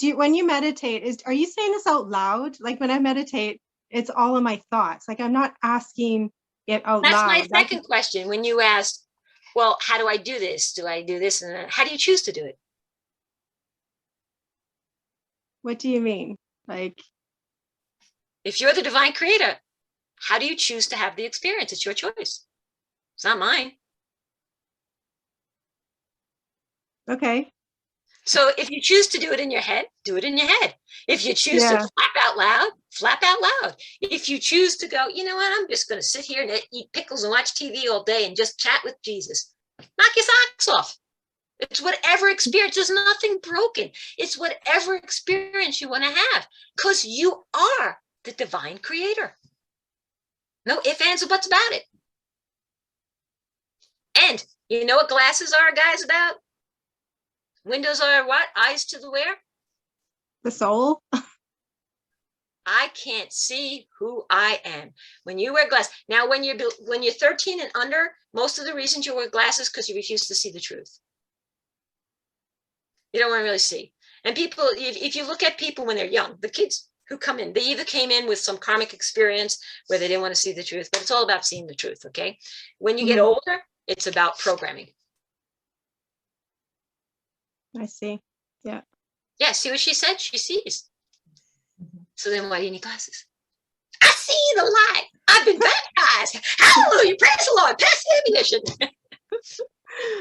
when you meditate, are you saying this out loud? Like, when I meditate, it's all in my thoughts. Like, I'm not asking it out loud. That's my second question. When you asked, well, how do I do this? Do I do this? And how do you choose to do it? What do you mean? Like, If you're the divine creator, how do you choose to have the experience? It's your choice. It's not mine. okay. So if you choose to do it in your head, do it in your head. If you choose to Yeah. flap out loud. If you choose to go, you know what, I'm just going to sit here and eat pickles and watch TV all day and just chat with Jesus, knock your socks off. It's whatever experience. There's nothing broken. It's whatever experience you want to have, because you are the divine creator. No ifs, ands, or buts about it. And you know what glasses are, guys, about? Windows are what? Eyes to the where? The soul. I can't see who I am. When you wear glasses. Now, when you're 13 and under, most of the reasons you wear glasses because you refuse to see the truth. You don't want to really see. And people, if you look at people when they're young, the kids who come in, they either came in with some karmic experience where they didn't want to see the truth, but it's all about seeing the truth, okay? When you get older, it's about programming. I see. Yeah. Yeah, see what she said? She sees. So then why do you need glasses? I see the light. I've been baptized. Hallelujah. Praise the Lord. Pass the ammunition.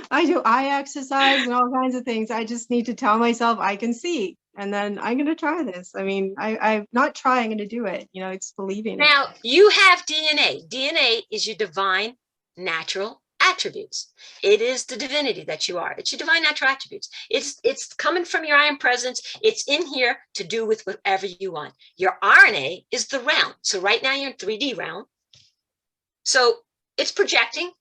I do eye exercise and all kinds of things. I just need to tell myself I can see. And then I'm going to try this. I mean, I'm not trying, I'm going to do it. You know, it's believing it. Now, you have DNA. DNA is your divine natural attributes. It is the divinity that you are. It's your divine natural attributes. It's coming from your I am presence. It's in here to do with whatever you want. Your RNA is the realm. So right now you're in 3D realm. So it's projecting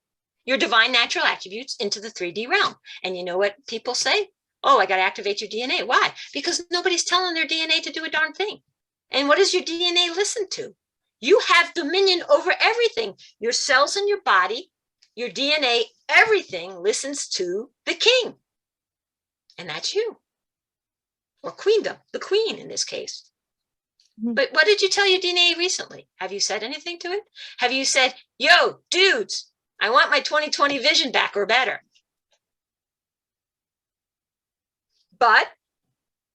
your divine natural attributes into the 3D realm. And you know what people say? Oh, I got to activate your DNA. Why? Because nobody's telling their DNA to do a darn thing. And what does your DNA listen to? You have dominion over everything. Your cells in your body, your DNA, everything listens to the king. And that's you. Or queendom, the queen in this case. But what did you tell your DNA recently? Have you said anything to it? Have you said, yo, dudes, I want my 2020 vision back or better? But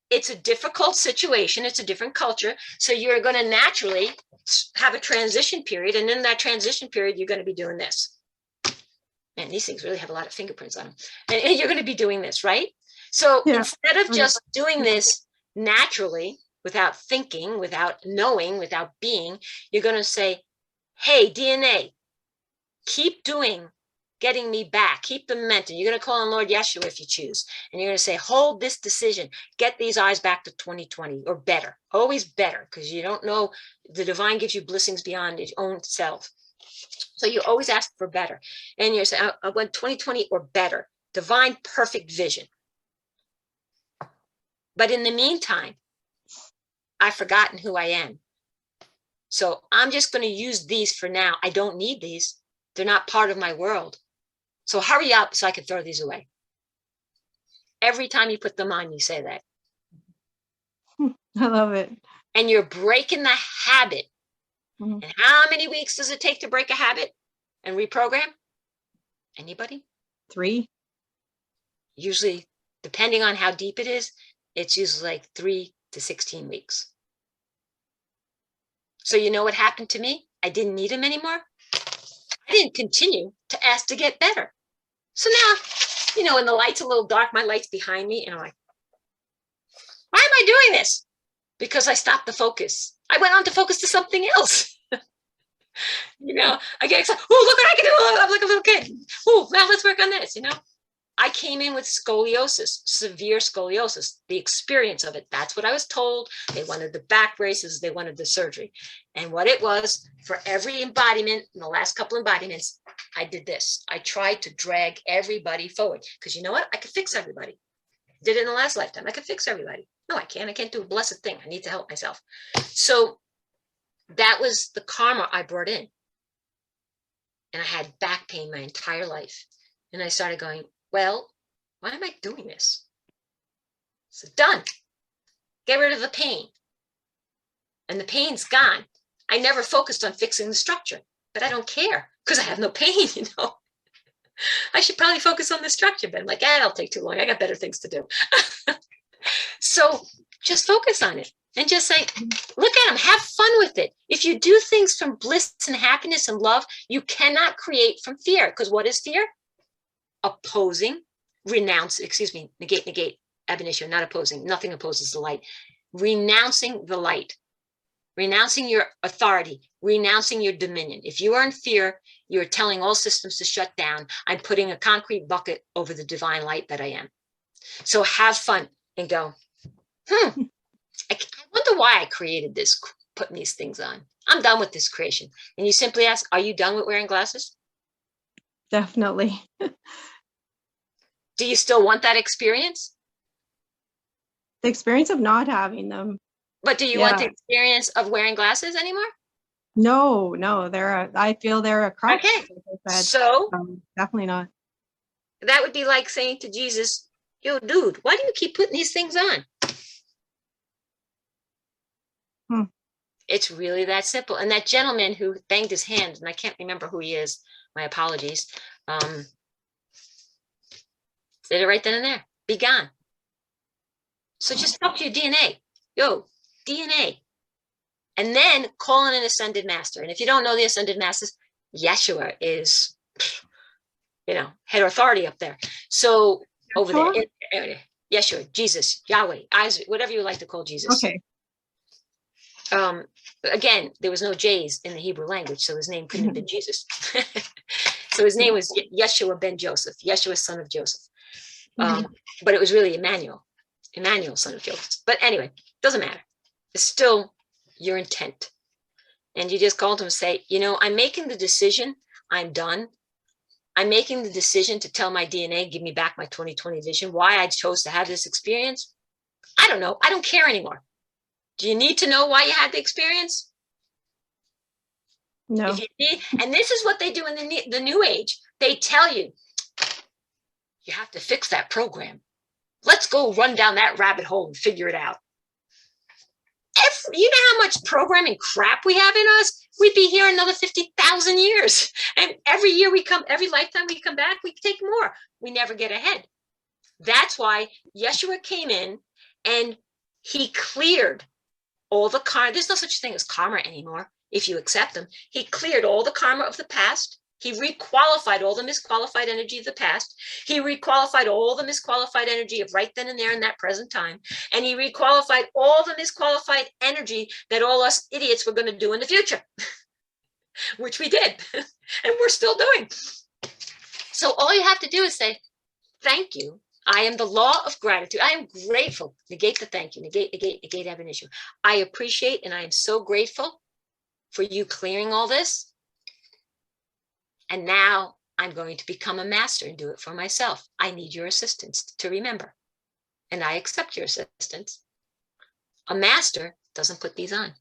it's a difficult situation. It's a different culture. So you're going to naturally have a transition period. And in that transition period, you're going to be doing this. Man, these things really have a lot of fingerprints on them. And you're going to be doing this, right? So instead of just doing this naturally, without thinking, without knowing, without being, you're going to say, hey, DNA, keep getting me back, keep the momentum. You're going to call on Lord Yeshua if you choose. And you're going to say, hold this decision, get these eyes back to 2020 or better, always better, because you don't know, the divine gives you blessings beyond your own self. So you always ask for better. And you're saying, I want 2020 or better, divine perfect vision. But in the meantime, I've forgotten who I am. So I'm just going to use these for now. I don't need these. They're not part of my world. So hurry up so I can throw these away. Every time you put them on, you say that. I love it. And you're breaking the habit. And how many weeks does it take to break a habit and reprogram? Anybody? 3. Usually, depending on how deep it is, it's usually like 3 to 16 weeks. So you know what happened to me? I didn't need them anymore. I didn't continue to ask to get better. So now, you know, when the light's a little dark, my light's behind me, and I'm like, why am I doing this? Because I stopped the focus. I went on to focus to something else. You know, I get excited. Oh, look what I can do. I'm like a little kid. Oh, now let's work on this, you know. I came in with scoliosis, severe scoliosis, the experience of it. That's what I was told. They wanted the back braces. They wanted the surgery. And what it was, for every embodiment, in the last couple embodiments, I did this. I tried to drag everybody forward. Because you know what? I could fix everybody. Did it in the last lifetime. I could fix everybody. No, I can't. I can't do a blessed thing. I need to help myself. So that was the karma I brought in. And I had back pain my entire life. And I started going, well, why am I doing this? So done. Get rid of the pain. And the pain's gone. I never focused on fixing the structure, but I don't care because I have no pain, you know. I should probably focus on the structure, but I'm like, that'll take too long. I got better things to do. So Just focus on it and just say, look at them, have fun with it. If you do things from bliss and happiness and love, you cannot create from fear. Because what is fear? Opposing, negate, ab initio, not opposing. Nothing opposes the light. Renouncing the light, renouncing your authority, renouncing your dominion. If you are in fear, you're telling all systems to shut down. I'm putting a concrete bucket over the divine light that I am. So have fun and go, I wonder why I created this, putting these things on. I'm done with this creation. And you simply ask, are you done with wearing glasses? Definitely. Do you still want that experience? The experience of not having them. But do you want the experience of wearing glasses anymore? No, I feel they're a crutch. Okay. Like I said. So definitely not. that would be like saying to Jesus, yo, dude, why do you keep putting these things on? It's really that simple. And that gentleman who banged his hand, and I can't remember who he is, my apologies, did it right then and there. Be gone. So just talk to your DNA. Yo, DNA. And then call in an ascended master. And if you don't know the ascended masters, Yeshua is, head authority up there. So over there, Yeshua, Jesus, Yahweh, Isaac, whatever you like to call Jesus. Okay. Again, there was no J's in the Hebrew language, so his name couldn't have been Jesus. So his name was Yeshua ben Joseph, Yeshua son of Joseph. But it was really Emmanuel, son of Joseph. But anyway, doesn't matter. It's still your intent. And you just call him and say, I'm making the decision. I'm done. I'm making the decision to tell my DNA, give me back my 2020 vision. Why I chose to have this experience, I don't know. I don't care anymore. Do you need to know why you had the experience? No. If you need, and this is what they do in the new age. They tell you, you have to fix that program. Let's go run down that rabbit hole and figure it out. You know how much programming crap we have in us? We'd be here another 50,000 years. And every lifetime we come back, we take more. We never get ahead. That's why Yeshua came in and he cleared all the karma. There's no such thing as karma anymore if you accept them. He cleared all the karma of the past. He requalified all the misqualified energy of the past. He requalified all the misqualified energy of right then and there in that present time. And he requalified all the misqualified energy that all us idiots were going to do in the future, which we did, and we're still doing. So all you have to do is say, thank you. I am the law of gratitude. I am grateful. Negate the thank you. Negate ab initio. I appreciate and I am so grateful for you clearing all this. And now I'm going to become a master and do it for myself. I need your assistance to remember. And I accept your assistance. A master doesn't put these on.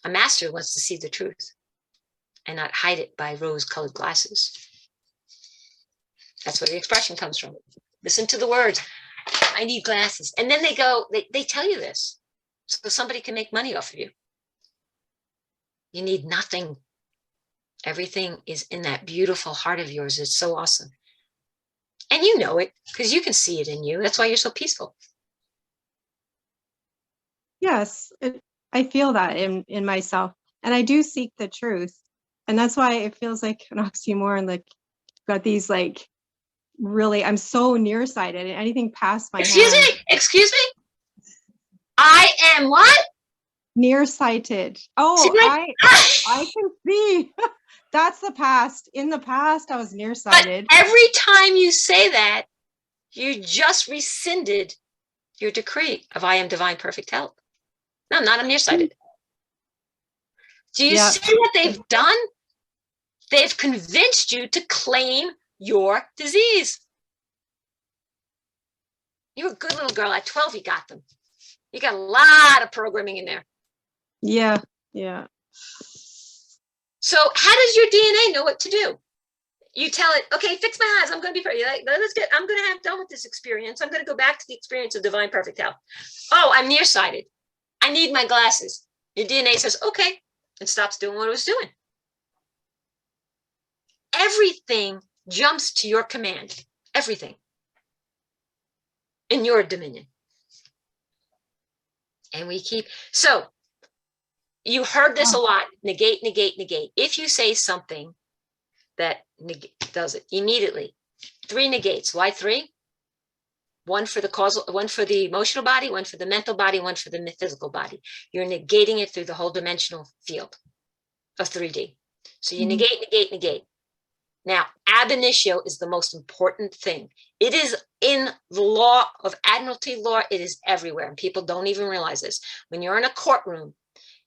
A master wants to see the truth and not hide it by rose-colored glasses. That's where the expression comes from. Listen to the words. I need glasses. And then they tell you this so somebody can make money off of you. You need nothing. Everything is in that beautiful heart of yours. It's so awesome. And you know it because you can see it in you. That's why you're so peaceful. Yes, I feel that in myself. And I do seek the truth. And that's why it feels like an oxymoron, like got these like really, I'm so nearsighted and anything past my hand. Excuse me. I am what? Nearsighted. Oh, I can see. That's the past. In the past, I was nearsighted. But every time you say that, you just rescinded your decree of I am divine perfect health. No, I'm not. I'm nearsighted. Do you see what they've done? They've convinced you to claim your disease. You're a good little girl. At 12, you got them. You got a lot of programming in there. Yeah. So how does your DNA know what to do? You tell it, okay, fix my eyes. I'm going to be perfect. I'm going to have done with this experience. I'm going to go back to the experience of divine perfect health. Oh, I'm nearsighted. I need my glasses. Your DNA says, okay, and stops doing what it was doing. Everything jumps to your command. Everything. In your dominion. And we keep, so you heard this a lot, negate, negate, negate. If you say something that does it immediately, 3 negates. Why 3? 1 for the causal, 1 for the emotional body, 1 for the mental body, 1 for the physical body. You're negating it through the whole dimensional field of 3D. So you negate, negate, negate. Now, ab initio is the most important thing. It is in the law of admiralty law. It is everywhere, and people don't even realize this. When you're in a courtroom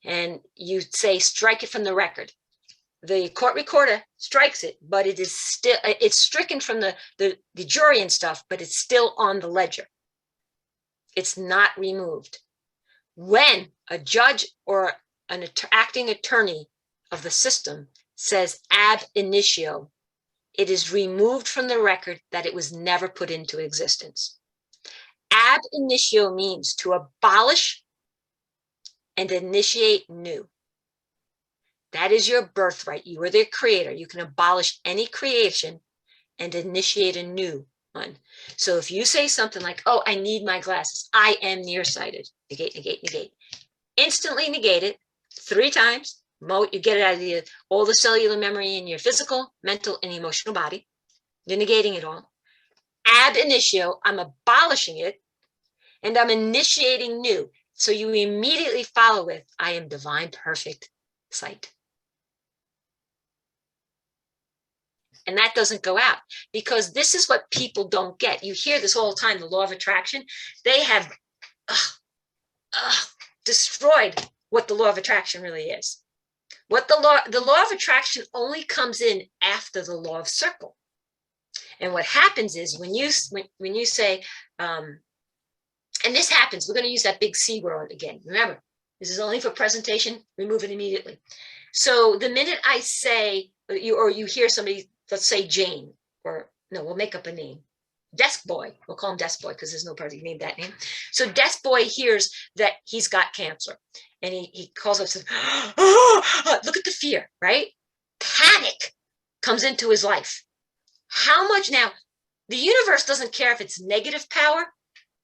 and you say, strike it from the record, the court recorder strikes it, but it is still, it's stricken from the jury and stuff, but it's still on the ledger. It's not removed. When a judge or an acting attorney of the system says ab initio, it is removed from the record that it was never put into existence. Ab initio means to abolish and initiate new. That is your birthright. You are the creator. You can abolish any creation and initiate a new one. So if you say something like, oh, I need my glasses, I am nearsighted, negate, negate, negate, instantly negate it 3 times. You get it out of all the cellular memory in your physical, mental, and emotional body. You're negating it all. Ab initio, I'm abolishing it, and I'm initiating new. So you immediately follow with, I am divine, perfect sight. And that doesn't go out, because this is what people don't get. You hear this all the time, the law of attraction. They have destroyed what the law of attraction really is. What the law of attraction only comes in after the law of circle. And what happens is when you say, and this happens, we're going to use that big C word again. Remember, this is only for presentation. Remove it immediately. So the minute I say, or you hear somebody, let's say Jane, or no, we'll make up a name. Desk boy, we'll call him Desk boy because there's no person named that name. So Desk boy hears that he's got cancer, and he calls up and says, oh, look at the fear, right? Panic comes into his life. How much now? The universe doesn't care if it's negative power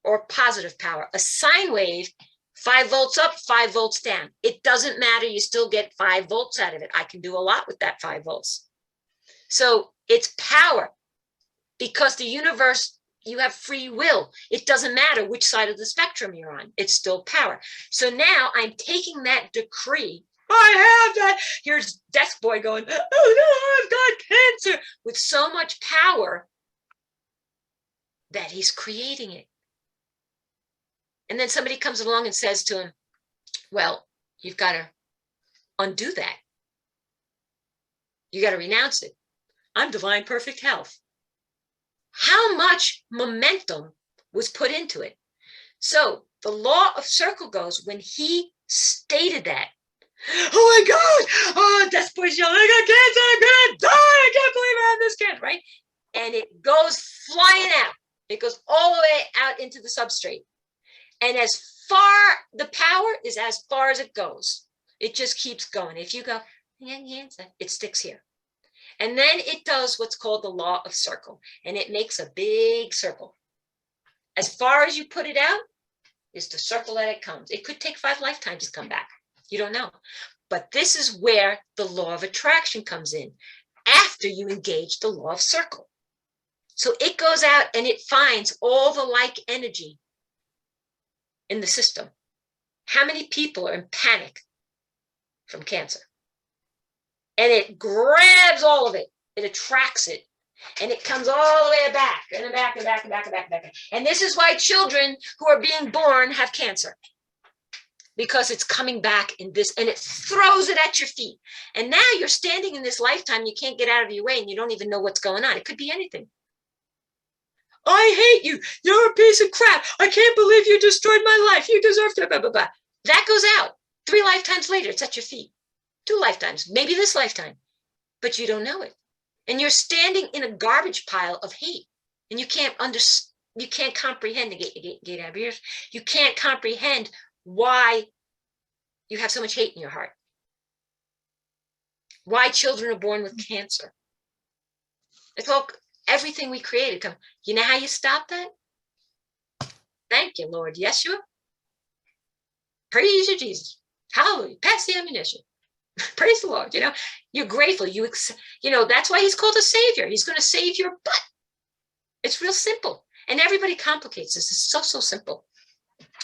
or positive power. A sine wave, 5 volts up, 5 volts down. It doesn't matter. You still get 5 volts out of it. I can do a lot with that 5 volts. So it's power, because the universe, you have free will. It doesn't matter which side of the spectrum you're on. It's still power. So now I'm taking that decree. I have that. Here's Desk Boy going, oh no, I've got cancer, with so much power that he's creating it. And then somebody comes along and says to him, well, you've got to undo that. You got to renounce it. I'm divine, perfect health. How much momentum was put into it? So the law of circle goes, when he stated that, oh my God, oh, Death Boy's yelling, I got cancer, I'm gonna die, I can't believe I have this cancer, right? And it goes flying out. It goes all the way out into the substrate. And as far, the power is as far as it goes. It just keeps going. If you go, it sticks here. And then it does what's called the law of circle, and it makes a big circle. As far as you put it out is the circle that it comes. It could take 5 lifetimes to come back. You don't know. But this is where the law of attraction comes in, after you engage the law of circle. So it goes out and it finds all the like energy in the system. How many people are in panic from cancer? And it grabs all of it. It attracts it. And it comes all the way back and back and back and back and back and back. And this is why children who are being born have cancer. Because it's coming back in this, and it throws it at your feet. And now you're standing in this lifetime, you can't get out of your way, and you don't even know what's going on. It could be anything. I hate you. You're a piece of crap. I can't believe you destroyed my life. You deserve to, blah, blah, blah. That goes out. 3 lifetimes later, it's at your feet. 2 lifetimes, maybe this lifetime, but you don't know it. And you're standing in a garbage pile of hate, and you can't comprehend, negate out of yours. You can't comprehend why you have so much hate in your heart. Why children are born with cancer. It's all, everything we created. You know how you stop that? Thank you, Lord Yeshua. Praise you, Jesus. Hallelujah. Pass the ammunition. Praise the Lord. You're grateful. That's why he's called a savior. He's going to save your butt. It's real simple. And everybody complicates this. It's so, so simple.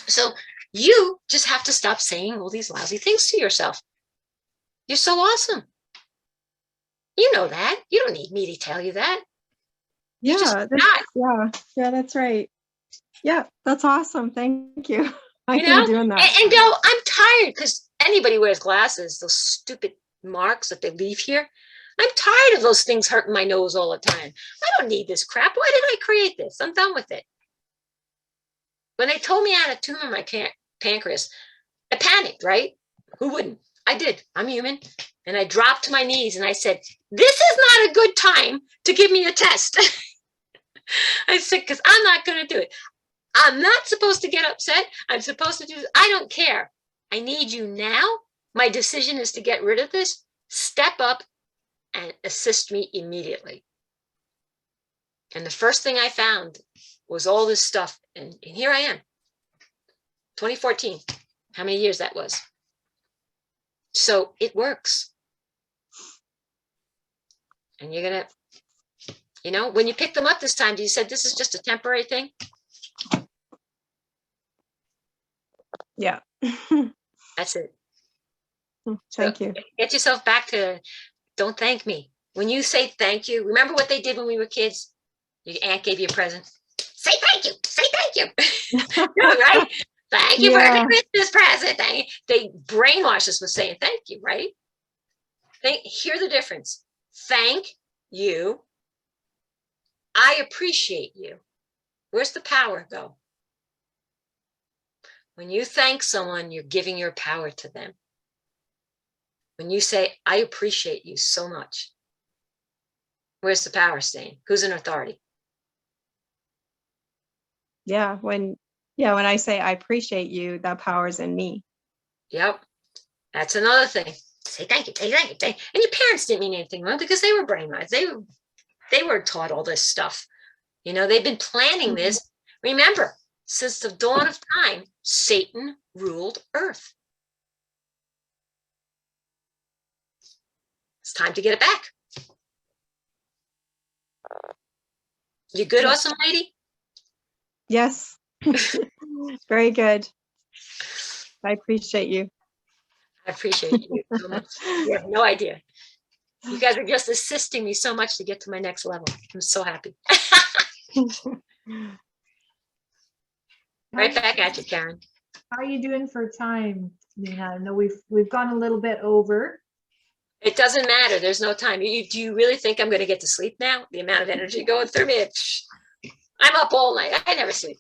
So you just have to stop saying all these lousy things to yourself. You're so awesome. You know that. You don't need me to tell you that. You just Yeah, that's right. Yeah, that's awesome. Thank you. I can be doing that. And go, I'm tired, because anybody wears glasses, those stupid marks that they leave here. I'm tired of those things hurting my nose all the time. I don't need this crap. Why did I create this? I'm done with it. When they told me I had a tumor in my pancreas, I panicked, right? Who wouldn't? I did. I'm human. And I dropped to my knees and I said, this is not a good time to give me a test. I said, because I'm not going to do it. I'm not supposed to get upset. I'm supposed to do this. I don't care. I need you now. My decision is to get rid of this. Step up and assist me immediately. And the first thing I found was all this stuff. And here I am. 2014. How many years that was? So it works. And you're going to, when you pick them up this time, you said this is just a temporary thing? Yeah. That's it. Thank you. Get yourself back to, don't thank me. When you say thank you, remember what they did when we were kids? Your aunt gave you a present. Say thank you. Say thank you. Right? Thank you for the Christmas present. They brainwash us with saying thank you, right? Hear the difference. Thank you. I appreciate you. Where's the power go? When you thank someone, you're giving your power to them. When you say, I appreciate you so much, where's the power staying? Who's in authority? Yeah, when I say I appreciate you, that power's in me. Yep. That's another thing. Say thank you, say thank you, thank you. And your parents didn't mean anything wrong because they were brainwashed. They were taught all this stuff. They've been planning this. Remember, since the dawn of time, Satan ruled Earth. It's time to get it back. You good, awesome lady? Yes. Very good. I appreciate you. I appreciate you so much. You have no idea. You guys are just assisting me so much to get to my next level. I'm so happy. Right back at you, Karen. How are you doing for time, Leana? I know we've gone a little bit over. It doesn't matter. There's no time. Do you really think I'm going to get to sleep now? The amount of energy going through me. I'm up all night. I never sleep.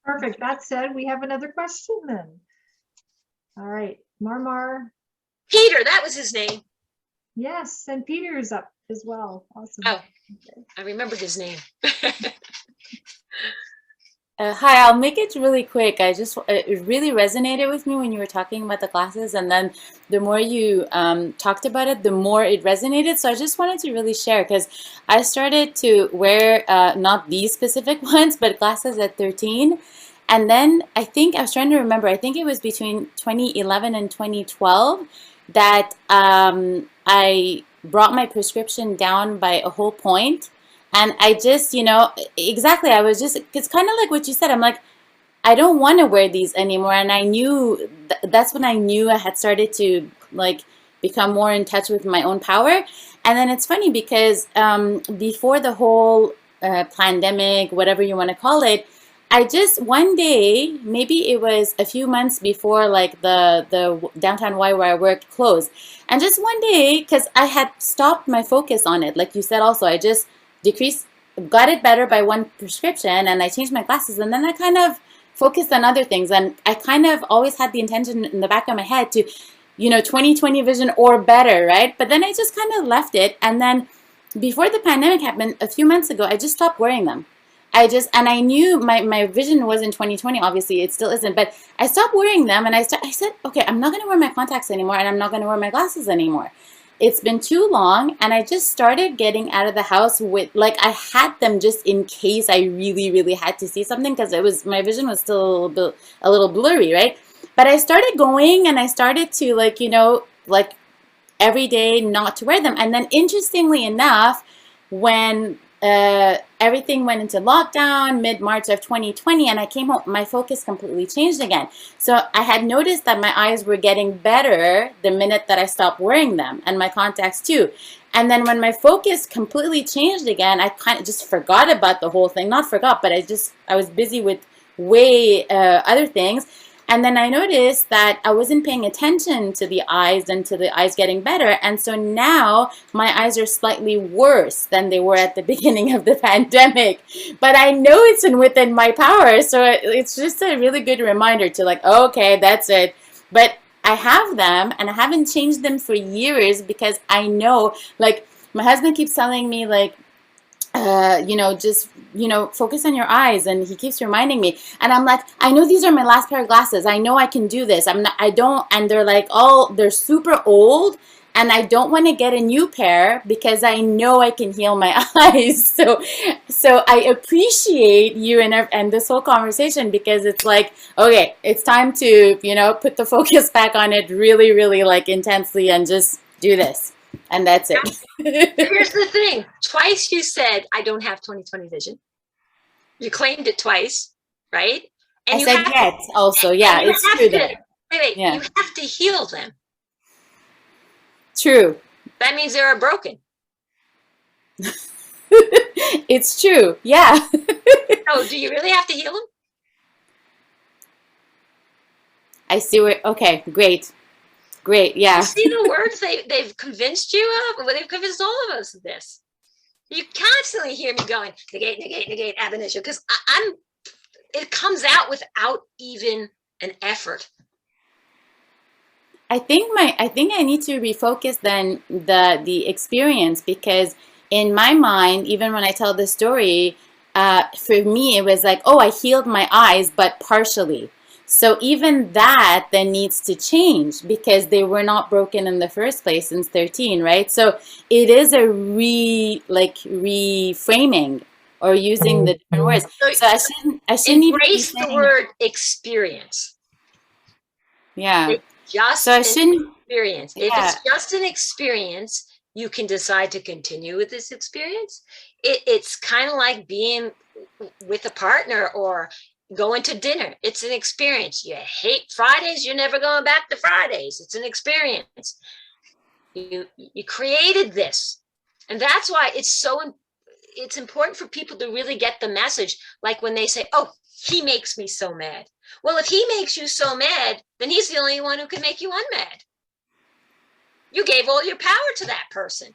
Perfect. That said, we have another question then. All right. Marmar. Peter, that was his name. Yes, and Peter's up as well. Awesome. Oh, I remember his name. Hi, I'll make it really quick. It really resonated with me when you were talking about the glasses, and then the more you talked about it, the more it resonated. So I just wanted to really share, because I started to wear not these specific ones, but glasses at 13. And then I was trying to remember, I think it was between 2011 and 2012 that I brought my prescription down by a whole point. And I just, exactly, it's kind of like what you said. I'm like, I don't want to wear these anymore. And I knew, that's when I knew I had started to become more in touch with my own power. And then it's funny because before the whole pandemic, whatever you want to call it, I just one day, maybe it was a few months before the downtown Y where I worked closed. And just one day, because I had stopped my focus on it, like you said also, I just got it better by one prescription, and I changed my glasses, and then I kind of focused on other things. And I kind of always had the intention in the back of my head to, 20/20 vision or better, right? But then I just kind of left it. And then before the pandemic happened a few months ago, I just stopped wearing them. And I knew my vision was in 20/20, obviously it still isn't, but I stopped wearing them, and I said, okay, I'm not going to wear my contacts anymore, and I'm not going to wear my glasses anymore. it's been too long, and I just started getting out of the house with, like, I had them just in case I really, really had to see something, because it was, my vision was still a little blurry, right? But I started going, and I started to, like, you know, like every day not to wear them. And then interestingly enough, when everything went into lockdown mid-March of 2020, and I came home, my focus completely changed again. So I had noticed that my eyes were getting better the minute that I stopped wearing them, and my contacts too. And then when my focus completely changed again, I kind of just forgot about the whole thing. Not forgot, but I was busy with way other things. And then I noticed that I wasn't paying attention to the eyes and to the eyes getting better. And so now my eyes are slightly worse than they were at the beginning of the pandemic. But I know it's within my power. So it's just a really good reminder to, like, okay, that's it. But I have them, and I haven't changed them for years, because I know, like, my husband keeps telling me, like, you know, just, you know, focus on your eyes. And he keeps reminding me. And I'm like, I know these are my last pair of glasses. I know I can do this. And they're like, oh, they're super old. And I don't want to get a new pair because I know I can heal my eyes. So I appreciate you and this whole conversation, because it's like, okay, it's time to, you know, put the focus back on it really, really, like, intensely, and just do this. And that's it. Here's the thing. Twice you said, I don't have 20/20 vision. You claimed it twice, right? And I said yet also. Yeah, it's true. Wait, yeah. You have to heal them. True. That means they are broken. It's true. Yeah. So do you really have to heal them? I see where, okay, great. Great, yeah. You see the words they've convinced you of? Well, they've convinced all of us of this. You constantly hear me going, negate, negate, negate, ab initio, because it comes out without even an effort. I think I need to refocus then the experience, because in my mind, even when I tell the story, for me it was like, oh, I healed my eyes, but partially. So even that then needs to change, because they were not broken in the first place since 13, right? So it is a reframing, or using the different words. So I shouldn't embrace even the word experience. Yeah. It's just so I an shouldn't. experience. Yeah. If it's just an experience, you can decide to continue with this experience. It's kind of like being with a partner or going to dinner. It's an experience. You hate Fridays, you're never going back to Fridays. It's an experience. You created this. And that's why it's important for people to really get the message. Like when they say, oh, he makes me so mad. Well, if he makes you so mad, then he's the only one who can make you unmad. You gave all your power to that person.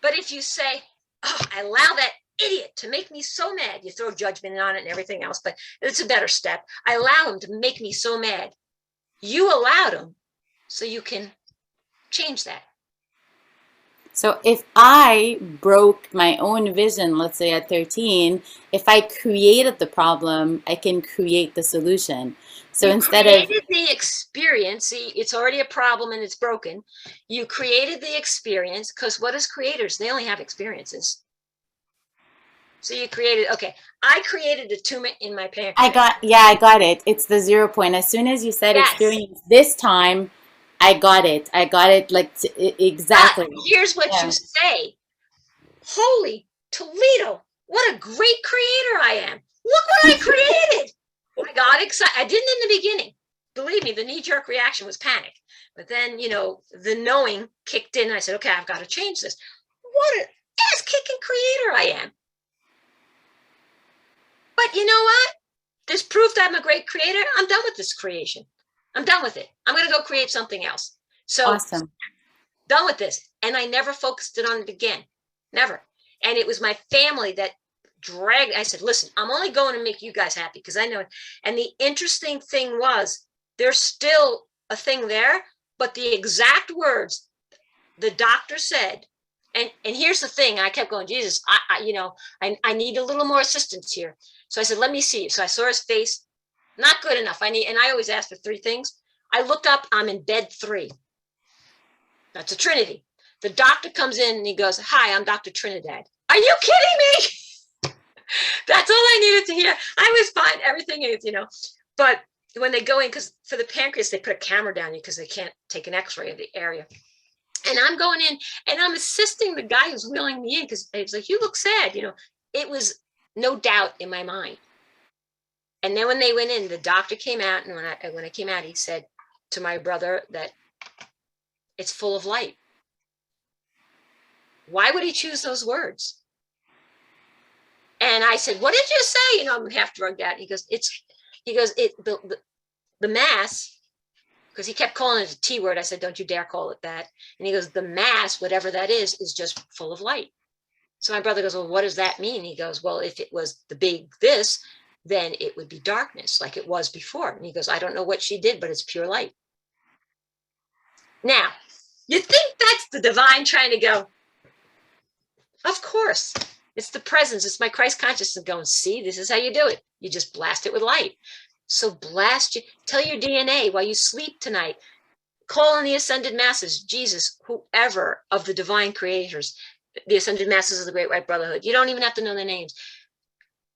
But if you say, oh, I allow that idiot to make me so mad, you throw judgment on it and everything else, but it's a better step. I allow him to make me so mad. You allowed him, so you can change that. So if I broke my own vision, let's say at 13, if I created the problem, I can create the solution. So you instead created the experience, see, it's already a problem and it's broken. You created the experience, because what is creators? They only have experiences. So you created, okay, I created a tumor in my pancreas. I got it. It's the 0 point. As soon as you said Yes. experience this time, I got it like exactly. Here's what you say. Holy Toledo, what a great creator I am. Look what I created. I got excited. I didn't in the beginning. Believe me, the knee-jerk reaction was panic. But then, you know, the knowing kicked in and I said, okay, I've got to change this. What an ass-kicking creator I am. But you know what? This proved I'm a great creator. I'm done with this creation. I'm done with it. I'm going to go create something else. So Awesome. Done with this. And I never focused it on it again. Never. And it was my family that dragged. I said, listen, I'm only going to make you guys happy because I know it. And the interesting thing was there's still a thing there, but the exact words the doctor said, and here's the thing, I kept going, Jesus, I need a little more assistance here. So I said, let me see. So I saw his face. Not good enough. And I always ask for 3 things. I looked up, I'm in bed 3. That's a trinity. The doctor comes in and he goes, "Hi, I'm Dr. Trinidad." Are you kidding me? That's all I needed to hear. I was fine. Everything is, but when they go in, because for the pancreas, they put a camera down you because they can't take an x-ray of the area. And I'm going in and I'm assisting the guy who's wheeling me in because he's like, "You look sad." It was no doubt in my mind. And then when they went in, the doctor came out. And when I came out, he said to my brother that it's full of light. Why would he choose those words? And I said, "What did you say?" I'm half drugged out. He goes, the mass, because he kept calling it a T word. I said, "Don't you dare call it that." And he goes, "The mass, whatever that is just full of light." So my brother goes, "Well, what does that mean?" He goes, "Well, if it was the big this, then it would be darkness like it was before." And he goes, "I don't know what she did, but it's pure light." Now, you think that's the divine trying to go? Of course. It's the presence. It's my Christ consciousness going, "See, this is how you do it. You just blast it with light." So tell your DNA while you sleep tonight, call on the ascended masses, Jesus, whoever of the divine creators, the ascended masses of the Great White Brotherhood. You don't even have to know their names.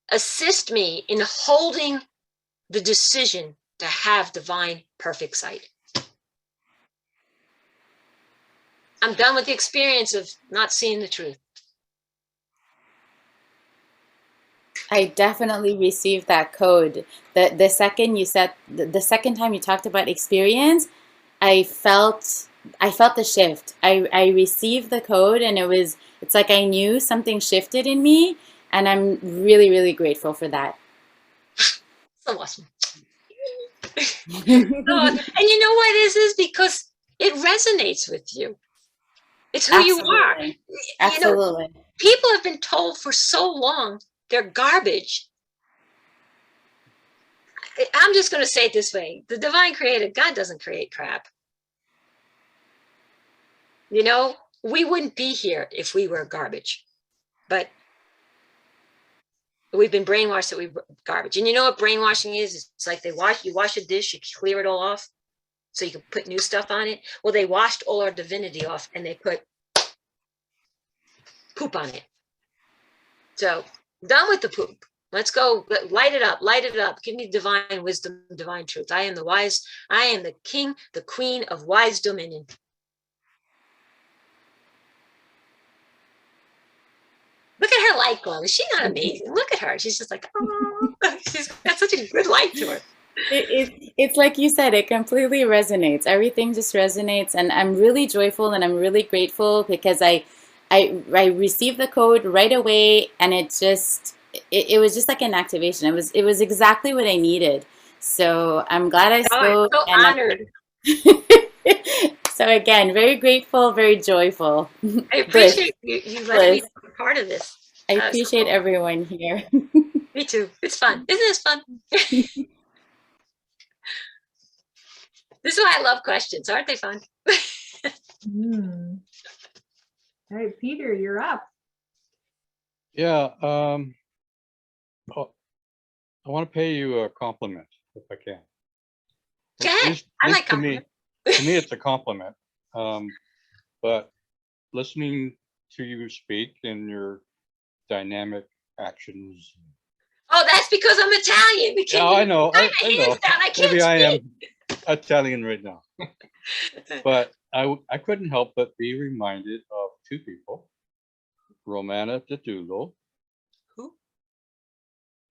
Assist me in holding the decision to have divine perfect sight. I'm done with the experience of not seeing the truth. I definitely received that code. The second you said, the second time you talked about experience, I felt the shift. I received the code, and it's like I knew something shifted in me, and I'm really, really grateful for that. So awesome. And you know why this is? Because it resonates with you. It's who you are. Absolutely. People have been told for so long they're garbage. I'm just going to say it this way. The divine creator, God doesn't create crap. We wouldn't be here if we were garbage. But we've been brainwashed that we're garbage. And you know what brainwashing is? It's like you wash a dish, you clear it all off so you can put new stuff on it. Well, they washed all our divinity off and they put poop on it. So done with the poop. Let's go. Light it up. Give me divine wisdom, divine truth. I am the king, the queen of wise dominion. Look at her light glow. Is she not amazing? Look at her. She's just like, oh, she's got such a good light to her. It's like you said, it completely resonates. Everything just resonates. And I'm really joyful and I'm really grateful because I received the code right away, and it was just like an activation. It was exactly what I needed. So I'm glad I spoke. I'm so honored. So again, very grateful, very joyful. I appreciate you letting me be part of this. I appreciate everyone here. Me too. It's fun. Isn't this fun? This is why I love questions. Aren't they fun? All right, Peter, you're up. Yeah. I want to pay you a compliment if I can. Okay. I like compliments. To me, it's a compliment. But listening to you speak and your dynamic actions. Oh, that's because I'm Italian. I know. I know. Maybe I am speak. Italian right now. But I couldn't help but be reminded of two people. Romana Titulo. Who?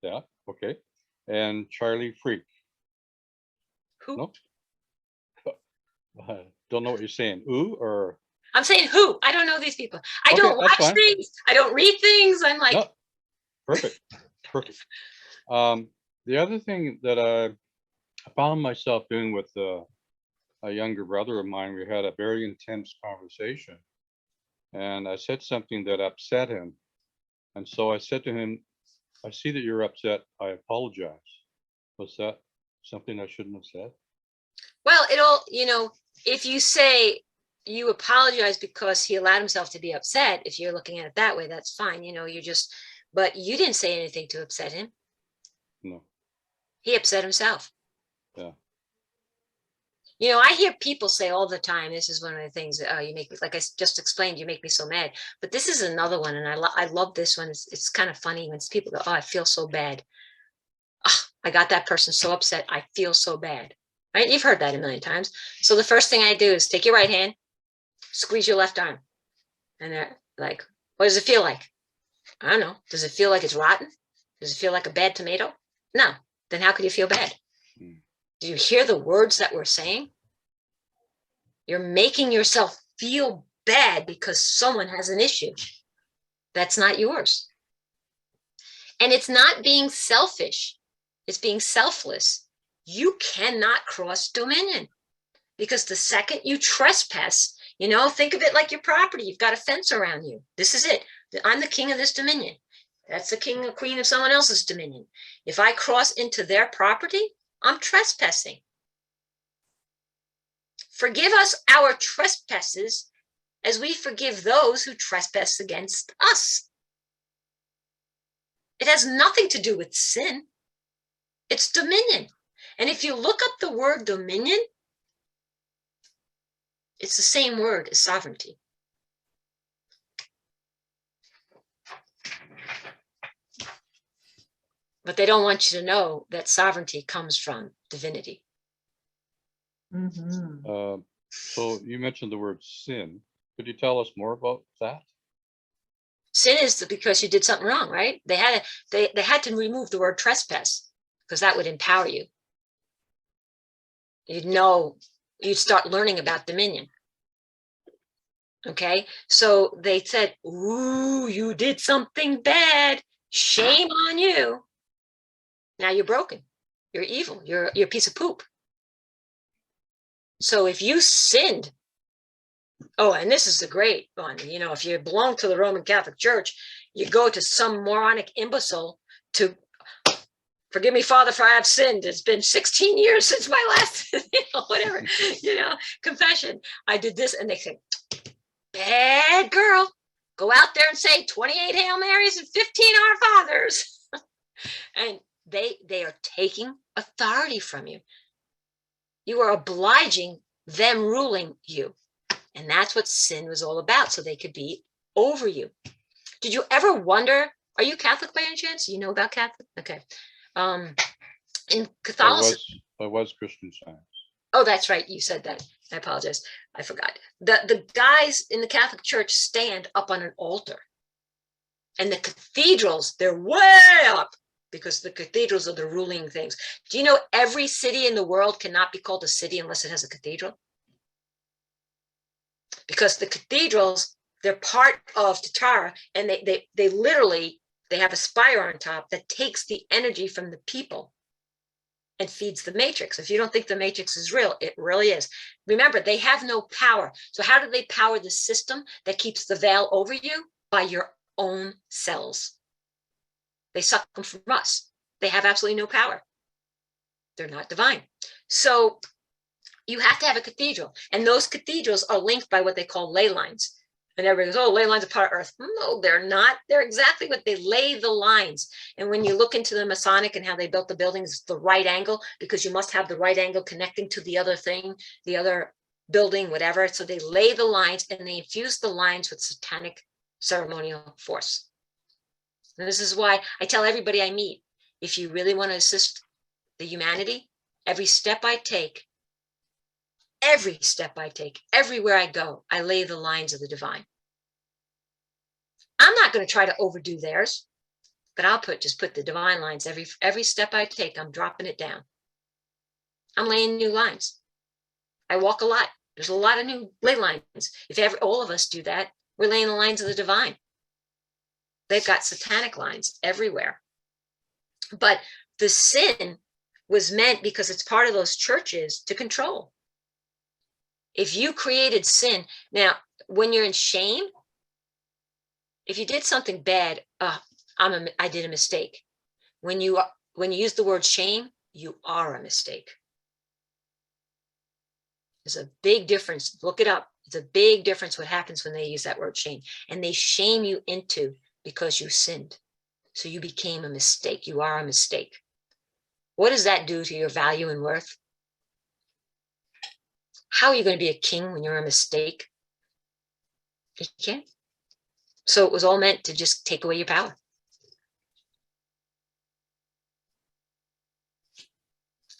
Yeah, okay. And Charlie Freak. Who? No? Don't know what you're saying. Ooh, or I'm saying who? I don't know these people. I don't watch things. I don't read things. I'm like, no. Perfect. The other thing that I found myself doing with a younger brother of mine, we had a very intense conversation, and I said something that upset him. And so I said to him, "I see that you're upset. I apologize." Was that something I shouldn't have said? well, if you say you apologize because he allowed himself to be upset, if you're looking at it that way, that's fine. But you didn't say anything to upset him. No. He upset himself. Yeah. You know, I hear people say all the time, this is one of the things, you make me, like I just explained, you make me so mad. But this is another one, and I love this one. It's kind of funny when people go, oh, I feel so bad. Oh, I got that person so upset. I feel so bad. Right? You've heard that a million times. So the first thing I do is take your right hand, squeeze your left arm. And they're like, what does it feel like? I don't know. Does it feel like it's rotten? Does it feel like a bad tomato? No. Then how could you feel bad? Do you hear the words that we're saying? You're making yourself feel bad because someone has an issue that's not yours. And it's not being selfish. It's being selfless. You cannot cross dominion because the second you trespass, you know, think of it like your property. You've got a fence around you. This is it. I'm the king of this dominion. That's the king or queen of someone else's dominion. If I cross into their property, I'm trespassing. Forgive us our trespasses as we forgive those who trespass against us. It has nothing to do with sin. It's dominion. And if you look up the word dominion, it's the same word as sovereignty. But they don't want you to know that sovereignty comes from divinity. Mm-hmm. So you mentioned the word sin. Could you tell us more about that? Sin is because you did something wrong, right? They had to remove the word trespass because that would empower you. You'd know, you'd start learning about dominion. Okay, so they said, ooh, you did something bad. Shame on you. Now you're broken. You're evil. You're a piece of poop. So if you sinned, oh, and this is the great one, you know, if you belong to the Roman Catholic Church, you go to some moronic imbecile to, forgive me, Father, for I have sinned. It's been 16 years since my last, whatever, confession. I did this. And they say, bad girl, go out there and say 28 Hail Marys and 15 Our Fathers. And they are taking authority from you. You are obliging them ruling you. And that's what sin was all about, so they could be over you. Did you ever wonder, are you Catholic by any chance? You know about Catholic? Okay. In Catholicism. I was Christian Science. Oh, that's right. You said that. I apologize. I forgot. The guys in the Catholic Church stand up on an altar. And the cathedrals, they're way up because the cathedrals are the ruling things. Do you know every city in the world cannot be called a city unless it has a cathedral? Because the cathedrals, they're part of Tatara, and they literally, they have a spire on top that takes the energy from the people and feeds the matrix. If you don't think the matrix is real, it really is. Remember, they have no power. So how do they power the system that keeps the veil over you? By your own cells. They suck them from us. They have absolutely no power. They're not divine. So you have to have a cathedral, and those cathedrals are linked by what they call ley lines. And everybody goes, oh, ley lines are part of Earth. No, they're not. They're exactly what they lay the lines. And when you look into the Masonic and how they built the buildings, it's the right angle, because you must have the right angle connecting to the other thing, the other building, whatever. So they lay the lines and they infuse the lines with satanic ceremonial force. And this is why I tell everybody I meet, if you really want to assist the humanity, every step I take, everywhere I go, I lay the lines of the divine. I'm not going to try to overdo theirs, but I'll just put the divine lines. Every step I take, I'm dropping it down. I'm laying new lines. I walk a lot. There's a lot of new ley lines. If all of us do that, we're laying the lines of the divine. They've got satanic lines everywhere. But the sin was meant, because it's part of those churches, to control. If you created sin, now, when you're in shame, if you did something bad, I did a mistake. When you use the word shame, you are a mistake. There's a big difference. Look it up. It's a big difference what happens when they use that word shame. And they shame you into because you sinned. So you became a mistake. You are a mistake. What does that do to your value and worth? How are you going to be a king when you're a mistake? You can't. So it was all meant to just take away your power.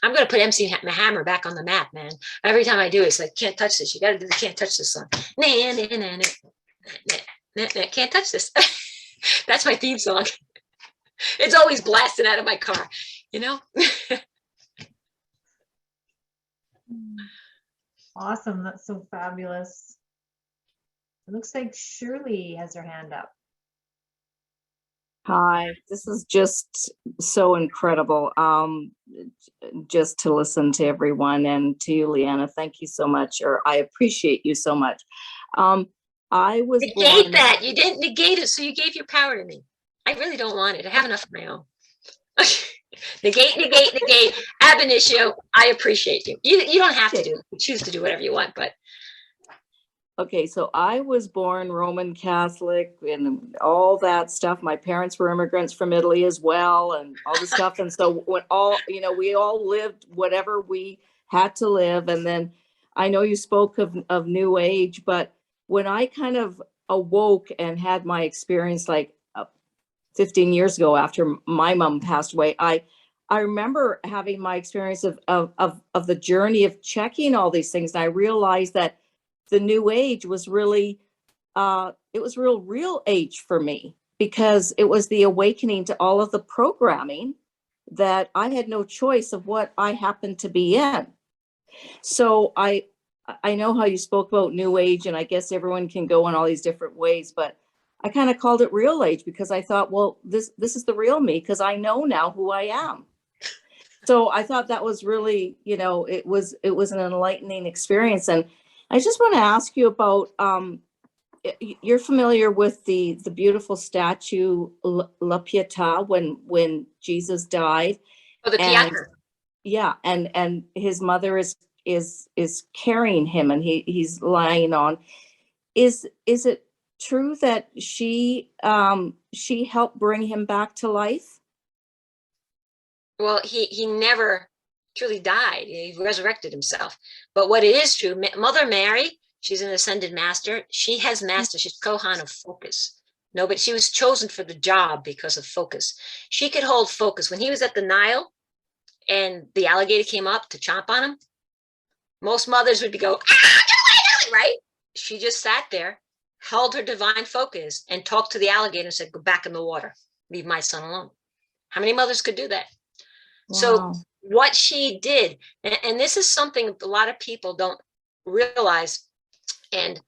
I'm going to put MC Hammer back on the map, man. Every time I do it, it's like, can't touch this. You got to do the can't touch this song. Nah, nah, nah, nah, nah, nah, nah, can't touch this. That's my theme song. It's always blasting out of my car, you know? Awesome. That's so fabulous. It looks like Shirley has her hand up. Hi, this is just so incredible. Just to listen to everyone, and to you, Leana, thank you so much, or I appreciate you so much. I was Negate born. that. You didn't negate it, so you gave your power to me. I really don't want it. I have enough of my own. Negate. Ab initio. I appreciate you. You don't have to do it. You choose to do whatever you want, but. Okay, so I was born Roman Catholic and all that stuff. My parents were immigrants from Italy as well, and all the stuff. And so when we all lived whatever we had to live. And then I know you spoke of New Age, but when I kind of awoke and had my experience like 15 years ago after my mom passed away, I remember having my experience of the journey of checking all these things. And I realized that the New Age was really, it was real age for me, because it was the awakening to all of the programming that I had no choice of what I happened to be in. So I know how you spoke about New Age, and I guess everyone can go in all these different ways, but I kind of called it real age because I thought, well, this is the real me, because I know now who I am. So I thought that was really, it was an enlightening experience. And I just want to ask you about, you're familiar with the beautiful statue La Pietà when Jesus died. Oh, the Piazza. Yeah, and his mother is carrying him, and he's lying on. Is it true that she helped bring him back to life? Well, he never truly died. He resurrected himself. But what it is true, Mother Mary, she's an ascended master. She has master. She's Kohan of focus. No, but she was chosen for the job because of focus. She could hold focus. When he was at the Nile and the alligator came up to chomp on him, most mothers would be go, right? She just sat there, held her divine focus, and talked to the alligator and said, go back in the water. Leave my son alone. How many mothers could do that? Wow. So what she did, and this is something a lot of people don't realize, and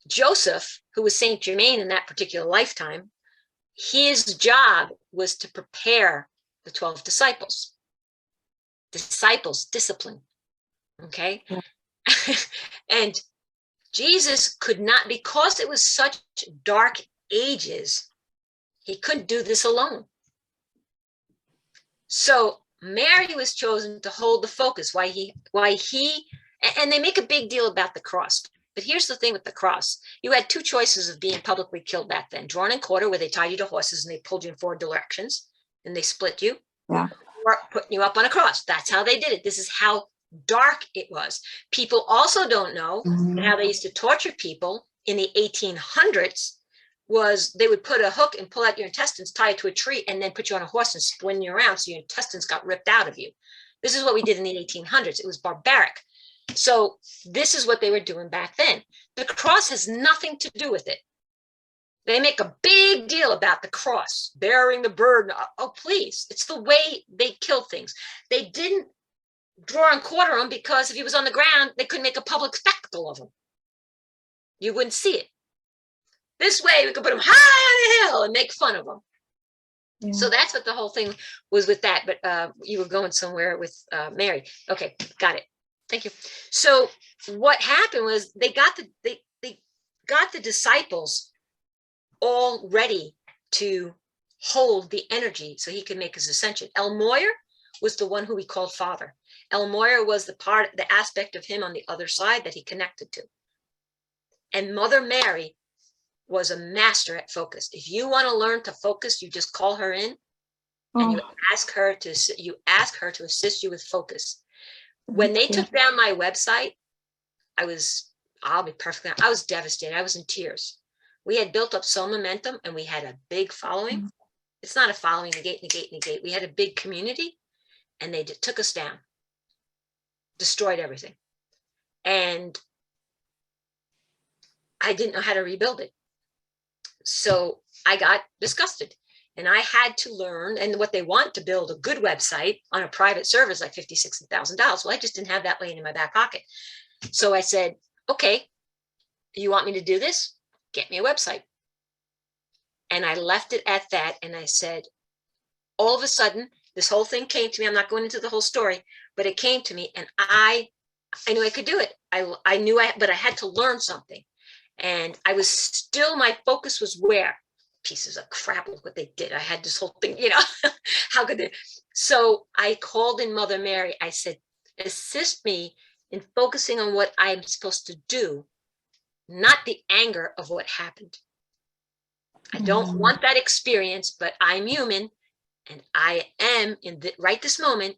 Joseph, who was Saint Germain in that particular lifetime, his job was to prepare the 12 disciples. Discipline. Okay. Yeah. And Jesus could not, because it was such dark ages, he couldn't do this alone. So Mary was chosen to hold the focus. Why he, and they make a big deal about the cross. But here's the thing with the cross. You had two choices of being publicly killed back then. Drawn and quarter, where they tied you to horses and they pulled you in 4 directions and they split you. Yeah. Or putting you up on a cross. That's how they did it. This is how dark it was. People also don't know how they used to torture people in the 1800s was they would put a hook and pull out your intestines, tie it to a tree, and then put you on a horse and spin you around so your intestines got ripped out of you. This is what we did in the 1800s. It was barbaric. So this is what they were doing back then. The cross has nothing to do with it. They make a big deal about the cross, bearing the burden. Oh, please. It's the way they kill things. They didn't draw and quarter him because if he was on the ground, they couldn't make a public spectacle of him. You wouldn't see it. This way, we could put him high on a hill and make fun of him. Yeah. So that's what the whole thing was with that. But you were going somewhere with Mary. Okay, got it. Thank you. So what happened was they got the disciples all ready to hold the energy so he could make his ascension. El Moyer was the one who we called father. El Moyer was the aspect of him on the other side that he connected to. And Mother Mary was a master at focus. If you want to learn to focus, you just call her in and you ask her to assist you with focus. When they took down my website, I'll be perfectly honest, I was devastated. I was in tears. We had built up so momentum and we had a big following. It's not a following, negate. We had a big community and they took us down, destroyed everything. And I didn't know how to rebuild it. So I got disgusted and I had to learn, and what they want to build a good website on a private server is like $50,000, $60,000. Well, I just didn't have that laying in my back pocket. So I said, okay, you want me to do this? Get me a website. And I left it at that. And I said, all of a sudden, this whole thing came to me. I'm not going into the whole story, but it came to me and I knew I could do it. I knew but I had to learn something. And I was still, my focus was where? Pieces of crap with what they did. I had this whole thing, how could they? So I called in Mother Mary. I said, assist me in focusing on what I'm supposed to do, not the anger of what happened. I don't want that experience, but I'm human and I am right this moment.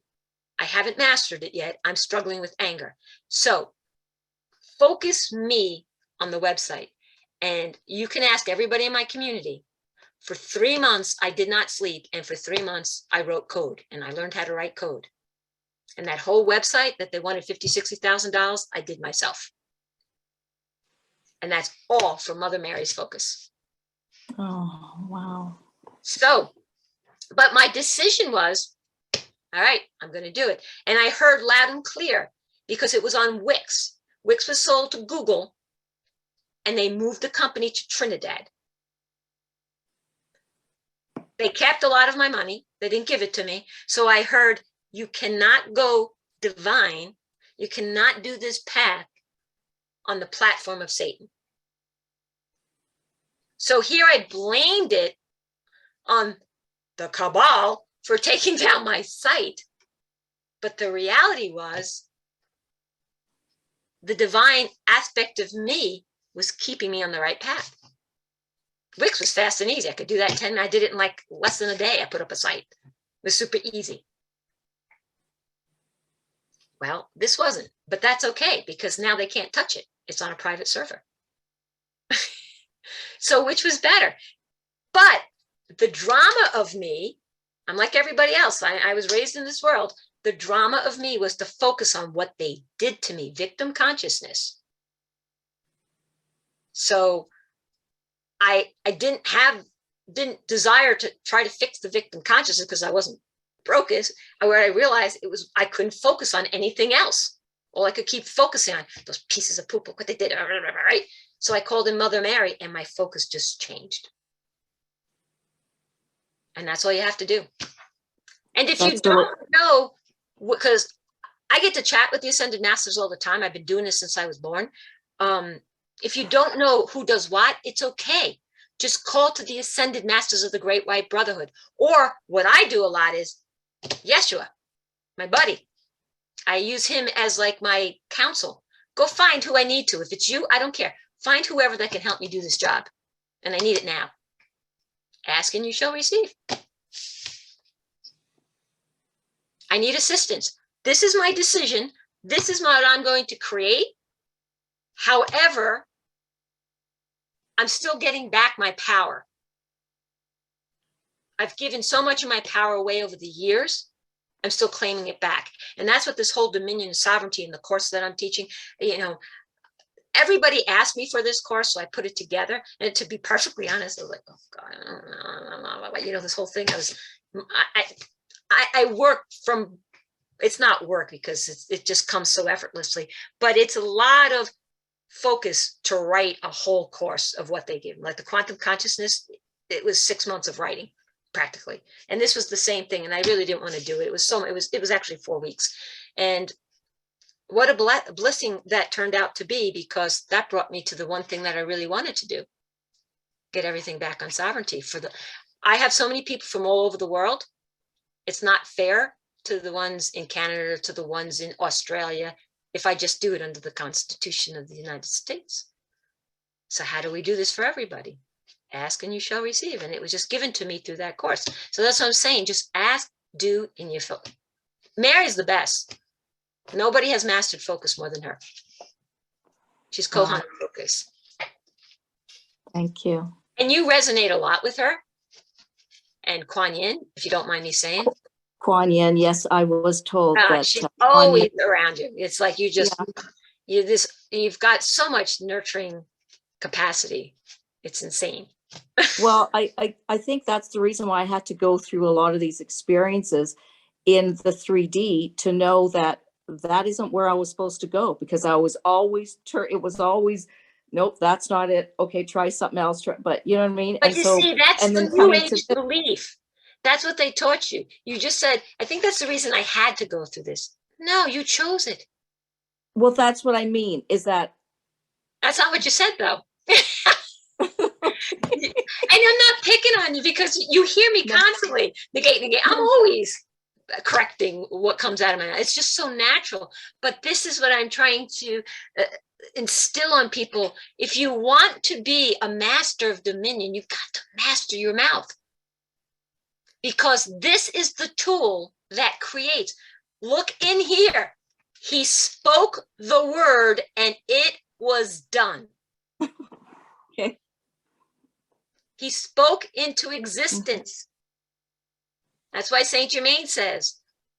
I haven't mastered it yet. I'm struggling with anger. So focus me on the website. And you can ask everybody in my community. For 3 months, I did not sleep. And for 3 months, I wrote code and I learned how to write code. And that whole website that they wanted $50,000, $60,000, I did myself. And that's all for Mother Mary's focus. Oh, wow. So, but my decision was, all right, I'm going to do it. And I heard loud and clear because it was on Wix. Wix was sold to Google and they moved the company to Trinidad. They kept a lot of my money. They didn't give it to me. So I heard, you cannot go divine. You cannot do this path on the platform of Satan. So here I blamed it on the cabal for taking down my site. But the reality was the divine aspect of me was keeping me on the right path. Wix was fast and easy. I could do that in 10 minutes. I did it in like less than a day. I put up a site. It was super easy. Well, this wasn't, but that's okay because now they can't touch it. It's on a private server. So which was better? But the drama of me, I'm like everybody else. I was raised in this world. The drama of me was to focus on what they did to me, victim consciousness. So I didn't desire to try to fix the victim consciousness because I wasn't broke. Where I realized I couldn't focus on anything else. All I could keep focusing on those pieces of poop, what they did, right? So I called in Mother Mary and my focus just changed. And that's all you have to do. And if you don't know, because I get to chat with the Ascended Masters all the time. I've been doing this since I was born. If you don't know who does what, it's okay. Just call to the Ascended Masters of the Great White Brotherhood. Or what I do a lot is Yeshua, my buddy. I use him as like my counsel. Go find who I need to. If it's you, I don't care. Find whoever that can help me do this job. And I need it now. Ask and you shall receive. I need assistance. This is my decision. This is what I'm going to create. However, I'm still getting back my power. I've given so much of my power away over the years. I'm still claiming it back. And that's what this whole dominion and sovereignty in the course that I'm teaching, everybody asked me for this course, so I put it together. And to be perfectly honest, I was like, oh God, I don't know, this whole thing. I work from, it's not work because it just comes so effortlessly, but it's a lot of focus to write a whole course of what they give. Like the quantum consciousness, it was 6 months of writing practically. And this was the same thing. And I really didn't want to do it. It was actually 4 weeks. And what a blessing that turned out to be, because that brought me to the one thing that I really wanted to do, get everything back on sovereignty. I have so many people from all over the world. It's not fair to the ones in Canada, to the ones in Australia, if I just do it under the Constitution of the United States. So how do we do this for everybody? Ask and you shall receive. And it was just given to me through that course. So that's what I'm saying. Just ask, do, and you feel. Mary's the best. Nobody has mastered focus more than her. She's Wow. Kohan focus. Thank you. And you resonate a lot with her. And Kuan Yin, if you don't mind me saying. Kuan Yin, yes, I was told that. She's Kuan always Yin, around you. It's like you just, you've got so much nurturing capacity. It's insane. well, I think that's the reason why I had to go through a lot of these experiences in the 3D to know that that isn't where I was supposed to go, because I was always, it was always, nope, that's not it. Okay, try something else. But you know what I mean? But And you so, see, that's and the then new coming age to this, belief. That's what they taught you. You just said, I think that's the reason I had to go through this. No, you chose it. well, that's what I mean, is that. That's not what you said, though. And I'm not picking on you because you hear me constantly. Negate. I'm always correcting what comes out of my mouth. It's just so natural. But this is what I'm trying to instill on people. If you want to be a master of dominion, you've got to master your mouth. Because this is the tool that creates. Look in here. He spoke the word and it was done. Okay. He spoke into existence. That's why Saint Germain says,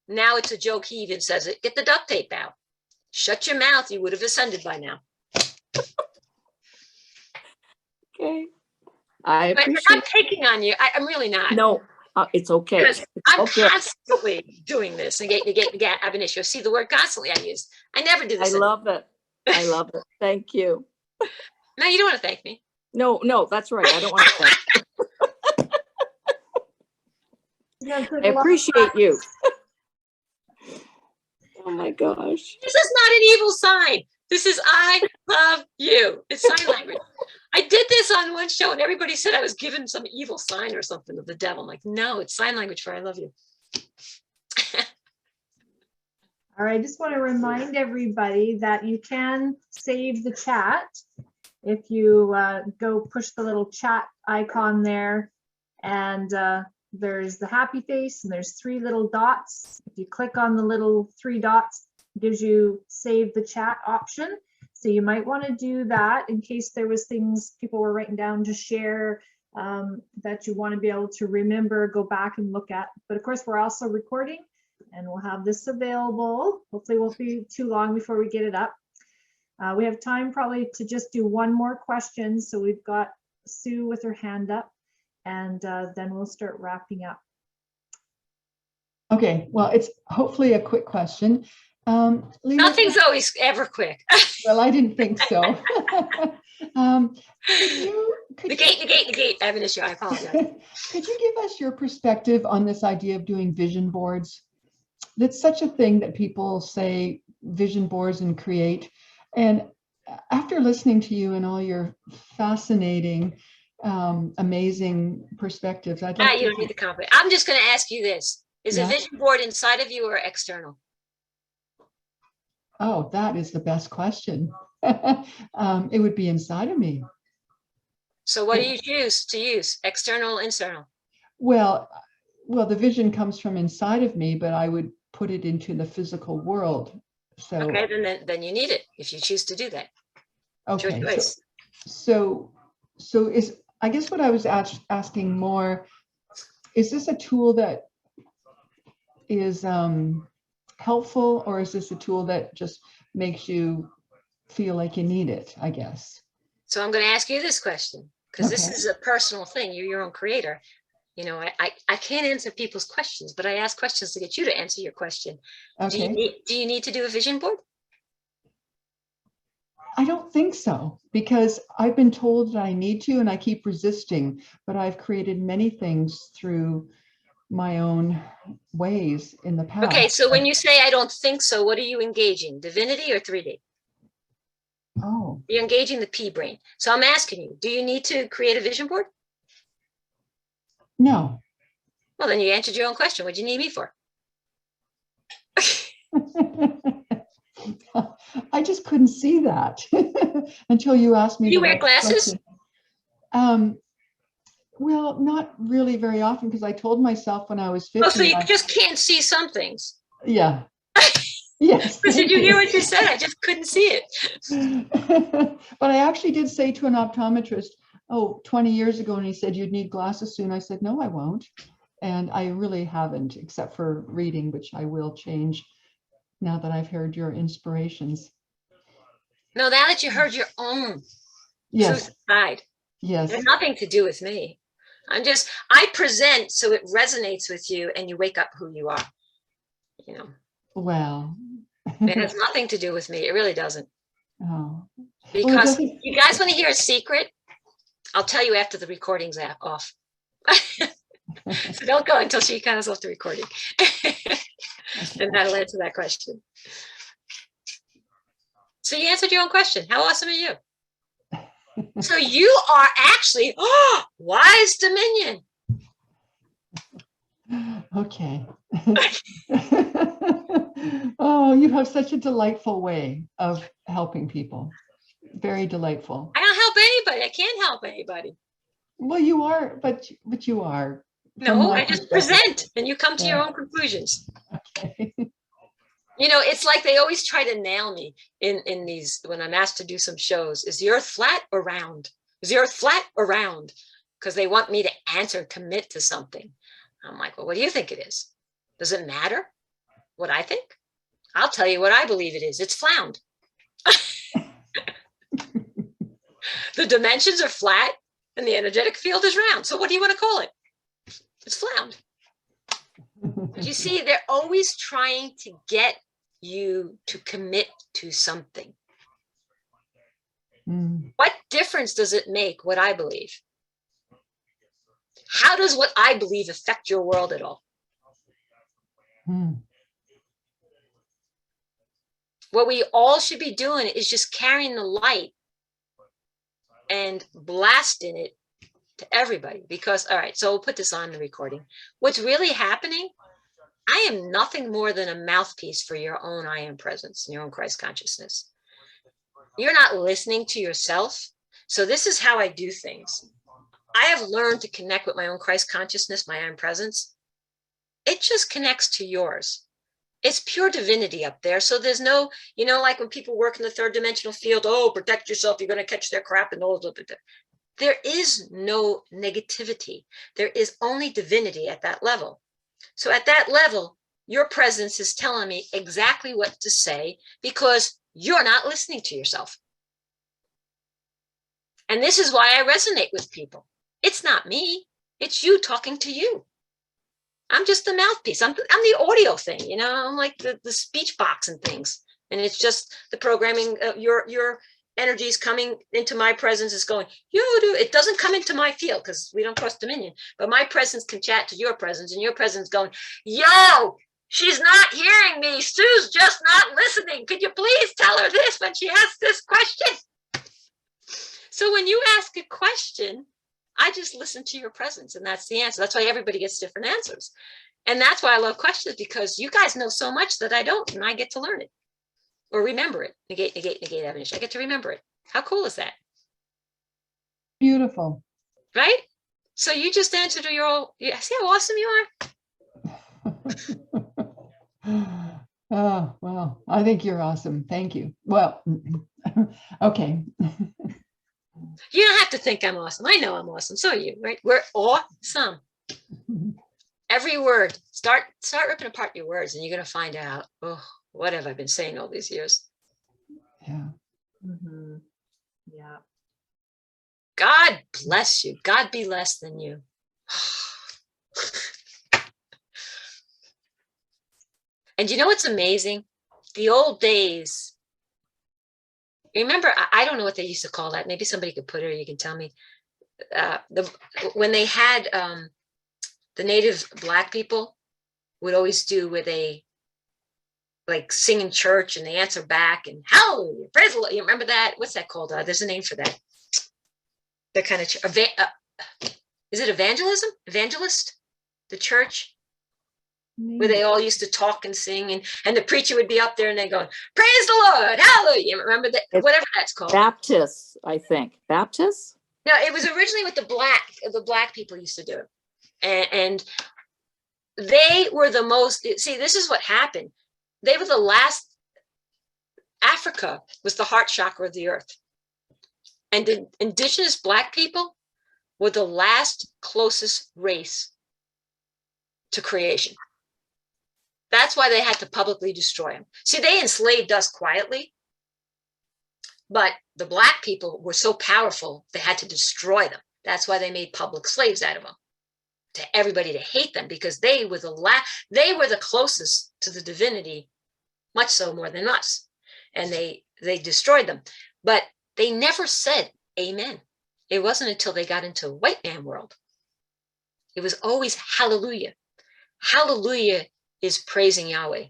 now it's a joke. He even says it. Get the duct tape out. Shut your mouth. You would have ascended by now. Okay. I But appreciate I'm picking on you. I'm really not. No, it's okay. Because It's I'm okay. constantly doing this. Negate, ab initio. See the word constantly I use. I never do this. I love it. I love it. Thank you. No, you don't want to thank me. No, that's right. I don't want to thank. I appreciate you. Oh my gosh. This is not an evil sign. This is I love you. It's sign language. I did this on one show and everybody said I was given some evil sign or something of the devil. I'm like, no, it's sign language for I love you. All right, I just want to remind everybody that you can save the chat. If you go push the little chat icon there, and there's the happy face and there's 3 little dots. If you click on the little 3 dots, it gives you save the chat option. So you might want to do that in case there was things people were writing down to share that you want to be able to remember, go back and look at. But of course, we're also recording and we'll have this available. Hopefully it won't be too long before we get it up. We have time probably to just do one more question. So we've got Sue with her hand up, and then we'll start wrapping up. Okay, well, it's hopefully a quick question. Leana, Nothing's always ever quick. well, I didn't think so. Negate. I have an issue. I apologize. Could you give us your perspective on this idea of doing vision boards? That's such a thing that people say, vision boards and create. And after listening to you and all your fascinating, amazing perspectives, I'd like You don't need the compliment. I'm just going to ask you this. Is a vision board inside of you or external? Oh, that is the best question. It would be inside of me. So what do you choose to use? External, internal? Well, the vision comes from inside of me, but I would put it into the physical world. So okay, then you need it if you choose to do that. Okay. So is, I guess what I was asking more, is this a tool that is helpful, or is this a tool that just makes you feel like you need it, I guess? So I'm going to ask you this question, because this is a personal thing. You're your own creator. You know, I can't answer people's questions, but I ask questions to get you to answer your question. Okay. Do you need to do a vision board? I don't think so, because I've been told that I need to, and I keep resisting, but I've created many things through my own ways in the past. Okay, so when you say I don't think so, what are you engaging? Divinity or 3D? Oh. You're engaging the P brain. So I'm asking you, do you need to create a vision board? No. Well, then you answered your own question. What do you need me for? I just couldn't see that until you asked me. Do you wear glasses? Well, not really very often, because I told myself when I was 50. Oh, so you just can't see some things. Yeah. Yes. Did thank you hear what you said? I just couldn't see it. But I actually did say to an optometrist, 20 years ago, and he said, you'd need glasses soon. I said, no, I won't. And I really haven't, except for reading, which I will change now that I've heard your inspirations. No, now that you heard your own Yes, truth side, yes. it has nothing to do with me. I present so it resonates with you and you wake up who you are. You know, Well, it has nothing to do with me. It really doesn't. oh. Because doesn't- you guys want to hear a secret? I'll tell you after the recording's off. So don't go until she comes off the recording. And that'll answer that question. So you answered your own question. How awesome are you? So you are actually wise dominion. Okay. Oh, you have such a delightful way of helping people. Very delightful. I don't help anybody. I can't help anybody. Well, you are, but you are. from No, my I just perspective. present and you come to your Yeah. own conclusions. Okay. You know, it's like they always try to nail me in these, when I'm asked to do some shows, is the earth flat or round? Is the earth flat or round? Because they want me to answer, commit to something. I'm like, well, what do you think it is? Does it matter what I think? I'll tell you what I believe it is. It's flound. The dimensions are flat and the energetic field is round. So what do you want to call it? It's flound. But you see, they're always trying to get you to commit to something. Mm. What difference does it make what I believe? How does what I believe affect your world at all? Mm. What we all should be doing is just carrying the light and blasting it to everybody. Because, all right, so we'll put this on the recording. What's really happening, I am nothing more than a mouthpiece for your own I am presence and your own Christ consciousness. You're not listening to yourself. So this is how I do things. I have learned to connect with my own Christ consciousness, my I am presence. It just connects to yours. It's pure divinity up there. So there's no, you know, like when people work in the third dimensional field, oh, protect yourself, you're going to catch their crap and all of that. There is no negativity. There is only divinity at that level. So at that level, your presence is telling me exactly what to say because you're not listening to yourself. And this is why I resonate with people. It's not me. It's you talking to you. I'm just the mouthpiece. I'm the audio thing, you know, I'm like the speech box and things. And it's just the programming, your energy is coming into my presence is going, it doesn't come into my field because we don't cross dominion, but my presence can chat to your presence and your presence going, yo, she's not hearing me. Sue's just not listening. Could you please tell her this when she asks this question? So when you ask a question, I just listen to your presence and that's the answer. That's why everybody gets different answers. And that's why I love questions because you guys know so much that I don't and I get to learn it or remember it. Negate, admonition. I get to remember it. How cool is that? Beautiful. Right? So you just answered your own, see how awesome you are? Oh, well, I think you're awesome. Thank you. Well, okay. You don't have to think I'm awesome. I know I'm awesome. So are you, right? We're awesome. Every word, start ripping apart your words and you're going to find out, oh, what have I been saying all these years? Yeah. Mm-hmm. Yeah. God bless you. God be less than you. And you know what's amazing? The old days. Remember, I don't know what they used to call that. Maybe somebody could put it or you can tell me. When they had the native Black people would always do where they like sing in church and they answer back and hallelujah, praise the Lord. You remember that? What's that called? There's a name for that. They're kind of, is it evangelism? Evangelist? The church? Where they all used to talk and sing and the preacher would be up there and they go, praise the Lord, hallelujah. Remember that? Whatever that's called. Baptists, I think. Baptists? No, it was originally what the black people used to do. And they were the most, see, this is what happened. They were the last Africa was the heart chakra of the earth. And the indigenous Black people were the last closest race to creation. That's why they had to publicly destroy them. See, they enslaved us quietly, but the Black people were so powerful, they had to destroy them. That's why they made public slaves out of them, to everybody to hate them, because they were the closest to the divinity, much so more than us. And they destroyed them. But they never said amen. It wasn't until they got into white man world. It was always hallelujah. Hallelujah is praising Yahweh.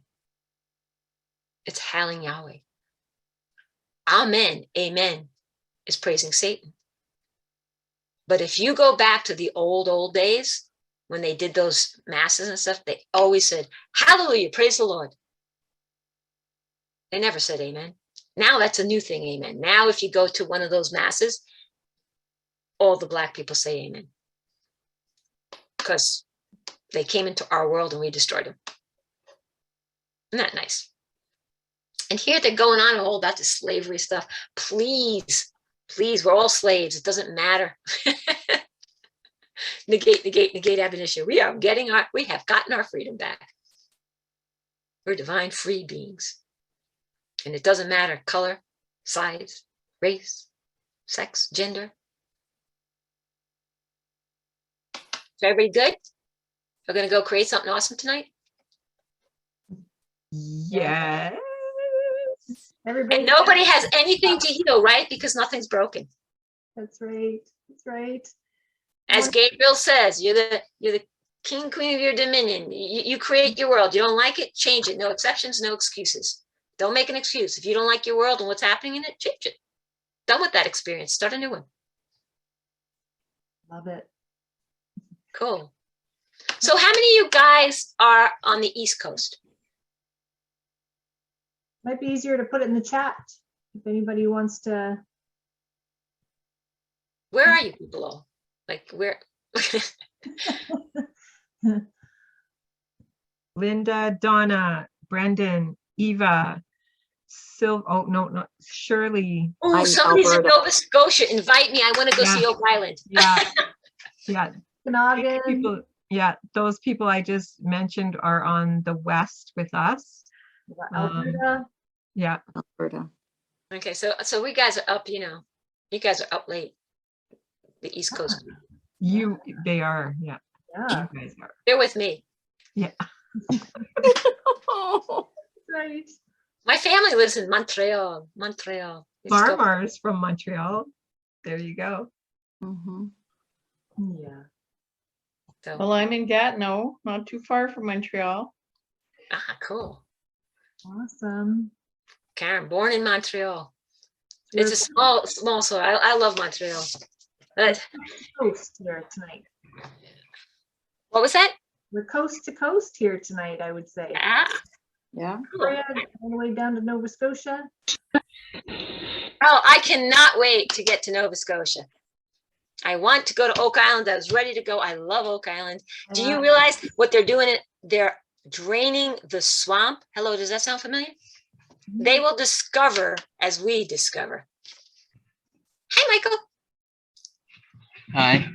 It's hailing Yahweh. Amen, amen is praising Satan. But if you go back to the old days, when they did those masses and stuff, they always said, hallelujah, praise the Lord. They never said amen. Now that's a new thing, amen. Now if you go to one of those masses, all the Black people say amen. Because they came into our world and we destroyed them. Isn't that nice? And here they're going on all about the slavery stuff. Please, we're all slaves. It doesn't matter. negate ab initio. We have gotten our freedom back. We're divine free beings. And it doesn't matter color, size, race, sex, gender. So everybody good? We're going to go create something awesome tonight? Yes. Everybody. And nobody has anything to heal, right? Because nothing's broken. That's right. That's right. As Gabriel says, you're the king, queen of your dominion. You create your world. You don't like it, change it. No exceptions, no excuses. Don't make an excuse. If you don't like your world and what's happening in it, change it. Done with that experience. Start a new one. Love it. Cool. So how many of you guys are on the East Coast? Might be easier to put it in the chat if anybody wants to. Where are you people all? Like where? Linda, Donna, Brendan, Eva, Shirley. Oh, somebody's in Alberta. Nova Scotia. Invite me. I want to go see Oak Island. Yeah. Okanagan. People, yeah, those people I just mentioned are on the west with us. Alberta. Yeah. Alberta. Okay, so we guys are up, you guys are up late. The East Coast. They are, yeah. Yeah. You guys are. They're with me. Yeah. Right. My family lives in Montreal. Montreal. Farmers from Montreal. There you go. Mm-hmm. Yeah. So, Well, I'm in Gatineau, not too far from Montreal. cool. Awesome. Karen, born in Montreal. It's a small soil. I love Montreal. But Coast here tonight. what was that? We're coast to coast here tonight, I would say. Yeah. Fred, all the way down to Nova Scotia. Oh, I cannot wait to get to Nova Scotia. I want to go to Oak Island. I was ready to go. I love Oak Island. Do you realize what they're doing? They're draining the swamp. Hello, does that sound familiar? They will discover as we discover. Hi, Michael. Hi.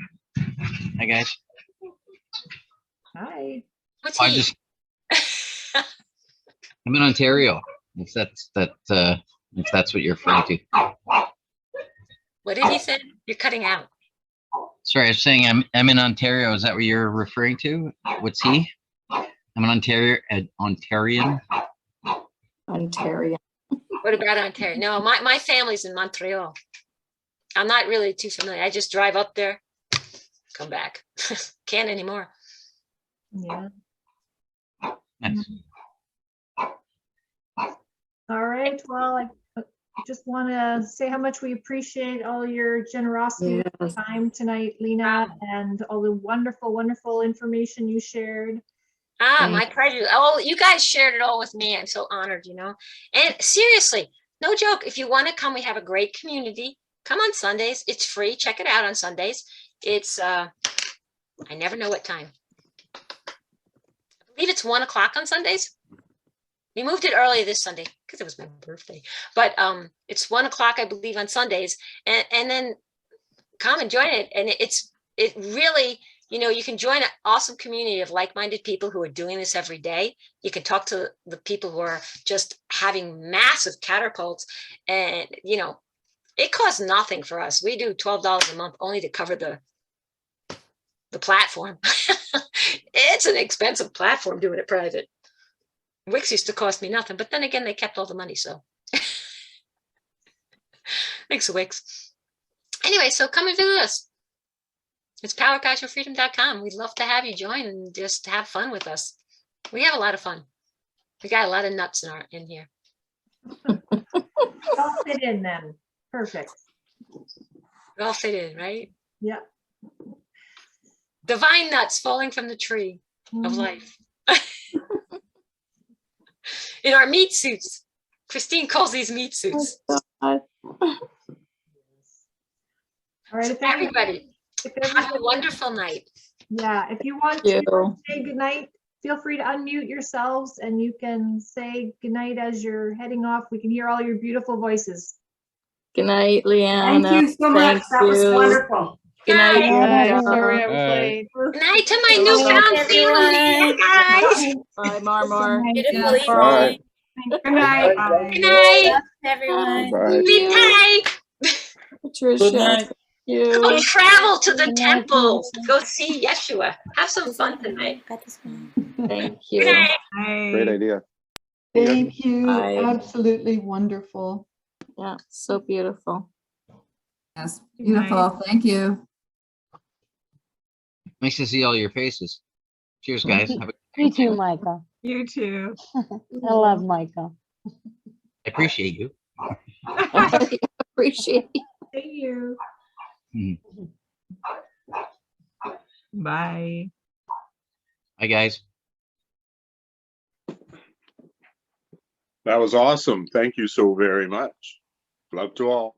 Hi, guys. Hi. What's I he? just I'm in Ontario. If that's what you're referring to. What did he say? You're cutting out. Sorry, I was saying I'm in Ontario. Is that what you're referring to? What's he? I'm an Ontarian. Ontario. What about Ontario? No, my family's in Montreal. I'm not really too familiar. I just drive up there, come back. Can't anymore. Yeah. Nice. All right. Well, I just want to say how much we appreciate all your generosity with your Yes. time tonight, Leana, and all the wonderful, wonderful information you shared. My pleasure. Oh, you guys shared it all with me. I'm so honored, And seriously, no joke. If you want to come, we have a great community. Come on Sundays. It's free. Check it out on Sundays. It's, I never know what time. I believe it's 1 o'clock on Sundays. We moved it early this Sunday because it was my birthday. But it's 1 o'clock, I believe, on Sundays, and then come and join it. And it really, you know, you can join an awesome community of like-minded people who are doing this every day. You can talk to the people who are just having massive catapults, and you know, it costs nothing for us. We do $12 a month only to cover the platform. It's an expensive platform doing it private. Wix used to cost me nothing, but then again, they kept all the money, so thanks, Wix. Anyway, so come and visit us. It's powerpassionfreedom.com. We'd love to have you join and just have fun with us. We have a lot of fun. We got a lot of nuts in here. All fit in then. Perfect. We all fit in, right? Yeah. Divine nuts falling from the tree of life. In our meat suits. Christine calls these meat suits. All right. If Everybody, have a everybody, wonderful night. yeah, if you want You. to say goodnight, feel free to unmute yourselves and you can say goodnight as you're heading off. We can hear all your beautiful voices. Good night, Leanna. Thank you so much. Thank That was you. wonderful. Good night, Good Hi, Leanna. sorry I was Bye. late. Good night to my Good night, newfound family, guys. Bye, Marmar. Beautiful Bye. evening. Good night. Good night. Love to everyone. Bye. Be tight. Patricia. Thank Go you. travel to the temple. Go see Yeshua. Have some fun tonight. Thank Good you. night. Great idea. Thank you. Bye. Absolutely wonderful. Yeah, so beautiful. Yes, beautiful. Thank you. Nice to see all your faces. Cheers, guys. Have a, Me too, Michael. You too. I love Michael. I appreciate you. Appreciate it. Thank you. Bye. Bye, guys. That was awesome. Thank you so very much. Love to all.